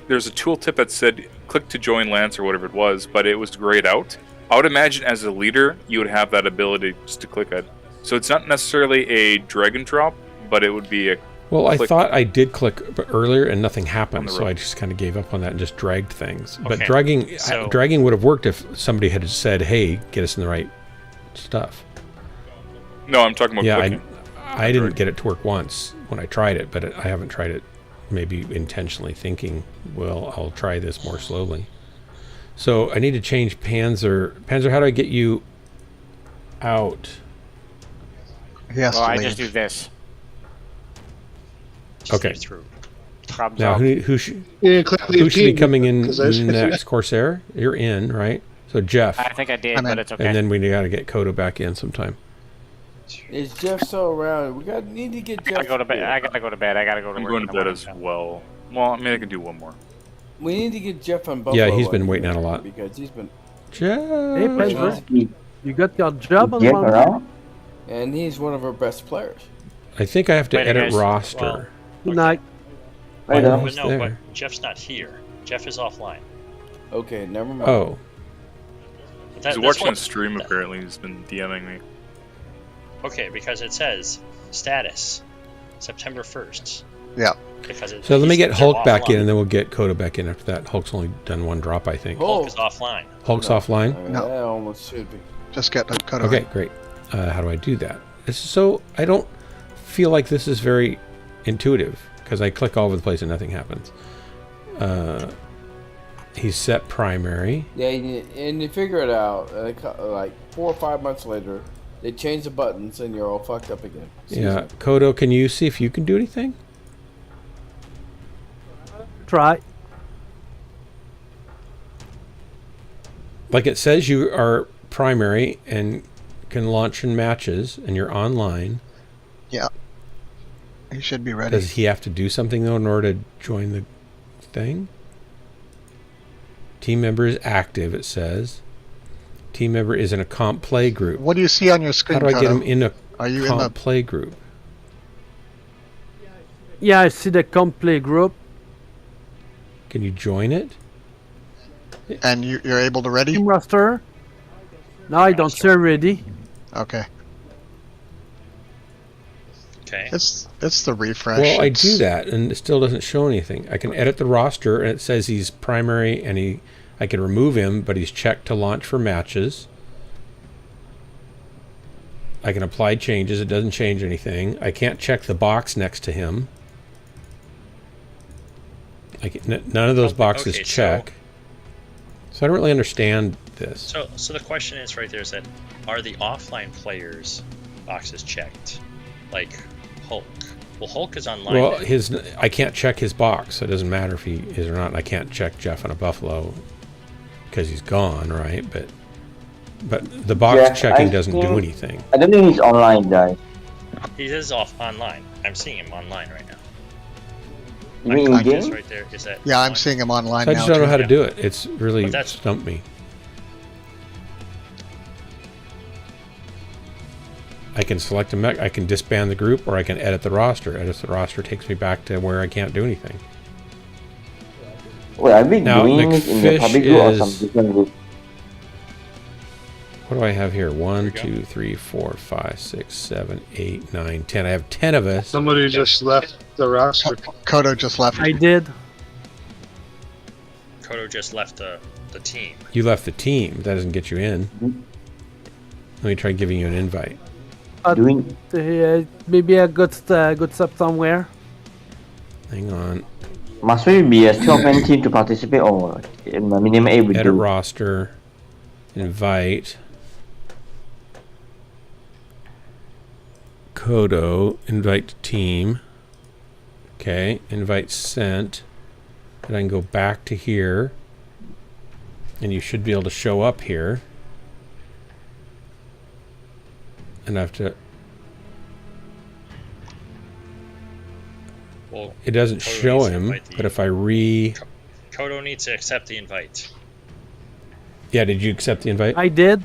a tooltip that said click to join lance or whatever it was, but it was grayed out. I would imagine as a leader, you would have that ability just to click it. So it's not necessarily a drag and drop, but it would be a Well, I click. thought I did click earlier and nothing happened, so I just kind of gave up on that and just dragged things. But Okay, dragging would have worked if somebody had said, hey, get us in the right stuff. No, I'm talking about clicking. I didn't get it to work once when I tried it, but I haven't tried it maybe intentionally thinking, well, I'll try this more slowly. So I need to change Panzer. Panzer, how do I get you out? Well, I just do this. Okay. Problem Now, solved. who should click leave be team, coming in 'cause I- next? Corsair? You're in, right? So Jeff. I think I did, but it's okay. And then we got to get Kodo back in sometime. Is Jeff still around? We need to get Jeff. I gotta go to bed. I gotta go to bed. I gotta go to I'm work. going in to the bed morning. as well. Well, I mean, I can do one more. We need to get Jeff on Buffalo. Yeah, he's been waiting out a lot. Because he's been. Jeff. Hey, Panzer, you got your job on Jeff Monday? around? And he's one of our best players. I think I have to Wait, edit guys. roster. Well, Good night. Why But he's no, there? but Jeff's not here. Jeff is offline. Okay, never mind. Oh. He's watching a stream, apparently. He's been DMing me. Okay, because it says status September 1st. Yeah. Because it, So let me get they're Hulk back in, offline. and then we'll get Kodo back in after that. Hulk's only done one drop, I think. Hulk is offline. Hulk's offline? No. That almost should be. Just get the cut Okay, great. How do I do that? I don't feel like this is very intuitive, because I click all over the place and nothing happens. He's set primary. Yeah, and you figure it out. Like 4 or 5 months later, they change the buttons, and you're all fucked up again. Yeah. Kodo, can you see if you can do anything? Try. Like it says you are primary and can launch in matches, and you're online. Yeah. He should be ready. Does he have to do something, though, in order to join the thing? Team member is active, it says. Team member is in a comp play group. What do you see on your screen, How do I get Kodo? him in a Are you comp in the play group? Yeah, I see the comp play group. Can you join it? And you're able to ready? Team roster. No, I don't see ready. Okay. Okay. It's the refresh. Well, I do that, and it still doesn't show anything. I can edit the roster, and it says he's primary, and I can remove him, but he's checked to launch for matches. I can apply changes. It doesn't change anything. I can't check the box next to him. None of those boxes check. So I don't really understand this. So the question is right there is that are the offline players boxes checked? Like Hulk. Well, Hulk is online. Well, I can't check his box, so it doesn't matter if he is or not. And I can't check Jeff on a Buffalo because he's gone, right? But the box checking doesn't do anything. I don't think he's online, guys. He is online. I'm seeing him online right now. You mean in game? Right there. Is that Yeah, I'm seeing him online So I now. just don't know how to Yeah. do it. It's really But that's- stumped me. I can select a mech, I can disband the group, or I can edit the roster. Edit the roster takes me back to where I can't do anything. Wait, are we Now, doing it in the McFish public group or is- some different group? What do I have here? 1, 2, 3, 4, 5, 6, 7, 8, 9, 10. I have 10 of us. Somebody just left the roster. Kodo just left. I did. Kodo just left the team. You left the team. That doesn't get you in. Let me try giving you an invite. Maybe a good step somewhere. Hang on. Must we be a 12-man team to participate or in the minimum 8 would Edit do? roster. Invite. Kodo. Invite to team. Okay. Invite sent. And I can go back to here. And you should be able to show up here. And I have to... Well, It doesn't Kodo show needs to him, invite the- but if I Kodo needs to accept the invite. Yeah, did you accept the invite? I did.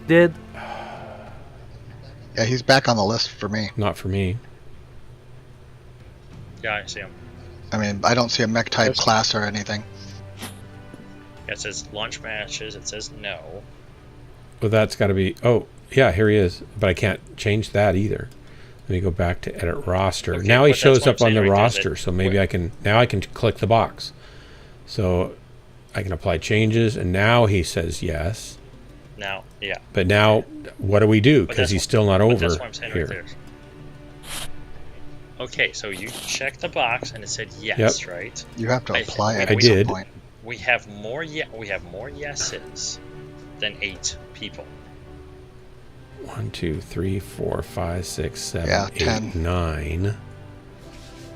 Did. Yeah, he's back on the list for me. Not for me. Yeah, I see him. I mean, I don't see a mech type class or anything. Yeah, it says launch matches. It says no. Well, that's got to be... Oh, yeah, here he is. But I can't change that either. Let me go back to edit roster. Okay, now he but that's shows what I'm up on saying the right there, is roster, that- so maybe I can... Now I can click the box. So I can apply changes, and now he says yes. Now, yeah. But now, what do we do? But Because that's he's what- still not but over that's what I'm saying here. right there. Okay, so you check the box and it said yes, Yep. right? You have to apply it I at some did. point. We have more yeses than 8 people. 1, 2, 3, 4, 5, 6, 7, Yeah, 8, 10. 9.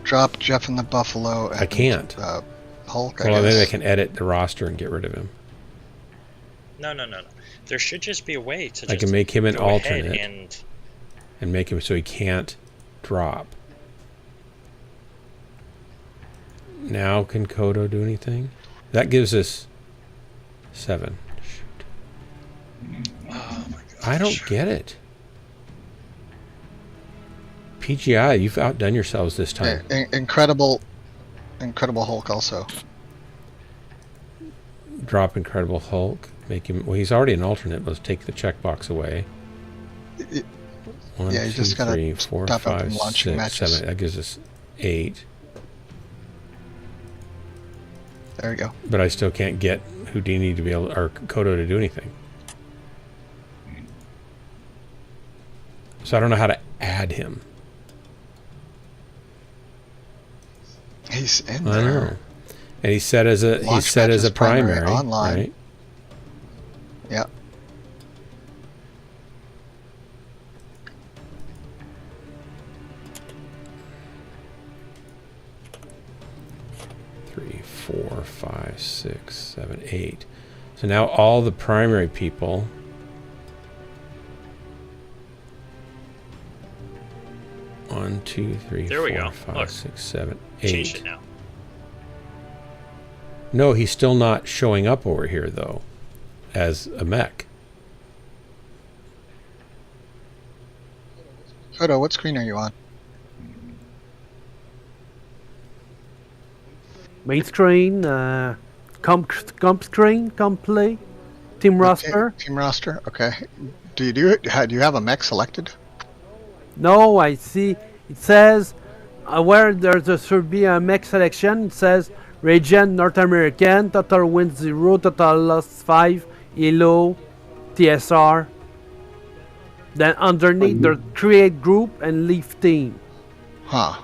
Drop Jeff and the Buffalo. And, I can't. Hulk, Well, I maybe I guess. can edit the roster and get rid of him. No. There should just be a way to just I can make him an go ahead alternate and make him so he can't drop. Now can Kodo do anything? That gives us 7. Shoot. Oh my god. I don't get it. PGI, you've outdone yourselves this time. Incredible Hulk also. Drop Incredible Hulk. Make him... Well, he's already an alternate. Let's take the checkbox away. 1, Yeah, you 2, just gotta 3, 4, stop him 5, from launching 6, matches. 7. That gives us 8. There we go. But I still can't get Houdini to be able, or Kodo to do anything. So I don't know how to add him. He's in I there. know. And he's set as a Launch matches, primary, online. right? Yeah. Three, 4, 5, 6, 7, 8. So now all the primary people. One, 2, 3, There we 4, go. 5, Look. 6, 7, Changed 8. it now. No, he's still not showing up over here, though, as a mech. Odo, what screen are you on? Main screen, comp screen, comp play, team roster. Team roster. Okay. Do you have a mech selected? No, I see. It says where there should be a mech selection. It says region North American, total wins 0, total loss 5, ELO, TSR. Then underneath there's create group and leave team. Huh.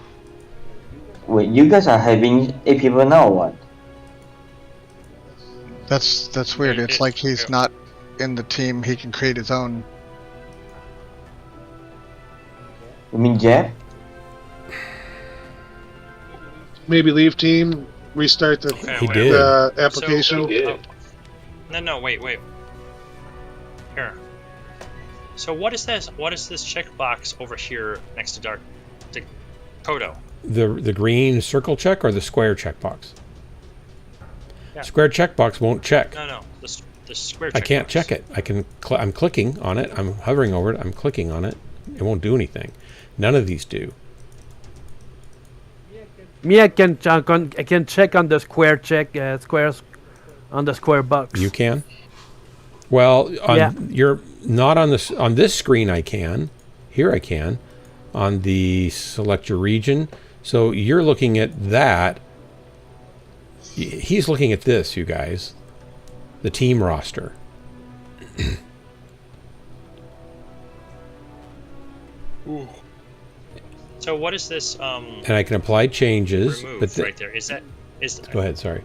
Wait, you guys are having 8 people now or what? That's weird. It's like he's not in the team. He can create his own. You mean Jeff? Maybe leave team, restart the application. No, wait. Here. So what is this? What is this checkbox over here next to Kodo? The green circle check or the square checkbox? Yeah. Square checkbox won't check. No. The square checkbox. I can't check it. I'm clicking on it. I'm hovering over it. I'm clicking on it. It won't do anything. None of these do. Me, I can check on the square check squares on the square box. You can. Well, you're not on this screen. I can. Here I can. On the select your region. So you're looking at that. He's looking at this, you guys. The team roster. So what is this? And I can apply changes. Remove right there. Go ahead. Sorry.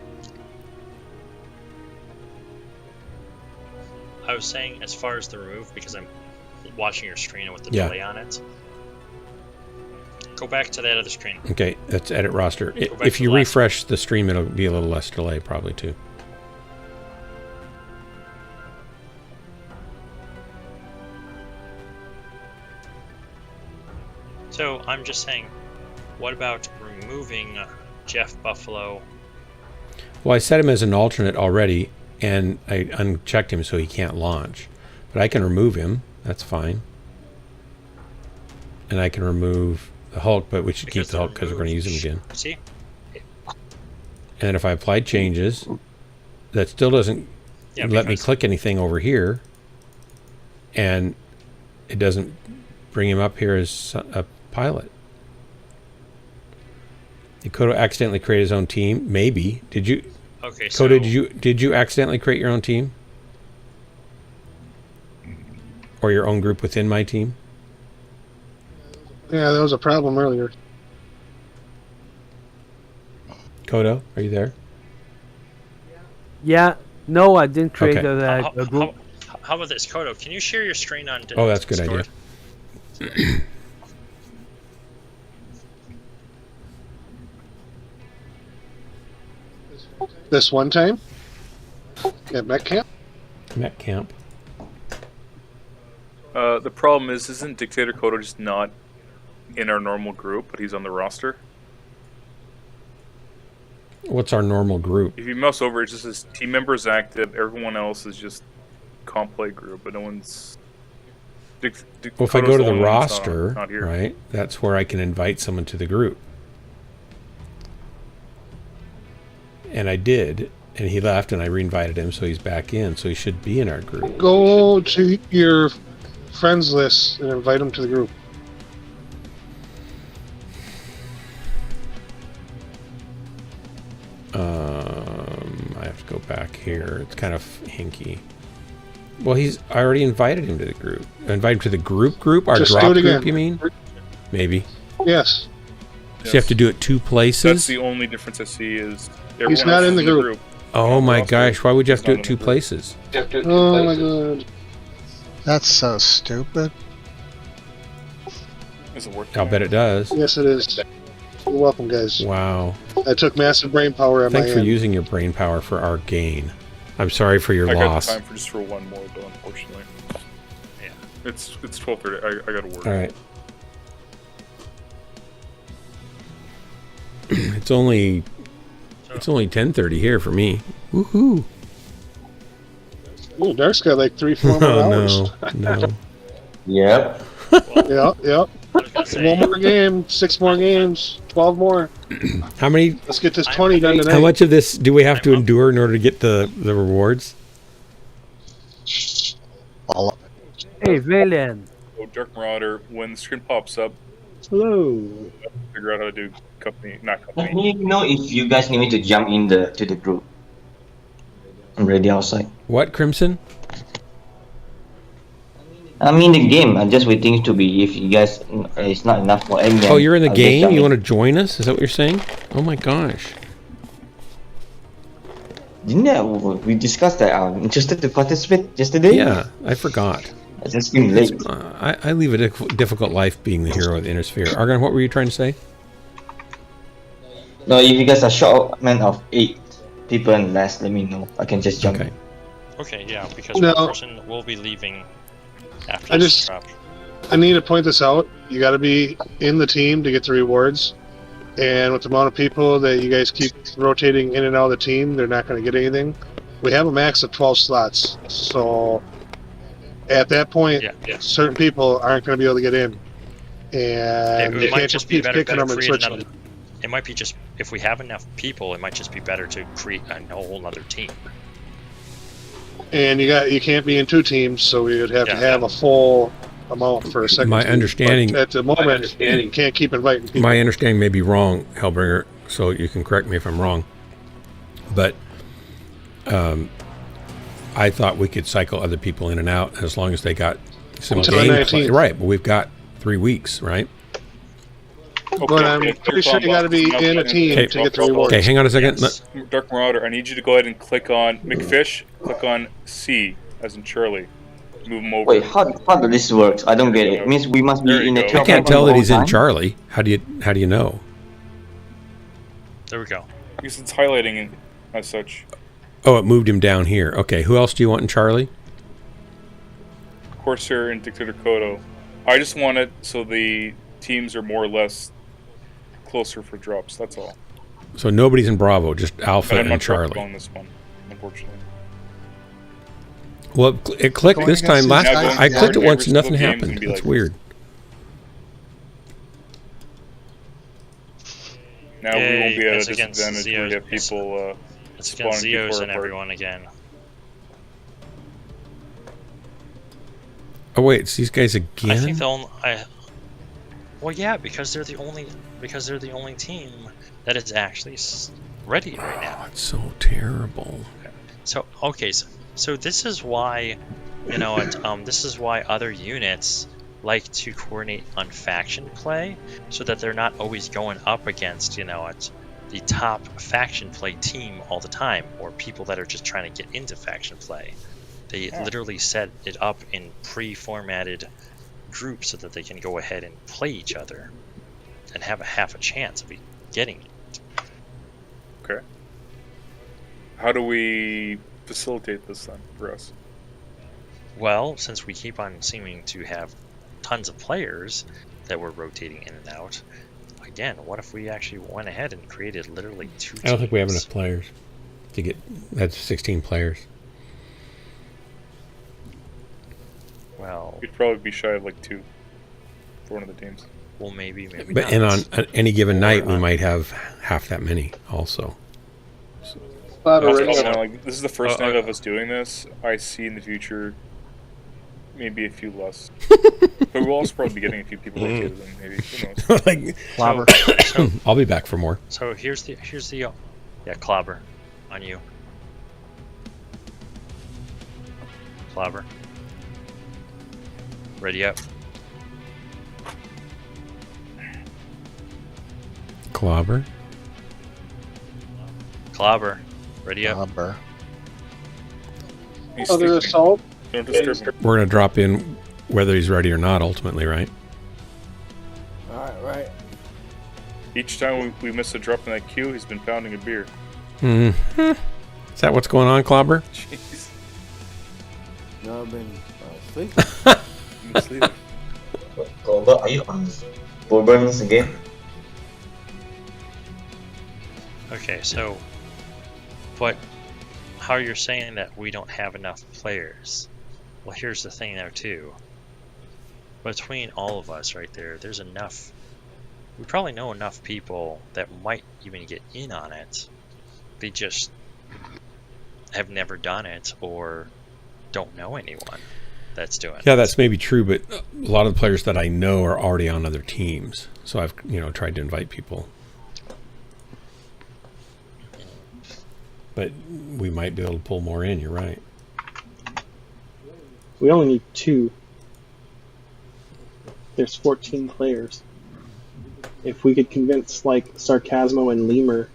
I was saying as far as the remove because I'm watching your screen and with the delay on it. Go back to that other screen. Okay, that's edit roster. If you refresh the stream, it'll be a little less delay, probably too. So I'm just saying, what about removing Jeff Buffalo? Well, I set him as an alternate already, and I unchecked him so he can't launch. But I can remove him. That's fine. And I can remove the Hulk, but we should keep the Hulk because we're going to use him again. See? And if I apply changes, that still doesn't let me click anything over here. And it doesn't bring him up here as a pilot. Did Kodo accidentally create his own team? Maybe. Did you? Okay, Kodo, did you accidentally create your own team? Or your own group within my team? Yeah, that was a problem earlier. Kodo, are you there? Yeah. No, I didn't create a group. How about this, Kodo? Can you share your screen on Oh, that's a good Discord? idea. This one time? At Mech Camp? Mech Camp. The problem is, isn't Dictator Kodo just not in our normal group, but he's on the roster? What's our normal group? If you mouse over, it just says team members active. Everyone else is just comp play group, but no one's. Well, if I go to the roster, right, that's where I can invite someone to the group. And I did, and he left, and I re-invited him, so he's back in, so he should be in our group. Go to your friends list and invite him to the group. I have to go back here. It's kind of hinky. Well, I already invited him to the group. Invite him to the group? Our Just drop do it group, again. you mean? Maybe. Yes. So you have to do it 2 places? That's the only difference I see is He's not in the group. Oh my gosh, why would you have to do it 2 places? Oh my god. That's so stupid. Is it worth I'll bet it does. Yes, it is. You're welcome, guys. Wow. I took massive brain power on my Thanks for end. using your brain power for our gain. I'm sorry for your I loss. got time for one more, though, unfortunately. Yeah. It's 12:30. I gotta work. All right. It's only It's only 10:30 here for me. Woohoo! Oh, Dark's got like 3-4 more hours. No. Yep. Yep. One more game, 6 more games, 12 more. How many? Let's get this 20 done tonight. How much of this do we have to endure in order to get the rewards? All of it. Hey, Valen. So Dark Marauder, when the screen pops up, hello. Figure out how to do company, not Let company. me know if you guys need me to jump in to the group. I'm ready outside. What, Crimson? I'm in the game. I'm just waiting to be. If you guys, it's not enough for anyone. Oh, you're in the game? You want to join us? Is that what you're saying? Oh my gosh. Didn't we discussed that? I'm interested to participate yesterday. Yeah, I forgot. I just been late. I leave a difficult life being the hero of the Inner Sphere. Argon, what were you trying to say? No, if you guys are short man of 8 people and less, let me know. I can just jump. Okay. Okay, yeah, because one person will be leaving after this drop. I need to point this out. You got to be in the team to get the rewards. And with the amount of people that you guys keep rotating in and out of the team, they're not going to get anything. We have a max of 12 slots. So at that point, certain people aren't going to be able to get in. And you can't just keep picking them and switching them. It might be just, if we have enough people, it might just be better to create a whole other team. And you can't be in 2 teams, so we would have to have a full amount for a second. My team. understanding, but at the moment, you can't keep inviting people. My understanding may be wrong, Hellbringer, so you can correct me if I'm wrong. But I thought we could cycle other people in and out as long as they got some game play. Right, but we've got 3 weeks, right? Okay, but I'm pretty sure you got to be in a team to get the rewards. Okay, hang on a second. Yes. Dark Marauder, I need you to go ahead and click on McFish, click on C, as in Charlie. Move him over. Wait, how does this work? I don't get it. It means we must be in a 12. I can't tell that he's in Charlie. How do you know? There we go. Because it's highlighting as such. Oh, it moved him down here. Okay, who else do you want in Charlie? Corsair and Dictator Kodo. I just want it so the teams are more or less closer for drops, that's all. So nobody's in Bravo, just Alpha and Charlie. On this one, unfortunately. Well, it clicked this time. I clicked it once and nothing happened. That's weird. Now we won't be at a disadvantage where we have people it's against Zeos and everyone again. Oh wait, it's these guys again? I think they'll. Well, yeah, because they're the only team that is actually ready right now. It's so terrible. So okay, so this is why, this is why other units like to coordinate on faction play, so that they're not always going up against the top faction play team all the time, or people that are just trying to get into faction play. They literally set it up in pre-formatted groups so that they can go ahead and play each other and have a half a chance of getting it. Okay. How do we facilitate this then for us? Well, since we keep on seeming to have tons of players that we're rotating in and out, again, what if we actually went ahead and created literally 2 teams? I don't think we have enough players to get. That's 16 players. Well, we'd probably be shy of like 2 for one of the teams. Well, maybe But not. and on any given night, we might have half that many also. This is the first night of us doing this. I see in the future maybe a few less. But we'll also probably be getting a few people rotated in, maybe. Who knows? Like, so, I'll be back for more. So here's the clobber on you. Clobber. Ready up. Clobber. Clobber. Ready up. Clobber. Other assault. Don't disturb him. We're gonna drop in whether he's ready or not. Ultimately, right? Right. Each time we miss a drop in that queue, he's been pounding a beer. Mm-hmm. Is that what's going on, Clobber? Jeez. No, I've been asleep. Clobber, are you on Bourbons again? Okay, so But how you're saying that we don't have enough players? Well, here's the thing there too. Between all of us right there, there's enough. We probably know enough people that might even get in on it. They just have never done it or don't know anyone that's doing it. Yeah, that's maybe true, but a lot of the players that I know are already on other teams. So I've, tried to invite people. But we might be able to pull more in, you're right. We only need 2. There's 14 players. If we could convince, like, Sarcasmo and Lemur.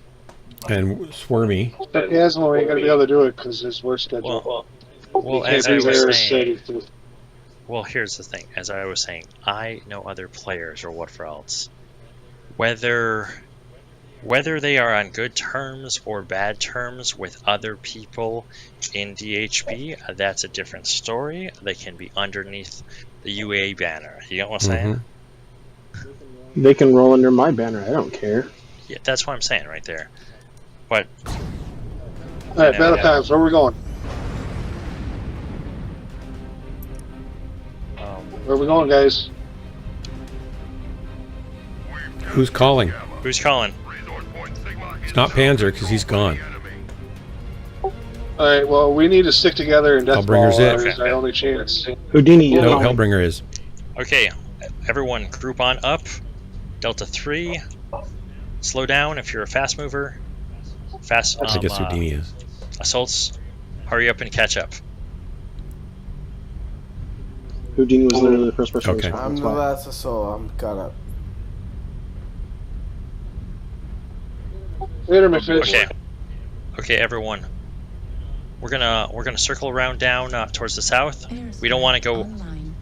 And Swarmy. Sarcasmo ain't going to be able to do it because his work schedule. Well, as I was saying, well, here's the thing. As I was saying, I know other players or whatever else. Whether they are on good terms or bad terms with other people in DHB, that's a different story. They can be underneath the UA banner. You know what I'm saying? They can roll under my banner. I don't care. Yeah, that's what I'm saying right there. But alright, battle times. Where are we going? Where are we going, guys? Who's calling? Who's calling? It's not Panzer because he's gone. Alright, well, we need to stick together and Hellbringer's Deathball it. is our only chance. Houdini, no, Hellbringer is. Okay, everyone group on up. Delta 3. Slow down if you're a fast mover. Fast. I guess Houdini is. Assaults. Hurry up and catch up. Houdini was literally the first person. Okay. I'm the last assault. I'm caught up. Later, my fish. Okay, everyone. We're gonna circle around down towards the south. We don't want to go.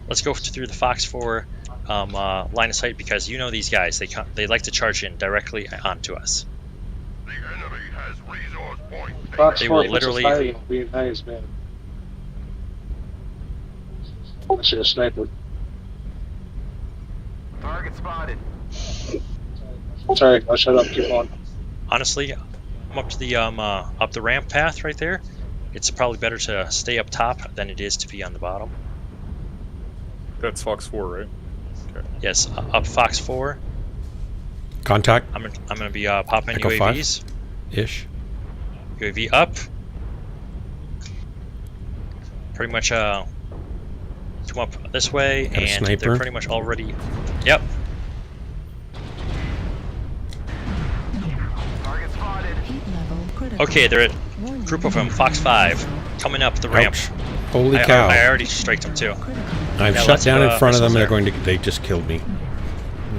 Let's go through the Fox 4 line of sight because you know these guys. They like to charge in directly onto us. The enemy has resource point. Fox They 4 will literally. being nice, man. I should have sniped him. Target spotted. Sorry, I'll shut up. Keep on. Honestly, I'm up to the up the ramp path right there. It's probably better to stay up top than it is to be on the bottom. That's Fox 4, right? Okay. Yes, up Fox 4. Contact. I'm gonna be popping Echo UAVs. 5-ish. UAV up. Pretty much come up this way, Got a and sniper. they're pretty much already. Yep. Target spotted. Okay, they're a group of them. Fox 5 coming up the ramp. Ouch. Holy cow. I already striked them too. I've Yeah, shut down in front of them. missiles And they just killed me.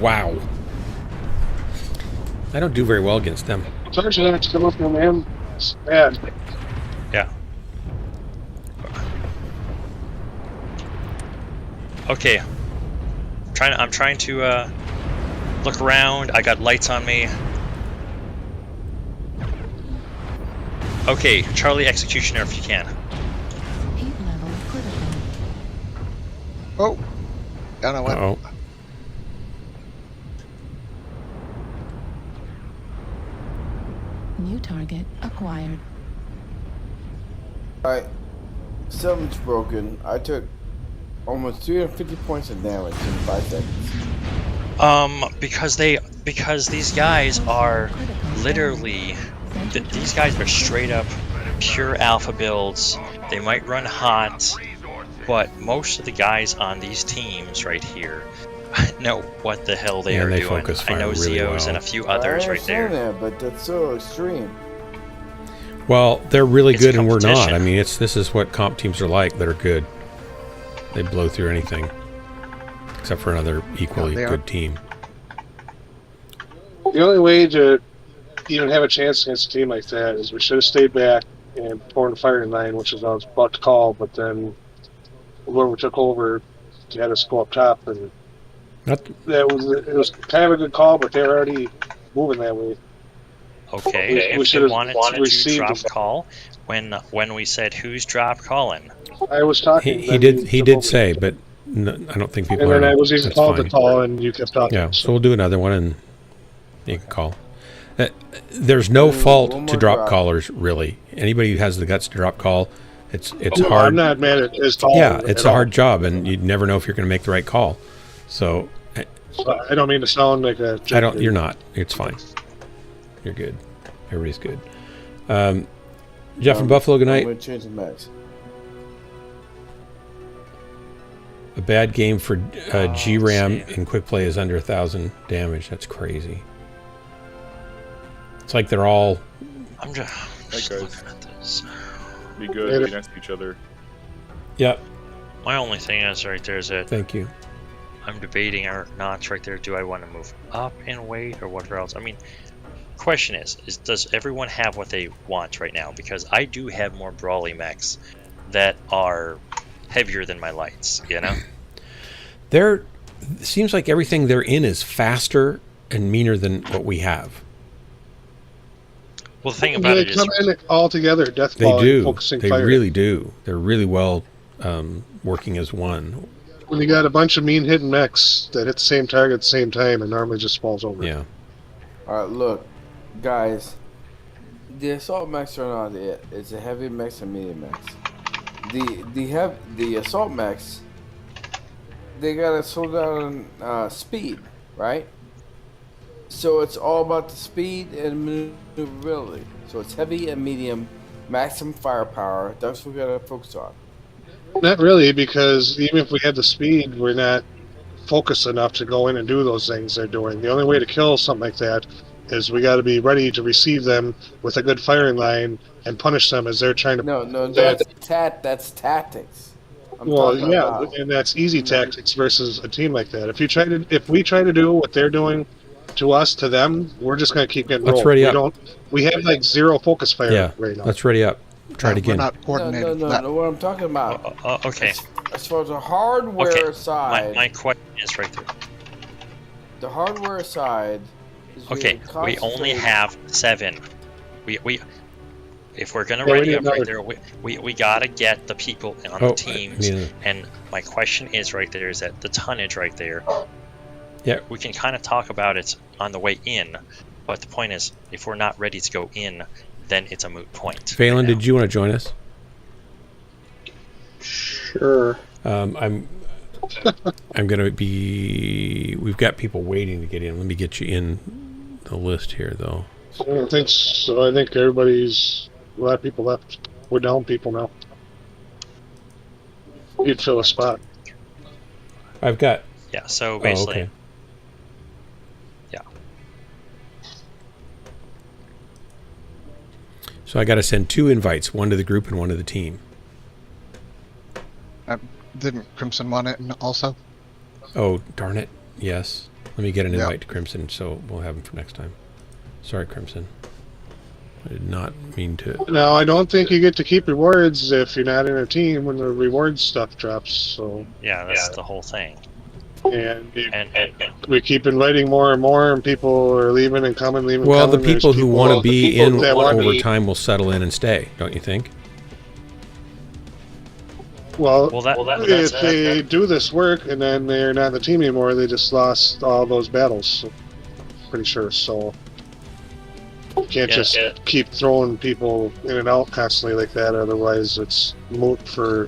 Wow. I don't do very well against them. Charge that to come up here, man. It's bad. Yeah. Okay. I'm trying to look around. I got lights on me. Okay, Charlie Executioner if you can. Oh, down I went. Uh-oh. New target acquired. Alright, something's broken. I took almost 250 points of damage in 5 seconds. Because these guys are literally these guys are straight up pure alpha builds. They might run hot, but most of the guys on these teams right here know what the hell they are they doing. focus I know fire really Zeos well. and a few others right there. I understand that, but that's so extreme. Well, they're really It's good and we're not. competition. I mean, this is what comp teams are like that are good. They blow through anything. Except for another equally they are. good team. The only way to even have a chance against a team like that is we should have stayed back and poured the firing line, which is what I was about to call, but then whoever took over had us go up top, and it was kind of a good call, but they were already moving that way. Okay, We if should they have wanted to do received drop them. call, when we said who's drop calling, I was talking. He did say, but no, I don't think people And are. then I was even that's called fine. to call, and you kept talking. Yeah, so we'll do another one and you can call. There's no One fault to more drop drop. callers, really. Anybody who has the guts to drop call, it's No, hard. I'm not mad at his call. Yeah, it's at a all. hard job, and you never know if you're going to make the right call. So I don't mean to sound like a. I don't. You're not. It's fine. You're good. Everybody's good. Jeff and Buffalo, good I'm night. going to change the Mechs. A bad game for G-Ram in quick play is under 1,000 damage. That's crazy. It's like they're all. I'm just looking at this. Be good. Be nice to each other. Yep. My only thing is right there is that Thank you. I'm debating or not right there. Do I want to move up in weight or whatever else? I mean, question is does everyone have what they want right now? Because I do have more brawly mechs that are heavier than my lights, you know? Seems like everything they're in is faster and meaner than what we have. Well, the thing about they it is... come in all together, death They ball, do. focusing They fire. really do. They're really well working as one. When you got a bunch of mean hidden mechs that hit the same target at the same time, it normally just falls over. Yeah. All right, look, guys. The assault mechs are not it. It's a heavy mechs and medium mechs. The assault mechs, they gotta slow down speed, right? So it's all about the speed and maneuverability. So it's heavy and medium, maximum firepower. That's what we gotta focus on. Not really, because even if we had the speed, we're not focused enough to go in and do those things they're doing. The only way to kill something like that is we got to be ready to receive them with a good firing line and punish them as they're trying to. No, that's tactics. Well, yeah, and that's easy tactics versus a team like that. If we try to do what they're doing to us to them, we're just going to keep getting Let's rolled. ready we up. don't. We have like zero focus fire Yeah. right now. Let's ready up. Try it again. No. What I'm talking about. Okay. As far as the hardware side. My question is right there. The hardware side. Is Okay, we only have 7. We if we're gonna Yeah, we ready need up right another- there, we gotta get the people on the teams. And my question is right there is that the tonnage right there. Yeah. We can kind of talk about it on the way in, but the point is, if we're not ready to go in, then it's a moot point. Phelan, did you want to join us? Sure. I'm going to be. We've got people waiting to get in. Let me get you in the list here, though. I don't think so. I think everybody's. A lot of people left. We're down people now. You'd fill a spot. I've got. Yeah. So basically. Oh, okay. Yeah. So I got to send 2 invites, one to the group and one to the team. Didn't Crimson want it also? Oh, darn it. Yes. Let me get an Yeah. invite to Crimson, so we'll have him for next time. Sorry, Crimson. I did not mean to. No, I don't think you get to keep rewards if you're not in a team when the reward stuff drops. So Yeah, that's the whole thing. and we keep inviting more and more, and people are leaving and coming, leaving. Well, the coming. There's people who want to be people in that wanna over be- time will settle in and stay, don't you think? Well, that's- if they do this work and then they're not in the team anymore, they just lost all those battles. So, pretty sure. So you can't just keep throwing people in and out constantly like that. Otherwise, it's moot for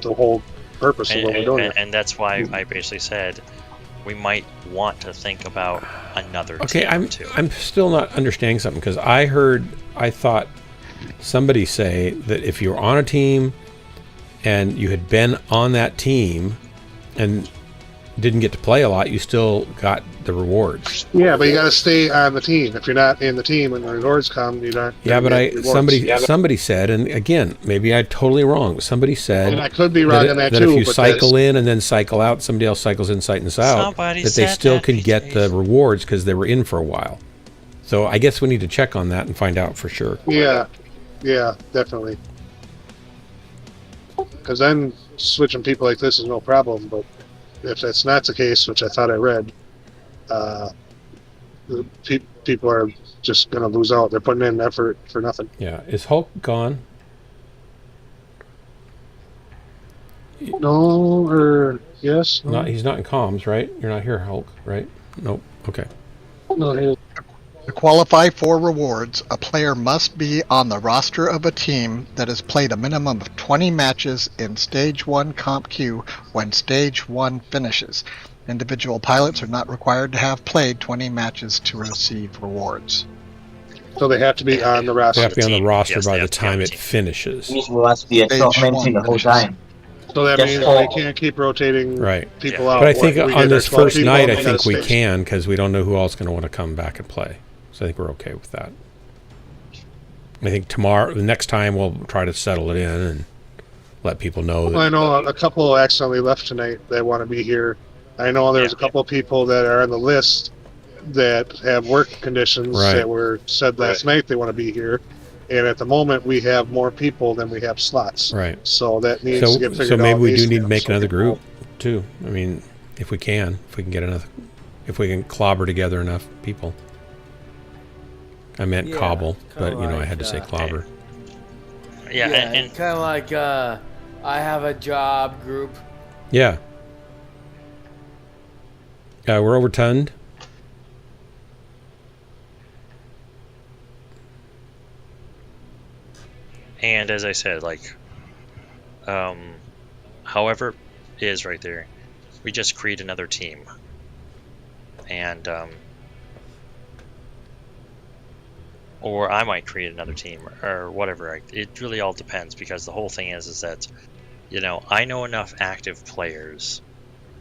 the whole purpose of what we're doing. And that's why I basically said we might want to think about another Okay, team too. I'm still not understanding something because I thought somebody say that if you're on a team and you had been on that team and didn't get to play a lot, you still got the rewards. Yeah, but you got to stay on the team. If you're not in the team and the rewards come, you're not. Yeah, but gonna get rewards. somebody said, and again, maybe I'm totally wrong, but somebody said And I could be wrong on that that too, if you but cycle in and then cycle out, somebody else cycles in, cycles out, Somebody that they said still that can these get the rewards because they were in for a while. So I guess we need to check on that and find out for sure. Yeah, definitely. Because then switching people like this is no problem, but if that's not the case, which I thought I read, people are just going to lose out. They're putting in effort for nothing. Yeah, is Hulk gone? No, or yes? Not, he's not in comms, right? You're not here, Hulk, right? Nope. Okay. No, To qualify for rewards, a player must be on the roster of a team that has played a minimum of 20 matches in Stage 1 Comp Q when Stage 1 finishes. Individual pilots are not required to have played 20 matches to receive rewards. So they have to be on the roster. They have to be on the roster Yes, by they the have to be on time the it team. finishes. Means we must be a top Stage man one team the whole finishes. time. So that Just means for- they can't keep rotating Right. people Yeah. out. But I think We on get this our 12 first people night, and I we think gotta we stage. can, because we don't know who else is going to want to come back and play. So I think we're okay with that. I think tomorrow, the next time, we'll try to settle it in and let people know Well, I that. know a couple accidentally left tonight that want to be here. I know there's a couple of people that are on the list that have work conditions Right. that were said last night they want to be here. And at the moment, we have more people than we have slots. Right. So that needs to get figured out. So maybe we do need to ASAP, make so another people- group too. I mean, if we can get enough, if we can clobber together enough people. I meant Yeah, cobble, but kinda I had to say like, clobber. Yeah, and kind of like I have a job group. Yeah. We're overtonned. And as I said, like, however it is right there, we just create another team. And, or I might create another team or whatever. It really all depends, because the whole thing is that, I know enough active players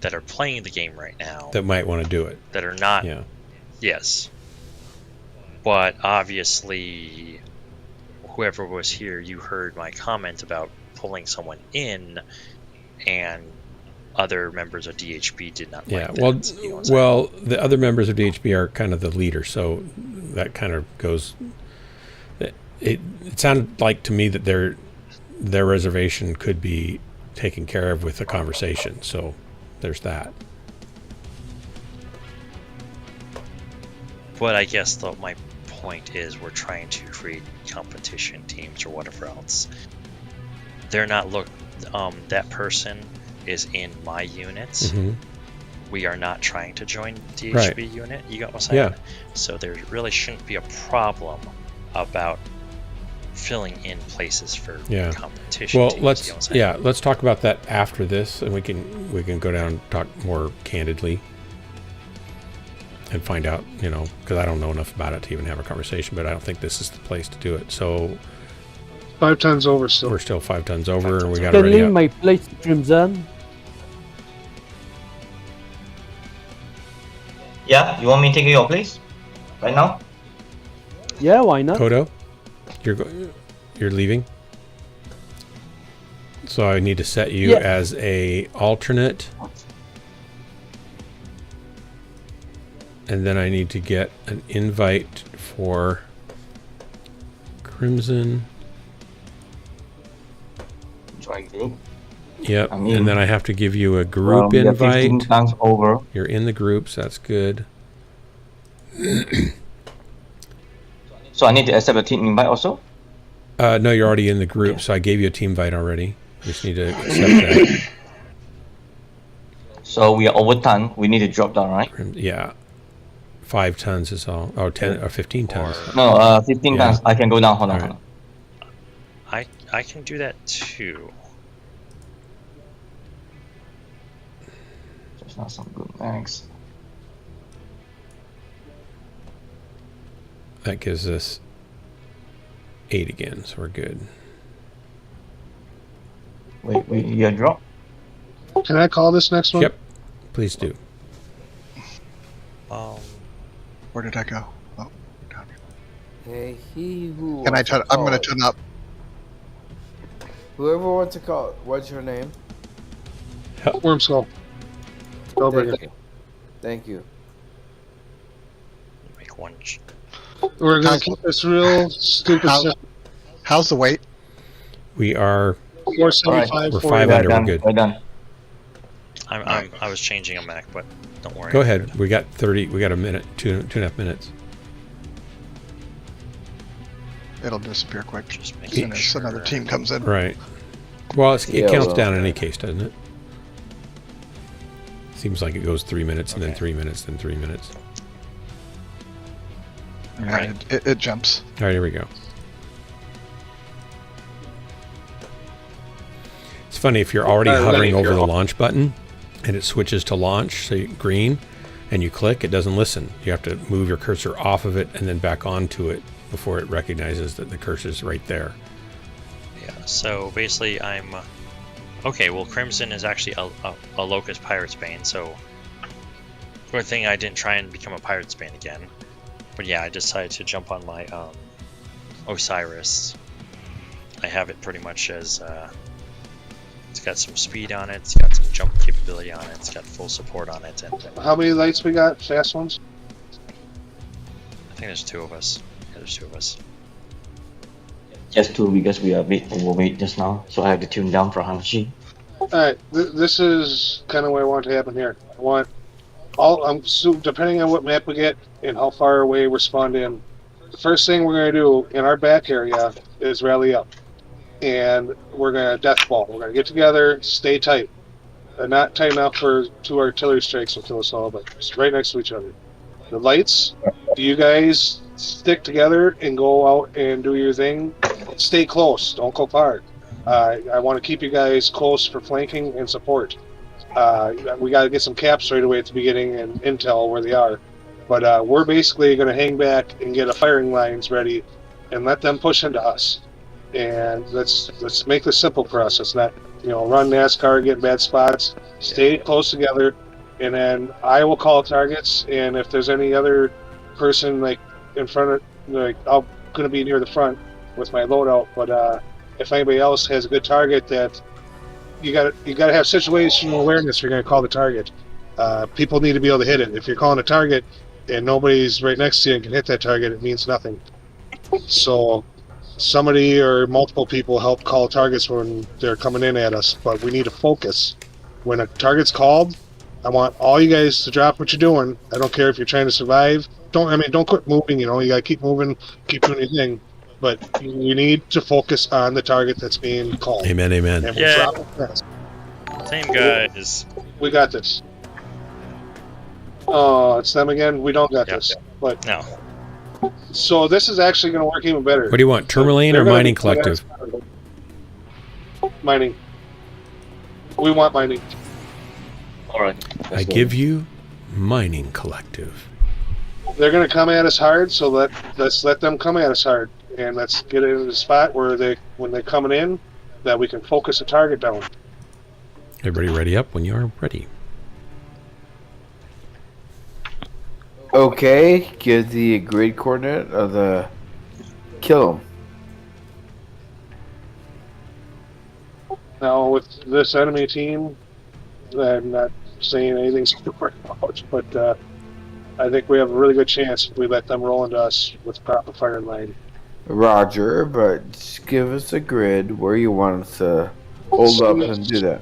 that are playing the game right now That might want to do it. that are not. Yeah. Yes. But obviously, whoever was here, you heard my comment about pulling someone in, and other members of DHB did not Yeah. like Well, that. You know what I'm saying? well, the other members of DHB are kind of the leader, so that kind of goes. It sounded like to me that their reservation could be taken care of with a conversation. So there's that. But I guess though my point is we're trying to create competition teams or whatever else. They're not that person is in my units. Mhm. We are not trying to join DHB unit. You got what I'm saying? Yeah. So there really shouldn't be a problem about filling in places for Yeah. competition Well, teams. You know what I'm saying? let's talk about that after this, and we can go down and talk more candidly and find out, because I don't know enough about it to even have a conversation, but I don't think this is the place to do it. So 5 tons over still. we're still 5 tons over, and we got Can to ready leave up. my place to Crimson. Yeah, you want me to take your place right now? Yeah, why not? Kodo, you're leaving. So I need to set you Yeah. as a alternate, and then I need to get an invite for Crimson. Join group. Yep, I mean, and then I have to give you a group we are 15 invite. tons over. You're in the groups, that's good. So I need to accept a team invite also? No, you're already in the group, so I gave you a team invite already. You just need to accept that. So we are over ton. We need to drop down, right? Yeah. 5 tons is all. Oh, 10 or 15 tons. No, 15 Yeah. tons. I can go down. Hold on, All hold on. I can do that too. Just not some good max. That gives us 8 again, so we're good. Wait, you drop? Can I call this next one? Yep, please do. Where did I go? Oh, Hey, he who. can I wants to turn? I'm going to call- turn up. Whoever wants to call. What's your name? Worm Skull. Thank you. Thank you. Make one. We're going to keep this real stupid stuff. How's the weight? We are 475. we're 5 under, we're good. We're done. I was changing a Mech, but don't worry. Go ahead. We got 30. We got a minute, two and a half minutes. It'll disappear quick Just as making soon as sure. another team comes in. Right. Well, it Yeah, counts well, down in any case, doesn't it? Seems like it goes 3 minutes and then Okay. 3 minutes, then 3 minutes. Yeah, it jumps. All right, here we go. It's funny if you're already hovering over the launch button and it switches to launch, say green, and you click, it doesn't listen. You have to move your cursor off of it and then back onto it before it recognizes that the cursor's right there. Yeah, so basically I'm... Okay, well Crimson is actually a Locust Pirate's Bane, so... Good thing I didn't try and become a Pirate's Bane again. But yeah, I decided to jump on my Osiris. I have it pretty much as... it's got some speed on it, it's got some jump capability on it, it's got full support on it. And how many lights we got? Fast ones? I think there's 2 of us. Yeah, there's 2 of us. Just 2 because we are a bit overweight just now, so I have to tune down for Hanshi. Alright, this is kind of what I want to happen here. I want so depending on what map we get and how far away we spawned in, the first thing we're going to do in our back area is rally up. And we're going to death ball. We're going to get together, stay tight. Not tight enough for 2 artillery strikes will kill us all, but just right next to each other. The lights, you guys stick together and go out and do your thing. Stay close. Don't go far. I want to keep you guys close for flanking and support. We got to get some caps right away at the beginning and intel where they are. But we're basically going to hang back and get a firing lines ready and let them push into us. And let's make this simple for us. It's not, run NASCAR, get bad spots. Stay close together, and then I will call targets. And if there's any other person like in front of, I'm going to be near the front with my loadout. But if anybody else has a good target, that you got to have situational awareness. If you're going to call the target. People need to be able to hit it. If you're calling a target and nobody's right next to you and can hit that target, it means nothing. So somebody or multiple people help call targets when they're coming in at us, but we need to focus. When a target's called, I want all you guys to drop what you're doing. I don't care if you're trying to survive. Don't quit moving. You gotta keep moving, keep doing your thing. But you need to focus on the target that's being called. Amen, amen. And we'll drop it fast. Same guys. We got this. Oh, it's them again. We don't got this. But no. So this is actually going to work even better. What do you want, Tourmaline or Mining Collective? Mining. We want mining. All right. I give you Mining Collective. They're going to come at us hard, so let's let them come at us hard, and let's get it in a spot where when they're coming in, that we can focus the target down. Everybody ready up when you are ready. Okay, give the grid coordinate of the kill them. Now with this enemy team, I'm not saying anything's going to work out, but I think we have a really good chance if we let them roll into us with proper firing line. Roger, but just give us a grid where you want us to hold up and do that.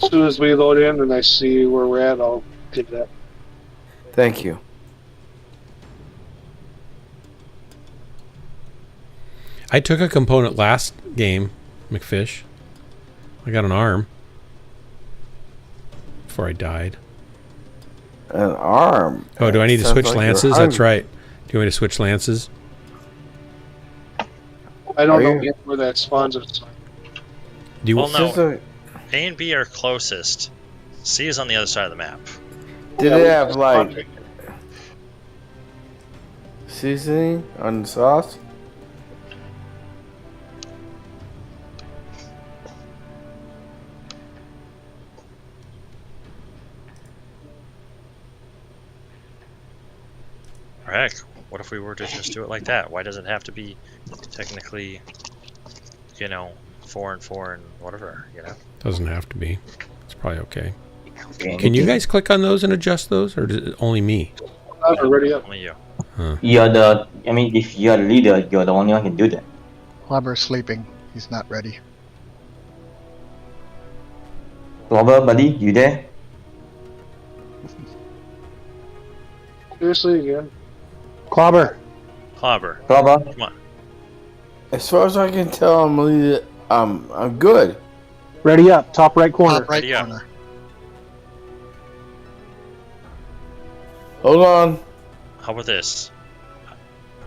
As soon as we load in and I see where we're at, I'll get that. Thank you. I took a component last game, McFish. I got an arm before I died. An arm? Oh, do I need to switch lances? That's right. Do you want me to switch lances? I don't know yet where that spawns. Do you well, no. A and B are closest. C is on the other side of the map. Did they have, like, seasoning on the sauce? Heck, what if we were to just do it like that? Why does it have to be technically, 4 and 4 and whatever, Doesn't have to be. It's probably okay. Can you guys click on those and adjust those, or is it only me? I'm already up. Only you. Huh. If you're the leader, you're the only one who can do that. Clobber's sleeping. He's not ready. Clobber, buddy, you there? Seriously again. Clobber. Clobber. Clobber. Come on. As far as I can tell, I'm good. Ready up, top right corner. Top right corner. Hold on. How about this?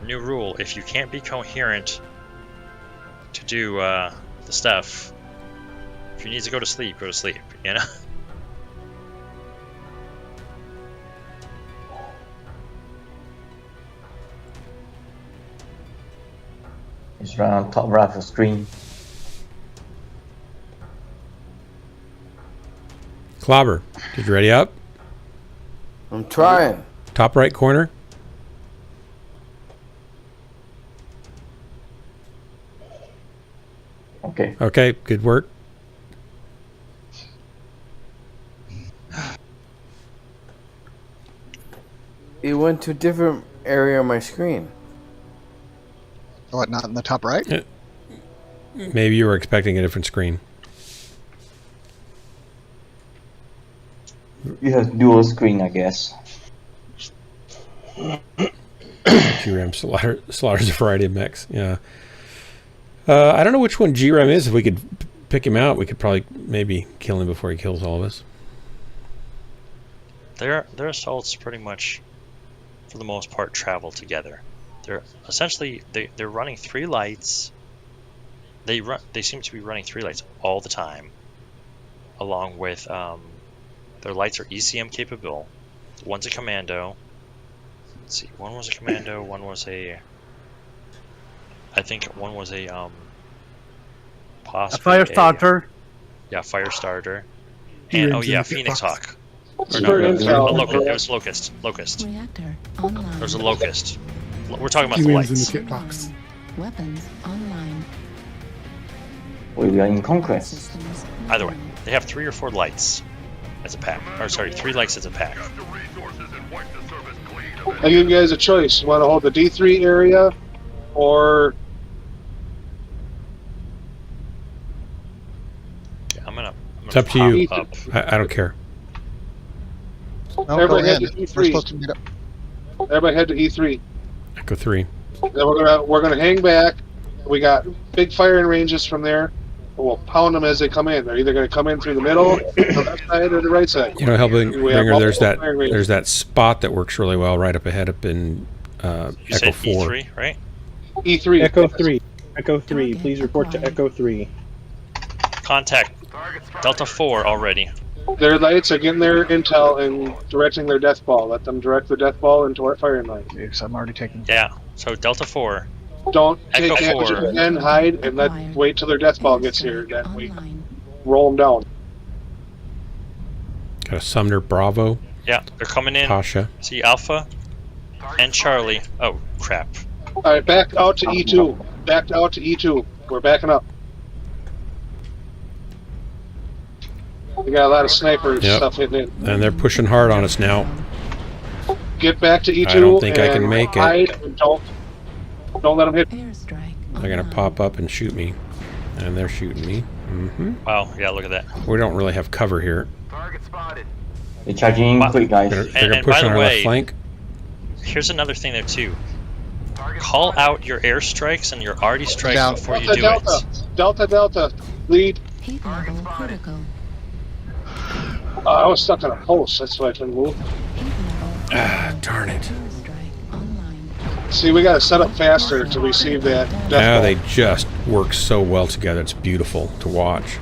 new rule: if you can't be coherent to do the stuff, if you need to go to sleep, go to sleep. You know. It's right on top right of the screen. Clobber, did you ready up? I'm trying. Top right corner. Okay. Okay, good work. It went to a different area on my screen. What, not in the top right? Maybe you were expecting a different screen. You have dual screen, I guess. GRAM slaughters a variety of mechs. Yeah. I don't know which one GRAM is. If we could pick him out, we could probably maybe kill him before he kills all of us. Their assaults pretty much, for the most part, travel together. They're essentially they're running 3 lights. They seem to be running 3 lights all the time, along with their lights are ECM capable. One's a commando. Let's see, one was a commando. One was a. I think one was a a fire starter. Yeah, fire starter. And oh yeah, Phoenix Hawk. Or no, it was Locust. Reactor online. There's a Locust. We're talking about the lights. in the kit box. Weapons online. We are in Conquest. Either way, they have 3 or 4 lights as a pack. Or sorry, 3 lights as a pack. I give you guys a choice. You want to hold the D3 area, or Yeah, I'm gonna It's up to you. Up. I don't care. No, go everybody head ahead. to We're E3. supposed to meet up. Everybody head to E3. Echo 3. Then we're gonna hang back. We got big firing ranges from there. We'll pound them as they come in. They're either gonna come in through the middle, the left side, or the right side. You know, Hellbringer, there's multiple there's that spot that works really well right up ahead up in You Echo said 4. E3, right? E3. Echo 3. Echo 3. Please report to Echo 3. Contact Delta 4 already. Their lights are getting their intel and directing their death ball. Let them direct the death ball into our firing line. Because I'm already taking. Yeah. So Delta 4. Don't Echo take damage 4. and hide, and wait till their death ball gets here. Then we roll them down. Got a Sumner Bravo. Yeah, they're coming in. Pasha. See Alpha and Charlie. Oh crap. All right, back out to E2. Back out to E2. We're backing up. We got a lot of snipers stuff hitting in. And they're pushing hard on us now. Get back to E2. I don't think I can make hide it. And don't let them hit. They're gonna pop up and shoot me, and they're shooting me. Wow. Yeah. Look at that. We don't really have cover here. They're charging in quick, guys. They're gonna push on our left flank. Here's another thing there too. Call out your airstrikes and your arty strikes Down. before you do Delta. it. Delta. Lead. Heat level critical. I was stuck on a post. That's why I couldn't move. Ah, darn it. See, we got to set up faster to receive that death Now ball. they just work so well together. It's beautiful to watch.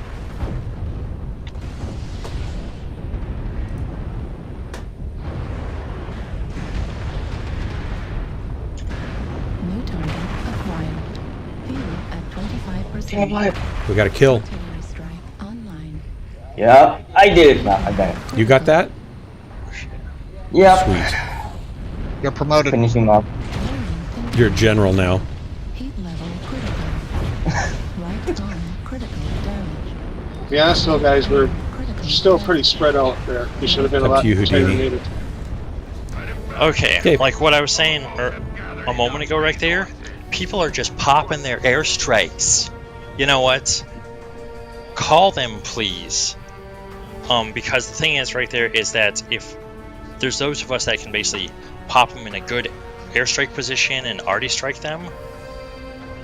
New target acquired. Fuel at 25%. We got a kill. Artillery strike online. Yeah, I did it. No, I got it. You got that? Yep. Sweet. You're promoted. Finishing off. You're a general now. Heat level critical. Right arm critical damage. Yeah, still, guys, we're still pretty spread out there. We should have been a Up lot to you, tighter Houdini. knitted. Okay. Like what I was saying a moment ago, right there. People are just popping their airstrikes. You know what? Call them, please. Because the thing is, right there, is that if there's those of us that can basically pop them in a good airstrike position and arty strike them,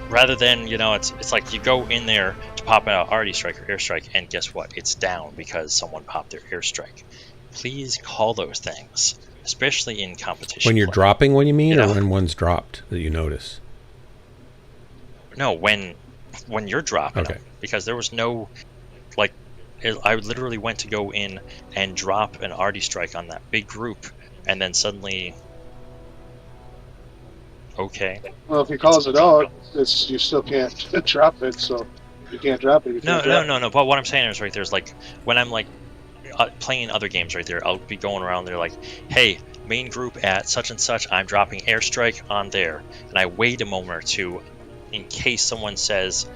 rather than, you know, it's like you go in there to pop out arty strike or airstrike, and guess what? It's down because someone popped their airstrike. Please call those things. especially in competition. When you're dropping one, you mean, You know? or when one's dropped that you notice? No, when you're dropping Okay. them, because there was no, like, I literally went to go in and drop an arty strike on that big group, and then suddenly, okay. Well, if he calls it out, it's you still can't drop it, so you can't drop it. You can't drop it. No. But what I'm saying is, right, there's like, when I'm like playing other games right there, I'll be going around there like, hey, main group at such and such, I'm dropping airstrike on there, and I wait a moment or two in case someone says,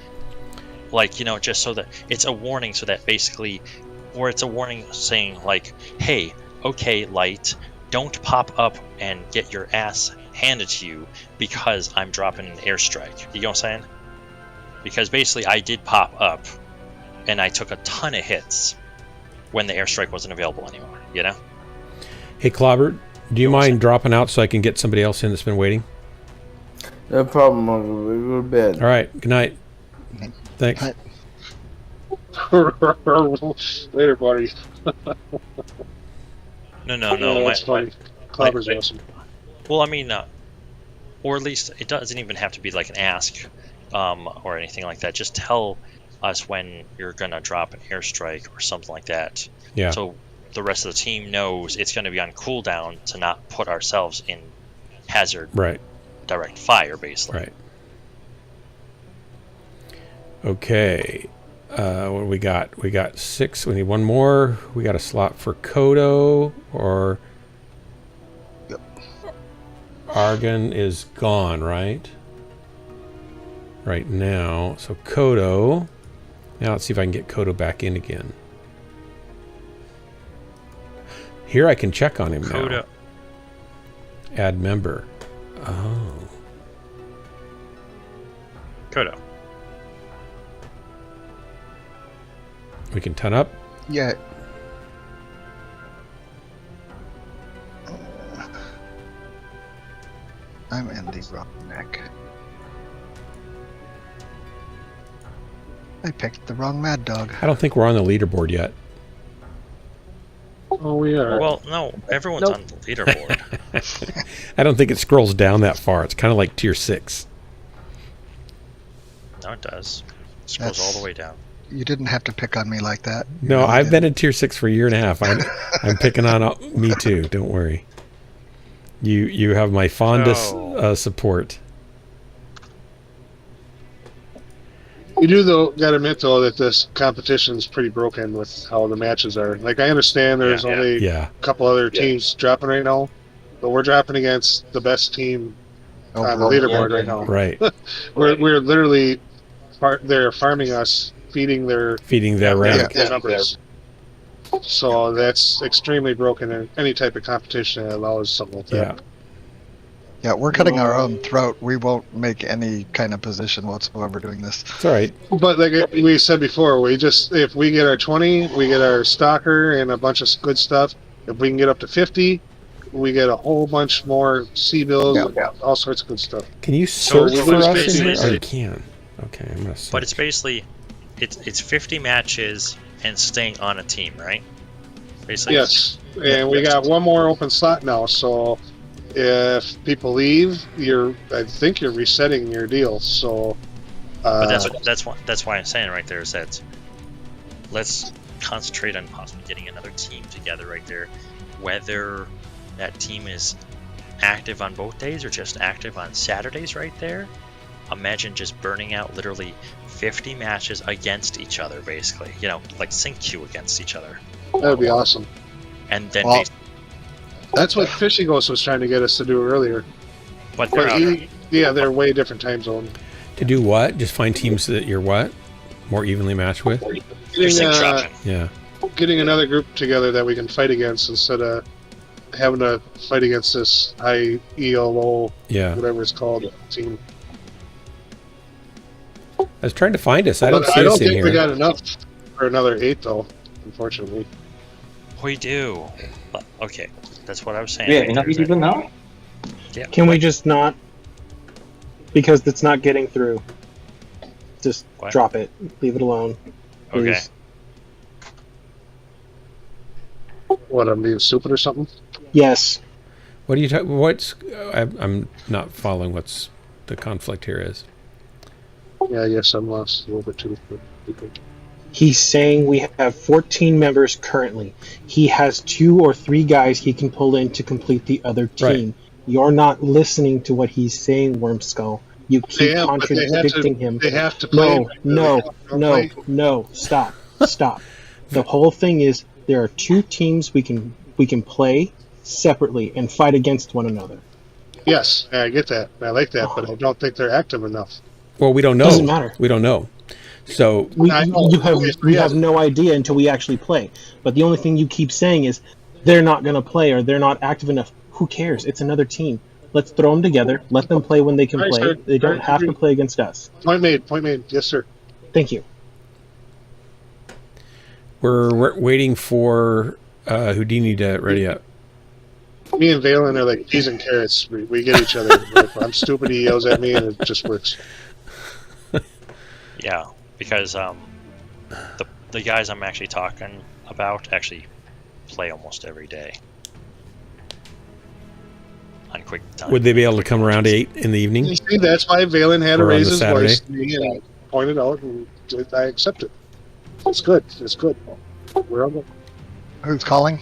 like, you know, just so that it's a warning, so that basically, or it's a warning saying like, hey, okay, light, don't pop up and get your ass handed to you because I'm dropping an airstrike. You know what I'm saying? Because basically I did pop up and I took a ton of hits when the airstrike wasn't available anymore, you know? Hey, Clobber, do you mind dropping out so I can get somebody else in that's been waiting? No problem. I'll go to bed. All right. Good night. Thanks. Later, buddy. No. That's funny. Clobber's awesome. Well, I mean, or at least it doesn't even have to be like an ask or anything like that. Just tell us when you're going to drop an airstrike or something like that. Yeah. So the rest of the team knows it's going to be on cooldown to not put ourselves in hazard direct fire, basically. Right. Okay. What do we got? We got 6. We need one more. We got a slot for Kodo, or Argon is gone, right? Right now. So Kodo. Now let's see if I can get Kodo back in again. Here I can check on him now. Kodo. Add member. Oh. Kodo. We can ton up. Yeah. I'm in the wrong neck. I picked the wrong mad dog. I don't think we're on the leaderboard yet. Oh, we are. Well, no, everyone's on the leaderboard. I don't think it scrolls down that far. It's kind of like tier 6. No, it does. It scrolls all the way down. You didn't have to pick on me like that. No, I've been in tier 6 for a year and a half. I'm picking on me too. Don't worry. You have my fondest support. You do though gotta admit though that this competition is pretty broken with how the matches are. Like I understand there's only a couple other teams dropping right now, but we're dropping against the best team on the leaderboard right now. Right. we're literally they're farming us, feeding their rank. numbers. So that's extremely broken in any type of competition that allows something like that. Yeah, we're cutting our own throat. We won't make any kind of position whatsoever doing this. It's all right. But like we said before, if we get our 20, we get our stalker and a bunch of good stuff. If we can get up to 50, we get a whole bunch more C-bills, all sorts of good stuff. Can you search for us in here? basically- Oh, you can. Okay, I'm gonna search. But it's basically, it's 50 matches and staying on a team, right? Basically. Yes, and we got one more open slot now, so if people leave, I think you're resetting your deal. So, But that's why I'm saying right there is that let's concentrate on possibly getting another team together right there, whether that team is active on both days or just active on Saturdays right there. Imagine just burning out literally 50 matches against each other, basically. You know, like sync queue against each other. that would be awesome. And then That's what Fishy Ghost was trying to get us to do earlier. But they're they're way different time zone. To do what? Just find teams that you're more evenly matched with? Getting another group together that we can fight against instead of having to fight against this high ELO, whatever it's called, team. I was trying to find us. I don't see us in think here. we got enough for another 8, though, unfortunately. We do. But, okay, that's what I was saying. We have enough people now? Yeah. Can we just not? Because it's not getting through. Just drop it. Leave it alone. Okay. Please. What, I'm being stupid or something? Yes. What are you what's I'm not following what's the conflict here is. Yeah, I guess I'm lost a little bit too. He's saying we have 14 members currently. He has 2 or 3 guys he can pull in to complete the other team. Right. You're not listening to what he's saying, Wormskull. You keep contradicting him. They have to play. No. Stop. The whole thing is there are 2 teams we can play separately and fight against one another. Yes, I get that. I like that, but I don't think they're active enough. Well, we don't know. Doesn't matter. We don't know. So we have no idea until we actually play. But the only thing you keep saying is they're not going to play or they're not active enough. Who cares? It's another team. Let's throw them together. Let them play when they can play. Sir. They don't have to play against us. Point made. Yes, sir. Thank you. We're waiting for Houdini to ready up. Me and Valen are like peas and carrots. We get each other. If I'm stupid, he yells at me, and it just works. Yeah, because the guys I'm actually talking about actually play almost every day on quick time. Would they be able to come around 8 in the evening? You see, that's why Valen had to Or on raise the his Saturday? voice to me and pointed out, and I accept it. It's good. We're all good. Who's calling?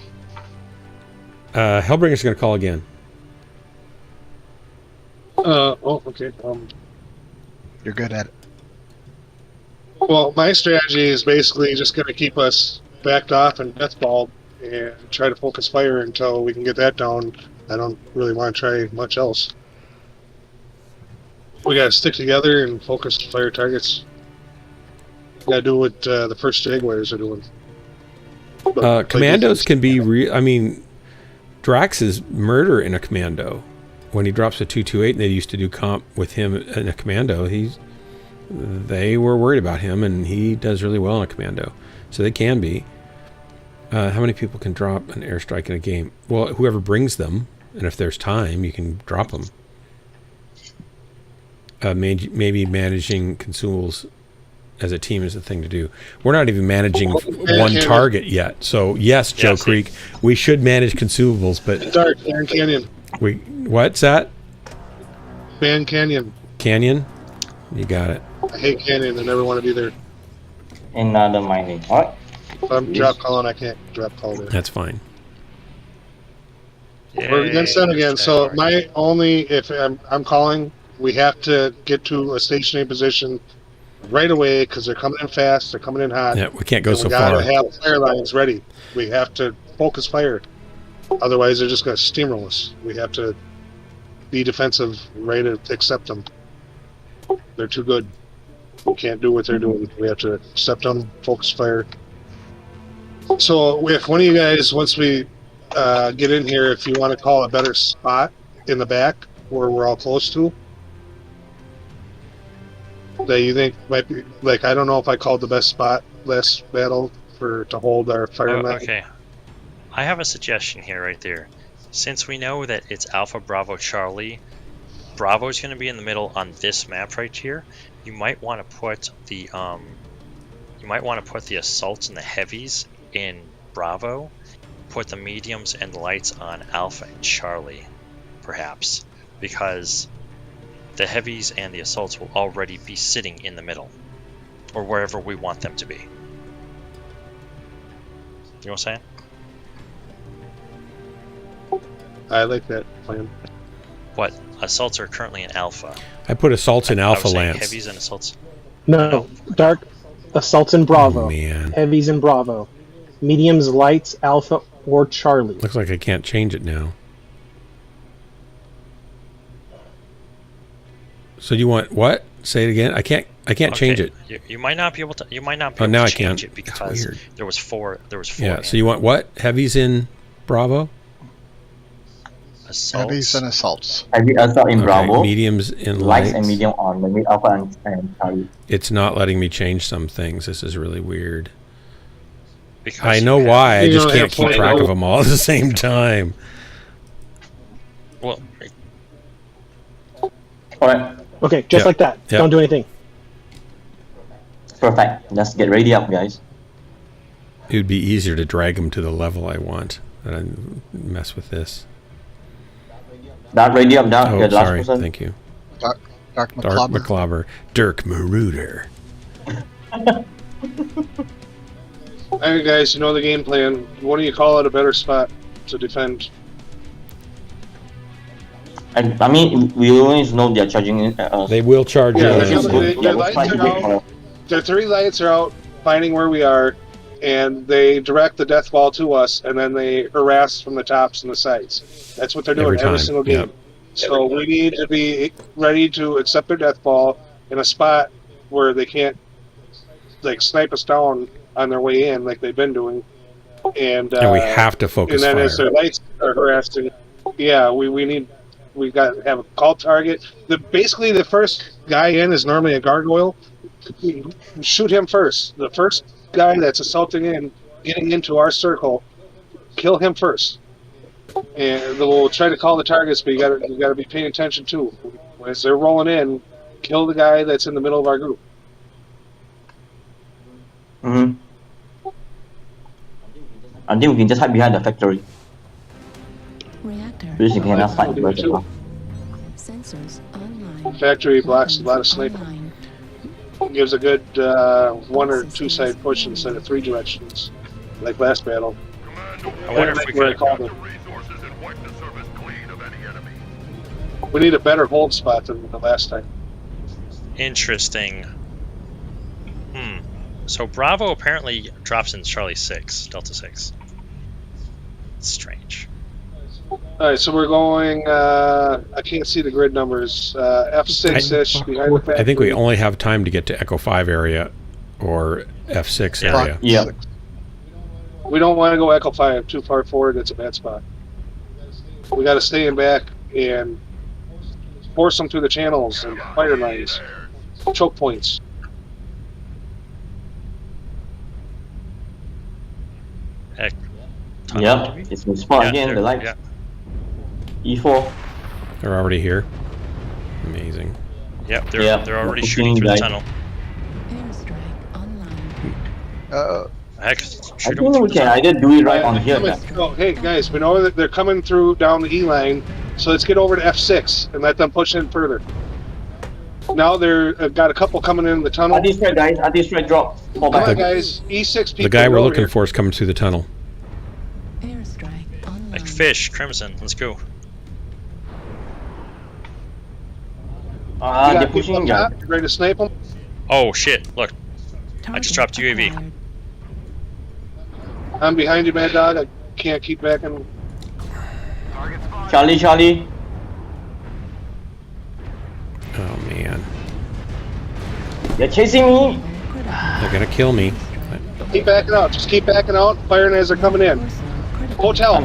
Hellbringer's going to call again. Okay. You're good at it. Well, my strategy is basically just going to keep us backed off and deathballed and try to focus fire until we can get that down. I don't really want to try much else. We got to stick together and focus fire targets. We got to do what the first Jaguars are doing. Commandos can be I mean, Drax is murder in a commando. When he drops a 228 and they used to do comp with him in a commando, they were worried about him, and he does really well in a commando. So they can be. How many people can drop an airstrike in a game? Well, whoever brings them, and if there's time, you can drop them. Maybe managing consumables as a team is the thing to do. We're not even managing one target yet. So yes, Joe Creek, we should manage consumables, but Dark, Van Canyon. What's that? Van Canyon. Canyon? You got it. I hate Canyon. I never want to be there. Another mining. What? If I'm drop calling, I can't drop call there. That's fine. We're against them again. So my only, if I'm calling, we have to get to a stationary position right away because they're coming in fast. They're coming in hot. Yeah, we can't go so far. We gotta have fire lines ready. We have to focus fire. Otherwise, they're just going to steamroll us. We have to be defensive, ready to accept them. They're too good. We can't do what they're doing. We have to accept them, focus fire. So if one of you guys, once we get in here, if you want to call a better spot in the back where we're all close to, that you think might be, like, I don't know if I called the best spot last battle to hold our fire line. Okay. I have a suggestion here right there. Since we know that it's Alpha Bravo Charlie, Bravo's going to be in the middle on this map right here. You might want to put the assaults and the heavies in Bravo. Put the mediums and the lights on Alpha and Charlie, perhaps, because the heavies and the assaults will already be sitting in the middle, or wherever we want them to be. You know what I'm saying? I like that plan. What? Assaults are currently in Alpha. I put assaults in Alpha, I was saying Lance. Heavies and assaults. No, Dark, assaults in Bravo. Oh, man. Heavies in Bravo. Mediums, lights, Alpha, or Charlie. Looks like I can't change it now. So you want what? Say it again. I can't change it. You might not be able to. You might not be able now to I can. change it because there was four. Yeah. So you want what? Heavies in Bravo. Assaults. Heavies and assaults. Heavy assault in Bravo. Mediums in lights and medium on the mid Alpha and Charlie. It's not letting me change some things. This is really weird. Because I know why. I just can't keep track of them all at the same time. Well. All right. Okay, just like that. Yep. Don't do anything. Perfect. Let's get ready up, guys. It would be easier to drag them to the level I want than I mess with this. Dark Radium, Dark. Oh, Last sorry. person. Thank you. Dark Dark McClobber. McClobber. Dirk Marauder. Alright, guys, you know the game plan. What do you call it a better spot to defend? I mean, we always know they're charging in at us. They will charge Yeah, in. your lights are out. Their 3 lights are out, finding where we are, and they direct the death ball to us, and then they harass from the tops and the sides. That's what they're doing every single game. Yep. So we need to be ready to accept their death ball in a spot where they can't like snipe us down on their way in like they've been doing. And we have to focus and then fire. as their lights are harassing, yeah, we got to have a call target. Basically the first guy in is normally a gargoyle. Shoot him first. The first guy that's assaulting in, getting into our circle, kill him first. And we'll try to call the targets, but you gotta be paying attention too. As they're rolling in, kill the guy that's in the middle of our group. Mm-hmm. I think we can just hide behind the factory. Reactor. Because you cannot fight the person. Sensors online. Factory blocks a lot of sniping. Gives a good 1 or 2 side push instead of 3 directions, like last battle. I wonder if we could. We need a better hold spot than the last time. Interesting. So Bravo apparently drops in Charlie 6, Delta 6. Strange. Alright, so we're going, I can't see the grid numbers, F6-ish behind the factory. I think we only have time to get to Echo 5 area or F6 area. Yeah. We don't want to go Echo 5 too far forward, it's a bad spot. We got to stay in back and force them through the channels and fire lines, choke points. Heck. Yep, it's been spot again, the lights. Yeah. E4. They're already here. Amazing. Yep, they're already shooting through the tunnel. Airstrike online. Heck, I shoot think we can either do it right on here. Oh, hey guys, we know that they're coming through down the E line, so let's get over to F6 and let them push in further. Now they're got a couple coming in the tunnel. Anti-strike, guys. Anti-strike drop. Come on, guys. E6 people. The guy we're looking here. for is coming through the tunnel. Airstrike online. Like fish, Crimson. Let's go. They're pushing. Yeah. Ready to snipe them? Oh shit! Look, I just dropped UAV. I'm behind you, Mad Dog. I can't keep backing. Charlie. Oh man. They're chasing me. They're gonna kill me. Keep backing out. Just keep backing out. Firing as they're coming in. Hotel.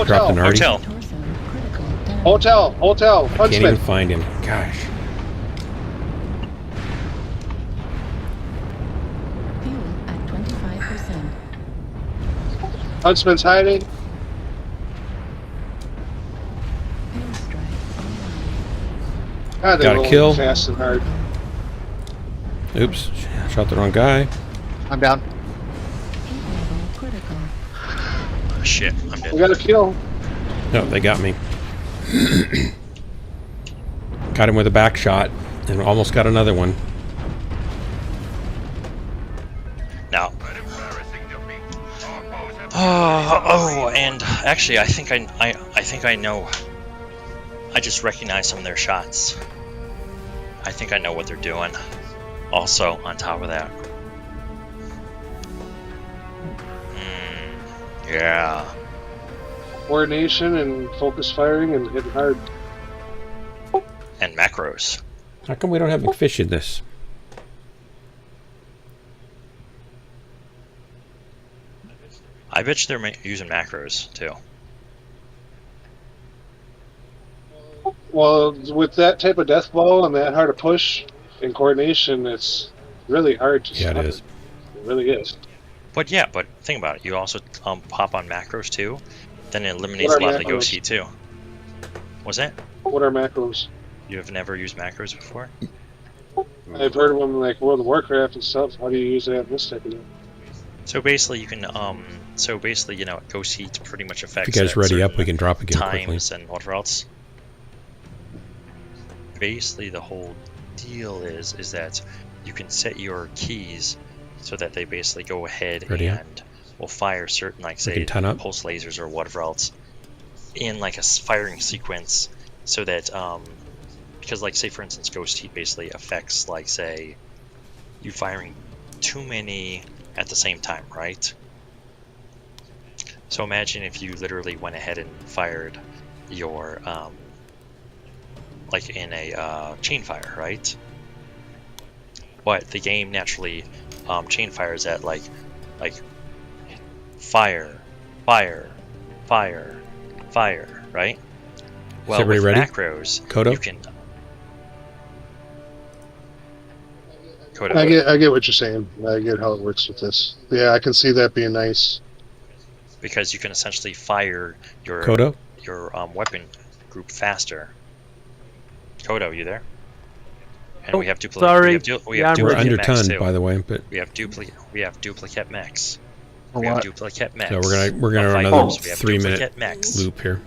Dropped an arty. Hotel. I can't even Huntsman. find him. Gosh. Fuel at 25%. Huntsman's hiding. God, Got a kill. Fast and hard. Oops. Shot the wrong guy. I'm down. Shit, I'm dead. We got a kill. No, they got me. Got him with a back shot and almost got another one. Now. Oh, and actually, I think I know. I just recognize some of their shots. I think I know what they're doing. Also, on top of that. Yeah. Coordination and focus firing and hitting hard. And macros. How come we don't have McFish in this? I bet you they're using macros too. Well, with that type of death ball and that hard to push and coordination, it's really hard to stop it is. It really is. But yeah, but think about it. You also pop on macros too. Then it eliminates a lot of the Ghost too. What's that? What are macros? You have never used macros before? I've heard of them like World of Warcraft and stuff. How do you use that in this type of game? So basically, you can Ghost Heat pretty much affects. If you guys ready up, we can drop again times quickly. and whatever else. basically the whole deal is that you can set your keys so that they basically go ahead and will fire certain, like say, pulse lasers or whatever else in like a firing sequence, so that because like say for instance ghost heat basically affects like say you firing too many at the same time, right? So imagine if you literally went ahead and fired your like in a chain fire, right? But the game naturally chain fires at like fire, fire, fire, fire, right? Well, with ready? macros, Kodo? you can. Kodo. I get what you're saying. I get how it works with this. Yeah, I can see that being nice. Because you can essentially fire your Kodo? your weapon group faster. Kodo, you there? And we have duplicate. Sorry. We're under ton, by the way, but we have duplicate mechs. For we have what? duplicate mechs. so we're gonna run another 3-minute loop here.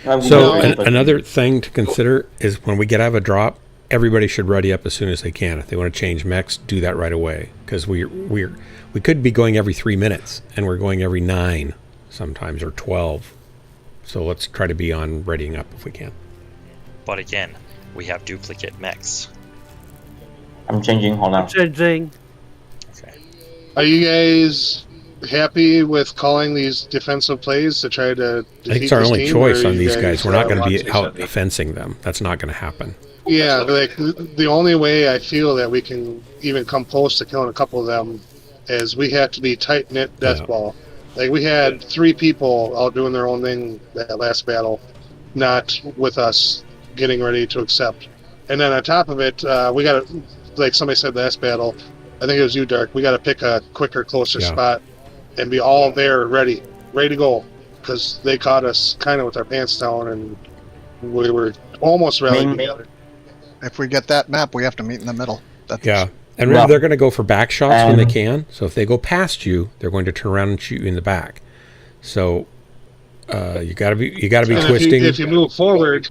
So another thing to consider is when we get out of a drop, everybody should ready up as soon as they can. If they want to change mechs, do that right away, because we could be going every 3 minutes, and we're going every 9 sometimes, or 12. So let's try to be on readying up if we can. But again, we have duplicate mechs. I'm changing. Hold on. Changing. Okay. Are you guys happy with calling these defensive plays to try to defeat I think it's our this only team, choice or on you these guys. We're not going to be want out offensing them. That's not going to happen. Yeah, like the only way I feel that we can even come close to killing a couple of them is we have to be tight knit death ball. Like we had 3 people out doing their own thing that last battle, not with us getting ready to accept. And then on top of it, we got to, like somebody said last battle, I think it was you, Dark. We got to pick a quicker, closer spot and be all there, ready to go, because they caught us kind of with our pants down, and we were almost rallying together. If we get that map, we have to meet in the middle. And remember, they're going to go for back shots when they can. So if they go past you, they're going to turn around and shoot you in the back. So you got to be twisting. If you move forward,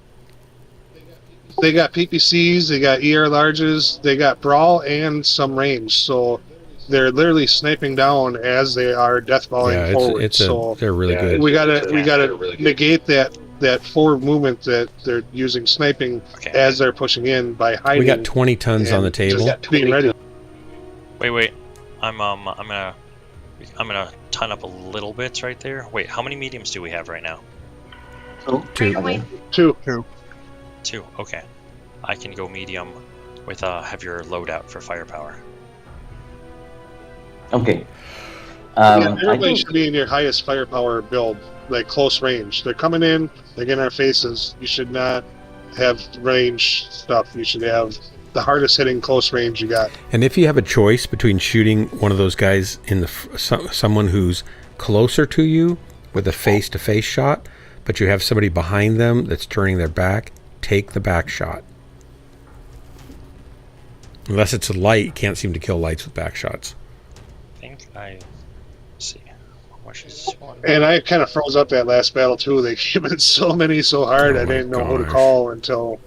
they got PPCs, they got ER larges, they got brawl and some range. So they're literally sniping down as they are deathballing forward. They're really good. We gotta negate that forward movement that they're using sniping as they're pushing in by hiding. We got 20 tons on the table. Being ready. Wait. I'm gonna ton up a little bit right there. Wait, how many mediums do we have right now? 2. 2. Okay. I can go medium with a heavier loadout for firepower. Okay. Everybody should be in your highest firepower build, like close range. They're coming in, they're getting our faces. You should not have range stuff. You should have the hardest hitting close range you got. And if you have a choice between shooting one of those guys in the someone who's closer to you with a face-to-face shot, but you have somebody behind them that's turning their back, take the back shot. Unless it's a light, you can't seem to kill lights with back shots. And I kind of froze up that last battle too. They came in so many so hard, I didn't know who to call until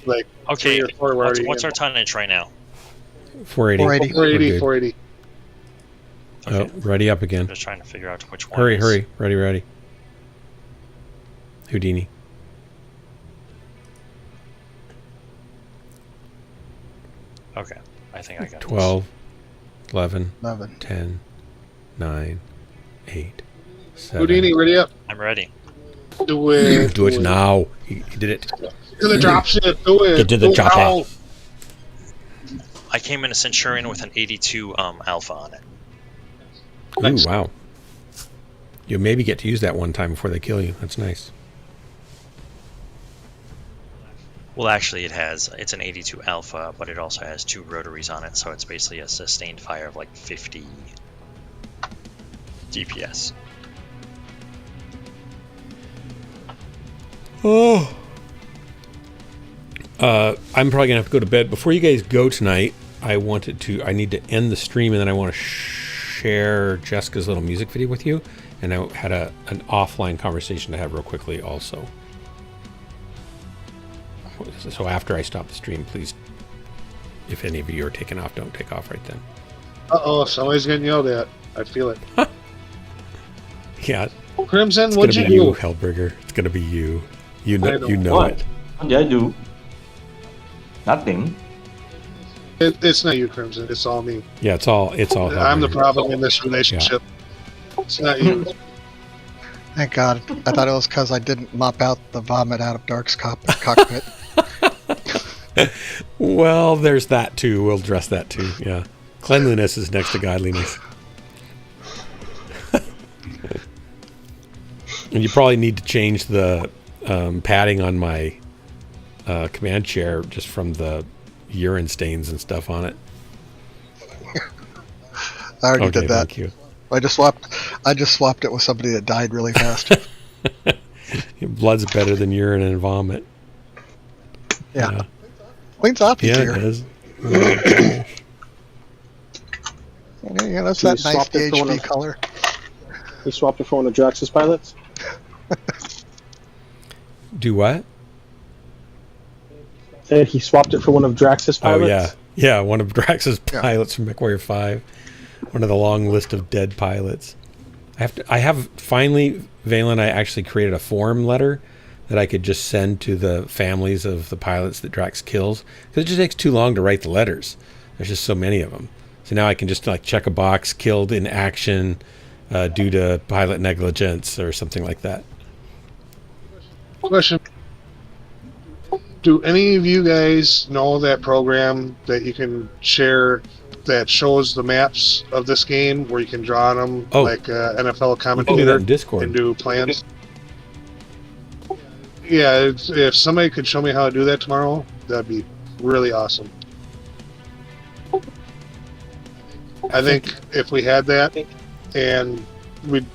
like 3 or 4 were already what's in. our tonnage right now? 480. 480. Oh, ready up again. I'm just trying to figure out which one. Hurry. Ready. Houdini. Okay, I think I got 12, 11, 11, 10, 9, 8, 7. Houdini, ready up. I'm ready. Do it. Do it now. He did it. To the dropship. Do it. Get to the chopper. I came in a Centurion with an 82 alpha on it. Ooh, wow. You maybe get to use that one time before they kill you. That's nice. Well, actually, it's an 82 alpha, but it also has 2 rotaries on it, so it's basically a sustained fire of like 50 DPS. Oh. I'm probably gonna have to go to bed. Before you guys go tonight, I need to end the stream, and then I want to share Jessica's little music video with you. And I had an offline conversation to have real quickly also. So after I stop the stream, please, if any of you are taking off, don't take off right then. Uh-oh, somebody's getting yelled at. I feel it. Yeah. Crimson, It's what'd gonna you be do? you, Hellburger. It's gonna be you. You know What? it. What did I do? Nothing. It's not you, Crimson. It's all me. Yeah, it's all I'm the Hellburger. problem in this relationship. It's not you. Thank God. I thought it was because I didn't mop out the vomit out of Dark's cockpit. Well, there's that too. We'll address that too. Yeah. Cleanliness is next to godliness. And you probably need to change the padding on my command chair just from the urine stains and stuff on it. I already did that. Thank you. I just swapped it with somebody that died really fast. Blood's better than urine and vomit. Yeah. Cleans off easier. Yeah, it does. Yeah, that's that nice DHB color. He swapped it for one of Drax's pilots? Do what? Said he swapped it for one of Drax's pilots? Oh, yeah. Yeah, one of Drax's pilots from Mechwarrior 5. One of the long list of dead pilots. I have finally, Valen, I actually created a form letter that I could just send to the families of the pilots that Drax kills. Because it just takes too long to write the letters. There's just so many of them. So now I can just like check a box, killed in action due to pilot negligence or something like that. Question. Do any of you guys know that program that you can share that shows the maps of this game where you can draw on them like NFL commentator do that in Discord. and do plans? Yeah, if somebody could show me how to do that tomorrow, that'd be really awesome. I think if we had that and we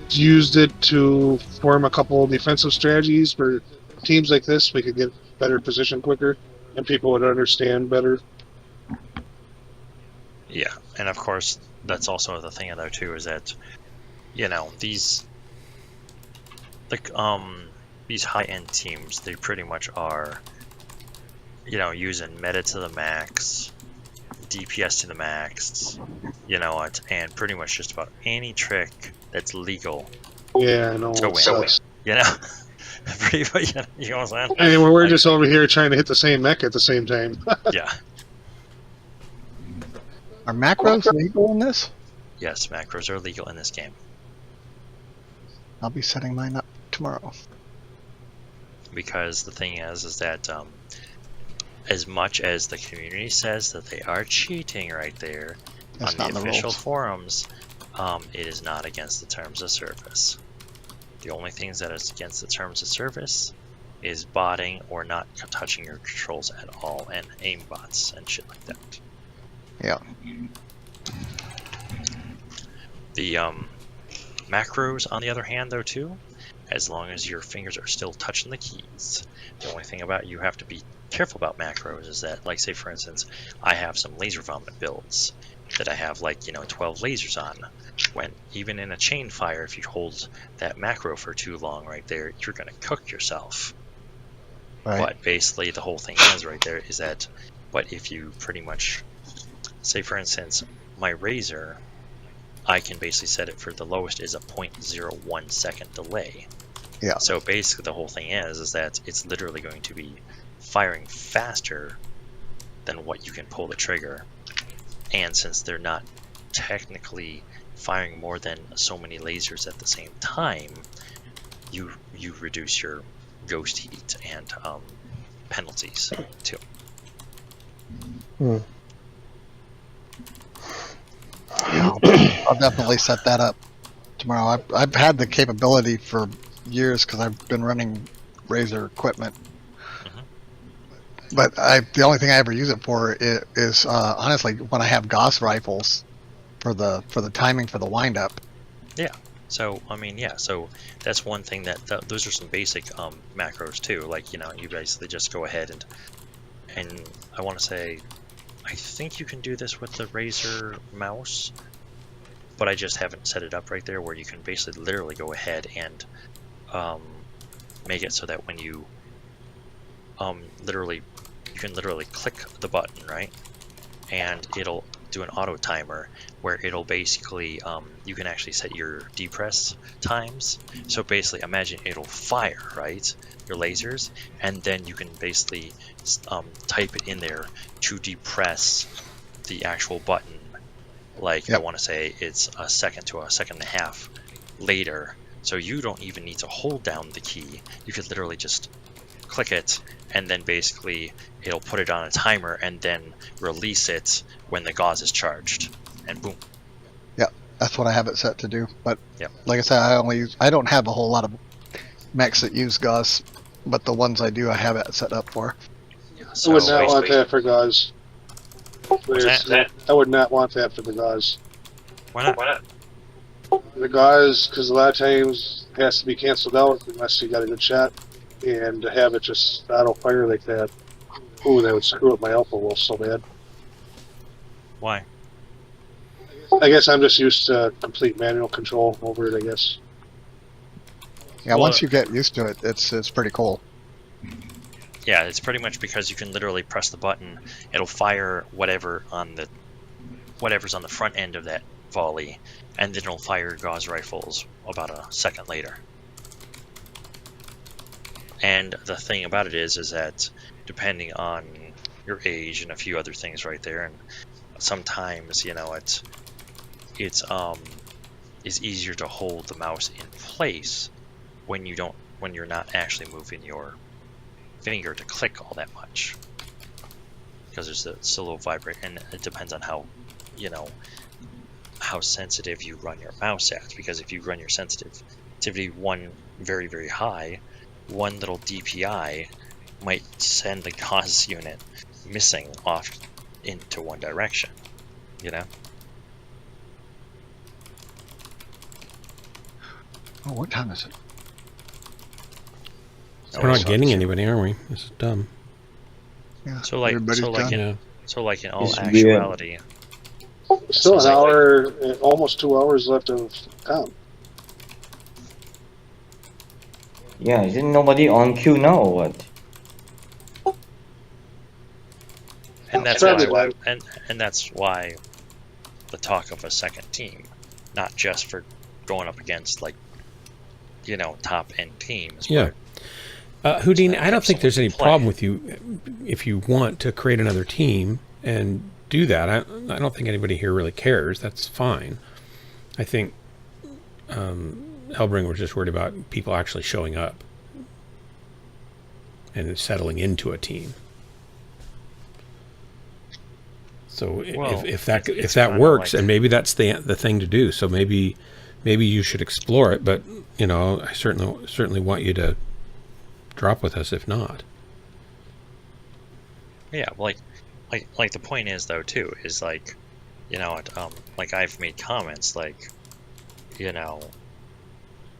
used it to form a couple defensive strategies for teams like this, we could get better position quicker and people would understand better. Yeah, and of course, that's also the thing though too, is that, you know, these high-end teams, they pretty much are, you know, using meta to the max, DPS to the max, you know what, and pretty much just about any trick that's legal. Yeah, I know. To win, you know. Pretty much, you know what I'm saying? And we're just over here trying to hit the same mech at the same time. Yeah. Are macros legal in this? Yes, macros are legal in this game. I'll be setting mine up tomorrow. Because the thing is that as much as the community says that they are cheating right there That's on the not the official rules. forums, it is not against the terms of service. The only things that is against the terms of service is botting or not touching your controls at all, and aim bots and shit like that. Yeah. The macros, on the other hand, though, too, as long as your fingers are still touching the keys, the only thing about you have to be careful about macros is that, like, say for instance, I have some laser vomit builds that I have, like, you know, 12 lasers on. When even in a chain fire, if you hold that macro for too long right there, you're gonna cook yourself. Right. But basically the whole thing is right there is that, but if you pretty much, say for instance, my razor, I can basically set it for the lowest is a 0.01 second delay. Yeah. So basically the whole thing is that it's literally going to be firing faster than what you can pull the trigger. And since they're not technically firing more than so many lasers at the same time, you reduce your ghost heat and penalties too. I'll definitely set that up tomorrow. I've had the capability for years because I've been running Razor equipment. But the only thing I ever use it for is honestly when I have Gauss rifles for the timing for the windup. Yeah. So I mean, yeah. So that's one thing that those are some basic macros too. Like, you know, you basically just go ahead and I want to say, I think you can do this with the Razer mouse, but I just haven't set it up right there where you can basically literally go ahead and make it so that when you literally, you can literally click the button, right? And it'll do an auto timer where it'll basically, you can actually set your depress times. So basically, imagine it'll fire, right? Your lasers, and then you can basically type it in there to depress the actual button. Like, I want to say it's a second to a second and a half later. So you don't even need to hold down the key. You could literally just click it, and then basically it'll put it on a timer and then release it when the gauze is charged, and boom. Yeah, that's what I have it set to do. But like I said, I don't have a whole lot of mechs that use gauze, but the ones I do, I have it set up for. I would not want that for gauze. I would not want that for the gauze. Why not? The gauze, because a lot of times it has to be canceled out unless you got a good shot, and to have it just auto fire like that, ooh, that would screw up my alpha wolf so bad. Why? I guess I'm just used to complete manual control over it, I guess. Yeah, once you get used to it, it's pretty cool. Yeah, it's pretty much because you can literally press the button, it'll fire whatever's on the front end of that volley, and then it'll fire gauze rifles about a second later. And the thing about it is that depending on your age and a few other things right there, and sometimes, you know, it's easier to hold the mouse in place when you're not actually moving your finger to click all that much, because there's a little vibrate, and it depends on how, you know, how sensitive you run your mouse at. Because if you run your sensitivity one very, very high, one little DPI might send the gauze unit missing off into one direction, you know? Oh, what time is it? We're not getting anybody, are we? This is dumb. Yeah, so like in all It's actuality, Still an hour, almost 2 hours left of count. Yeah, isn't nobody on queue now or what? and that's why, and that's why the talk of a second team, not just for going up against, like, you know, top end teams. Yeah. Houdini, I don't think there's any problem with you if you want to create another team and do that. I don't think anybody here really cares. That's fine. I think Hellbringer was just worried about people actually showing up and settling into a team. So if that works, and maybe that's the thing to do. So maybe you should explore it. But you know, I certainly want you to drop with us if not. Yeah, like the point is though too is, like, you know, like I've made comments like, you know,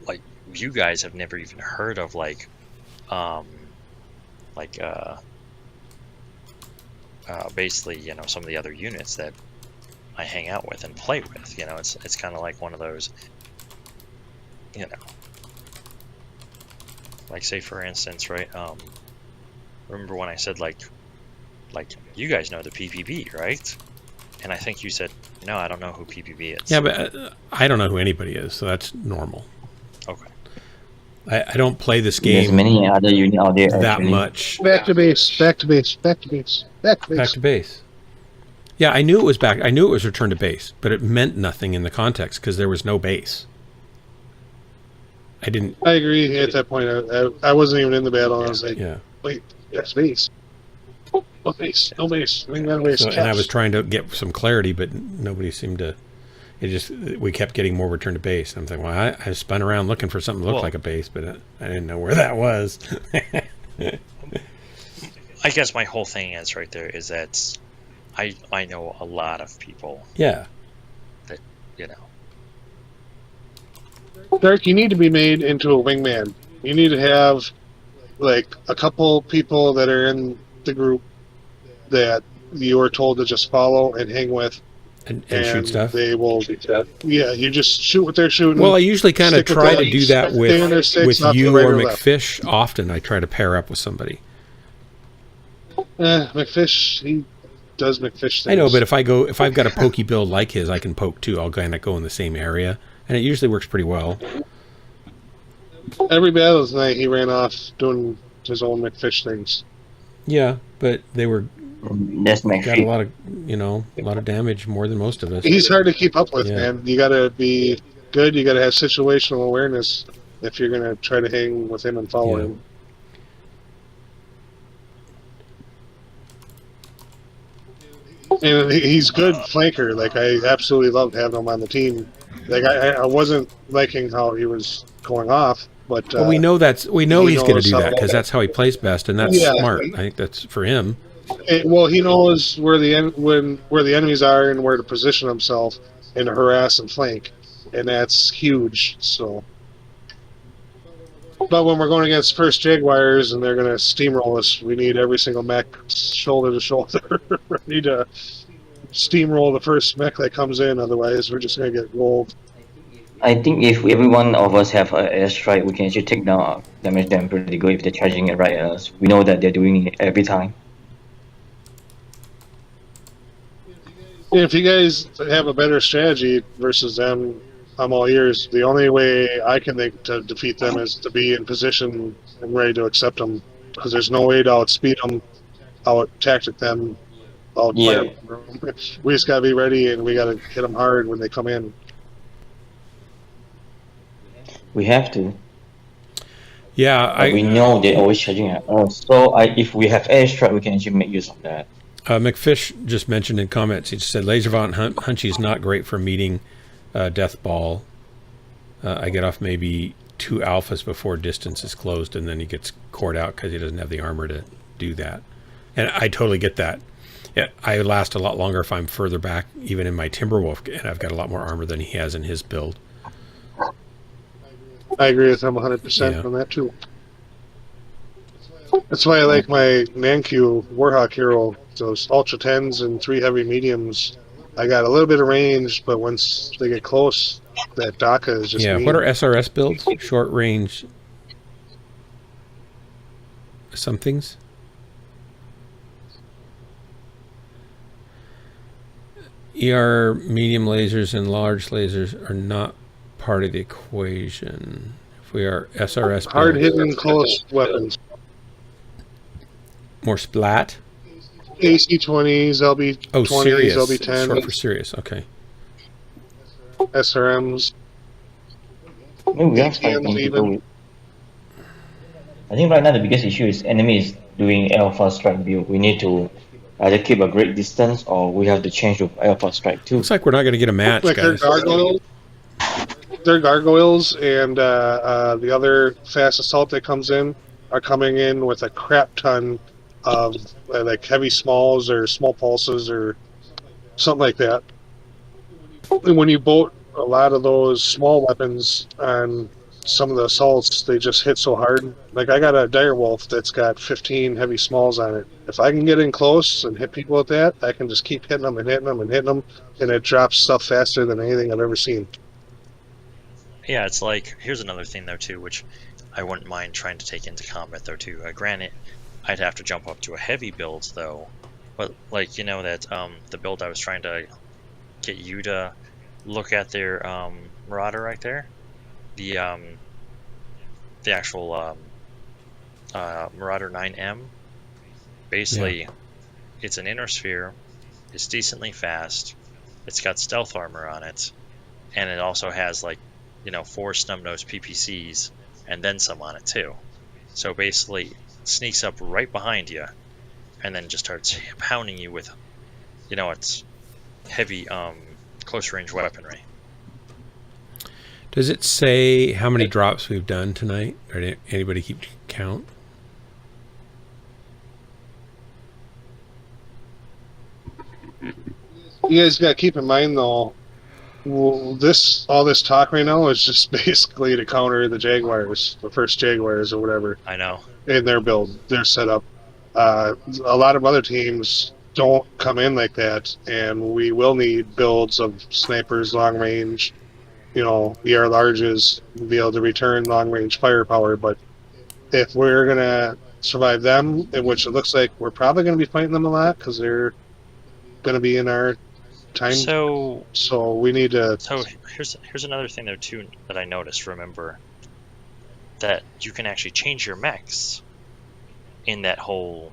like you guys have never even heard of basically, you know, some of the other units that I hang out with and play with. You know, it's kind of like one of those, you know, like, say for instance, right? Remember when I said like you guys know the PPB, right? And I think you said, no, I don't know who PPB is. Yeah, but I don't know who anybody is, so that's normal. Okay. I don't play this game. There's many other units out there that actually. much. Back to base. Back to base. Back to base. Back to base. Back to base. Yeah, I knew it was back. I knew it was return to base, but it meant nothing in the context because there was no base. I agree at that point. I wasn't even in the battle. I was like, yeah. Wait, that's base. No base. No base. And I was trying to get some clarity, but nobody seemed to. We kept getting more return to base. I'm thinking, well, I spun around looking for something that looked like a base, but I didn't know where that was. I guess my whole thing is right there is that I know a lot of people. Yeah. That, you know. Dirk, you need to be made into a wingman. You need to have like a couple people that are in the group that you are told to just follow and hang with. And shoot stuff. They will. Yeah, you just shoot what they're shooting. Well, I usually kind of try to do that with you or right McFish. Often, I try to pair up with somebody McFish, he does McFish things. I know, but if I've got a pokey build like his, I can poke too. I'll kind of go in the same area, and it usually works pretty well. Every battle tonight, he ran off doing his own McFish things. Yeah, but they were That's got a lot of a lot of damage, more than most of us. He's hard to keep up with, man. You got to be good. You got to have situational awareness if you're gonna try to hang with him and follow him. And he's good flanker. Like, I absolutely loved having him on the team. Like, I wasn't liking how he was going off, but well, we know he's going to do that because that's how he plays best, and that's smart. I think that's for him. Well, he knows where the enemies are and where to position himself and to harass and flank, and that's huge. So, but when we're going against first Jaguars and they're going to steamroll us, we need every single mech shoulder to shoulder, ready to steamroll the first mech that comes in. Otherwise, we're just going to get rolled. I think if every one of us have an airstrike, we can actually take down damage them pretty good if they're charging it right at us. We know that they're doing it every time. Yeah, if you guys have a better strategy versus them, I'm all ears. The only way I can think to defeat them is to be in position and ready to accept them, because there's no way to outspeed them, out-tactic them, out-fire them. We just gotta be ready, and we gotta hit them hard when they come in. We have to. Yeah, we know they're always charging at us. So if we have airstrike, we can actually make use of that. McFish just mentioned in comments, he just said, Laservant Hunchy is not great for meeting Death Ball. I get off maybe 2 alphas before distance is closed, and then he gets cored out because he doesn't have the armor to do that. And I totally get that. Yeah, I last a lot longer if I'm further back, even in my Timberwolf, and I've got a lot more armor than he has in his build. I agree with him 100% on that, too. That's why I like my Nanku Warhawk hero. Those Ultra 10s and 3 heavy mediums. I got a little bit of range, but once they get close, that DACA is just mean. What are SRS builds? Short range somethings? ER medium lasers and large lasers are not part of the equation. If we are SRS hard hitting close weapons. More splat? AC-20s, LB-20s, Sirius. LB-10s. Short for Sirius, okay. SRMs. We are fighting people. I think right now the biggest issue is enemy is doing Alpha Strike build. We need to either keep a great distance or we have to change to Alpha Strike too. Looks like we're not going to get a match, like guys. Their gargoyles and the other fast assault that comes in are coming in with a crap ton of like heavy smalls or small pulses or something like that. And when you boat a lot of those small weapons on some of the assaults, they just hit so hard. Like, I got a direwolf that's got 15 heavy smalls on it. If I can get in close and hit people with that, I can just keep hitting them and hitting them and hitting them, and it drops stuff faster than anything I've ever seen. Yeah, it's like, here's another thing though too, which I wouldn't mind trying to take into combat though too. Granted, I'd have to jump up to a heavy build though, but like, you know that the build I was trying to get you to look at their Marauder right there, the actual Marauder 9M. Basically, it's an inner sphere. It's decently fast. It's got stealth armor on it, and it also has 4 snub-nosed PPCs and then some on it too. So basically, sneaks up right behind you, and then just starts pounding you with, its heavy close-range weaponry. Does it say how many drops we've done tonight? Or did anybody keep count? You guys got to keep in mind, though, all this talk right now is just basically to counter the Jaguars, the first Jaguars or whatever. I know. In their build, their setup. A lot of other teams don't come in like that, and we will need builds of snipers, long range, ER larges, be able to return long range firepower. But if we're gonna survive them, in which it looks like we're probably going to be fighting them a lot because they're going to be in our time. So we need to. So here's another thing though too that I noticed. Remember that you can actually change your mechs in that whole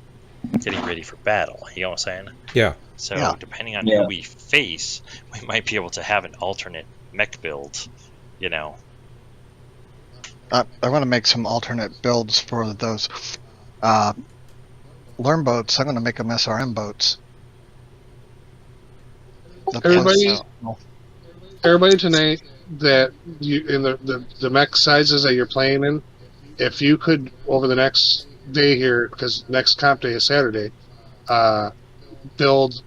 getting ready for battle. You know what I'm saying? Yeah. So depending on who we face, we might be able to have an alternate mech build. You know. I want to make some alternate builds for those learn boats. I'm going to make them SRM boats. Everybody tonight that you in the mech sizes that you're playing in, if you could over the next day here, because next comp day is Saturday, build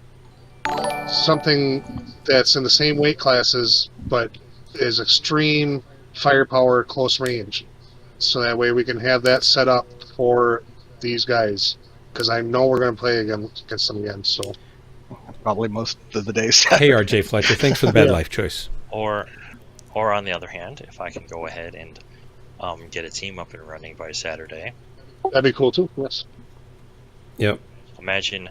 something that's in the same weight classes but is extreme firepower close range, so that way we can have that set up for these guys, because I know we're going to play against them again. So probably most of the days. Hey, RJ Fletcher, thanks for the bad life choice. Or on the other hand, if I can go ahead and get a team up and running by Saturday, that'd be cool too. Yes. Yep. Imagine,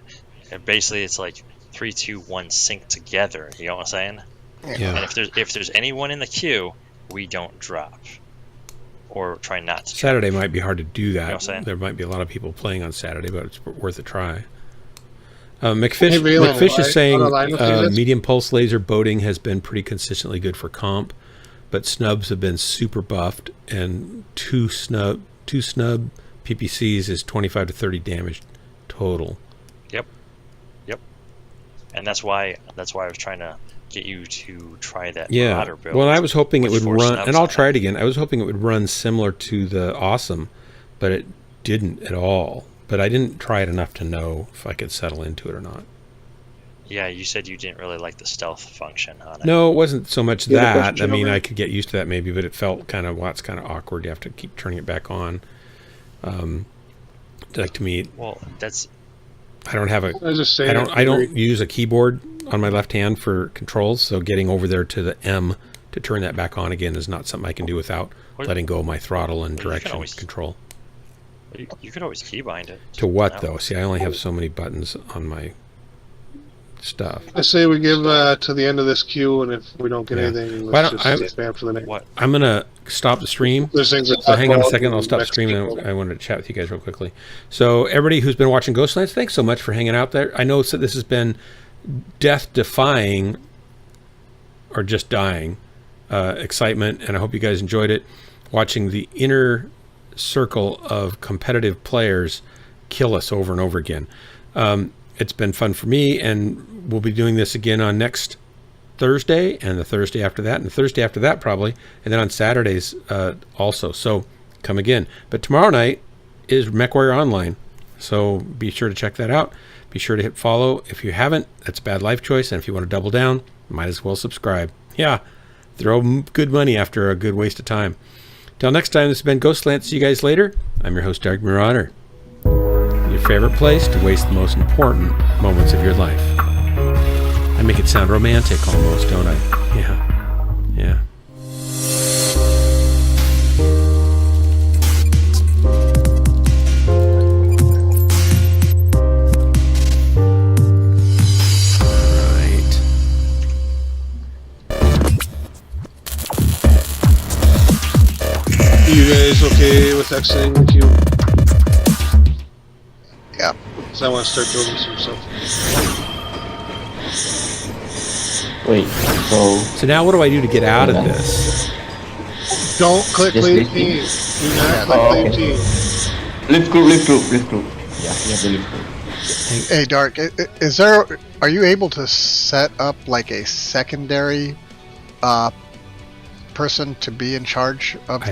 basically, it's like 3, 2, 1 sync together. You know what I'm saying? Yeah. And if there's anyone in the queue, we don't drop, or try not to. Saturday might be hard to do that. You know what I'm saying? There might be a lot of people playing on Saturday, but it's worth a try. McFish is saying medium pulse laser boating has been pretty consistently good for comp, but snubs have been super buffed, and two snub PPCs is 25 to 30 damage total. Yep. And that's why I was trying to get you to try that Marauder build. Well, I was hoping it would run, and I'll try it again. I was hoping it would run similar to the Awesome, but it didn't at all. But I didn't try it enough to know if I could settle into it or not. Yeah, you said you didn't really like the stealth function on it. No, it wasn't so much that. I mean, I could get used to that maybe, but it felt kind of awkward. You have to keep turning it back on. Like to me, well, that's. I don't have a. I don't use a keyboard on my left hand for controls, so getting over there to the M to turn that back on again is not something I can do without letting go of my throttle and direction control. You could always keybind it. To what though? See, I only have so many buttons on my stuff. I say we give to the end of this queue, and if we don't get anything, let's just spam for the next. I'm gonna stop the stream. So hang on a second, I'll stop the stream, and I wanted to chat with you guys real quickly. So everybody who's been watching Ghostlands, thanks so much for hanging out there. I know that this has been death-defying, or just dying, excitement, and I hope you guys enjoyed it. Watching the inner circle of competitive players kill us over and over again. It's been fun for me, and we'll be doing this again on next Thursday, and the Thursday after that, and the Thursday after that probably, and then on Saturdays also. So come again. But tomorrow night is Mechwarrior Online, so be sure to check that out. Be sure to hit follow if you haven't. That's a bad life choice, and if you want to double down, might as well subscribe. Yeah, throw good money after a good waste of time. Till next time, this has been Ghostlands. See you guys later. I'm your host, Dark Marauder. Your favorite place to waste the most important moments of your life. I make it sound romantic almost, don't I? Yeah. You guys okay with exiting the queue? Yeah. So I want to start building some stuff. Wait, so now what do I do to get out of this? Don't click leave team. Do not click leave team. Leave group. Yeah, you have to leave group. Hey, Dark, are you able to set up like a secondary person to be in charge of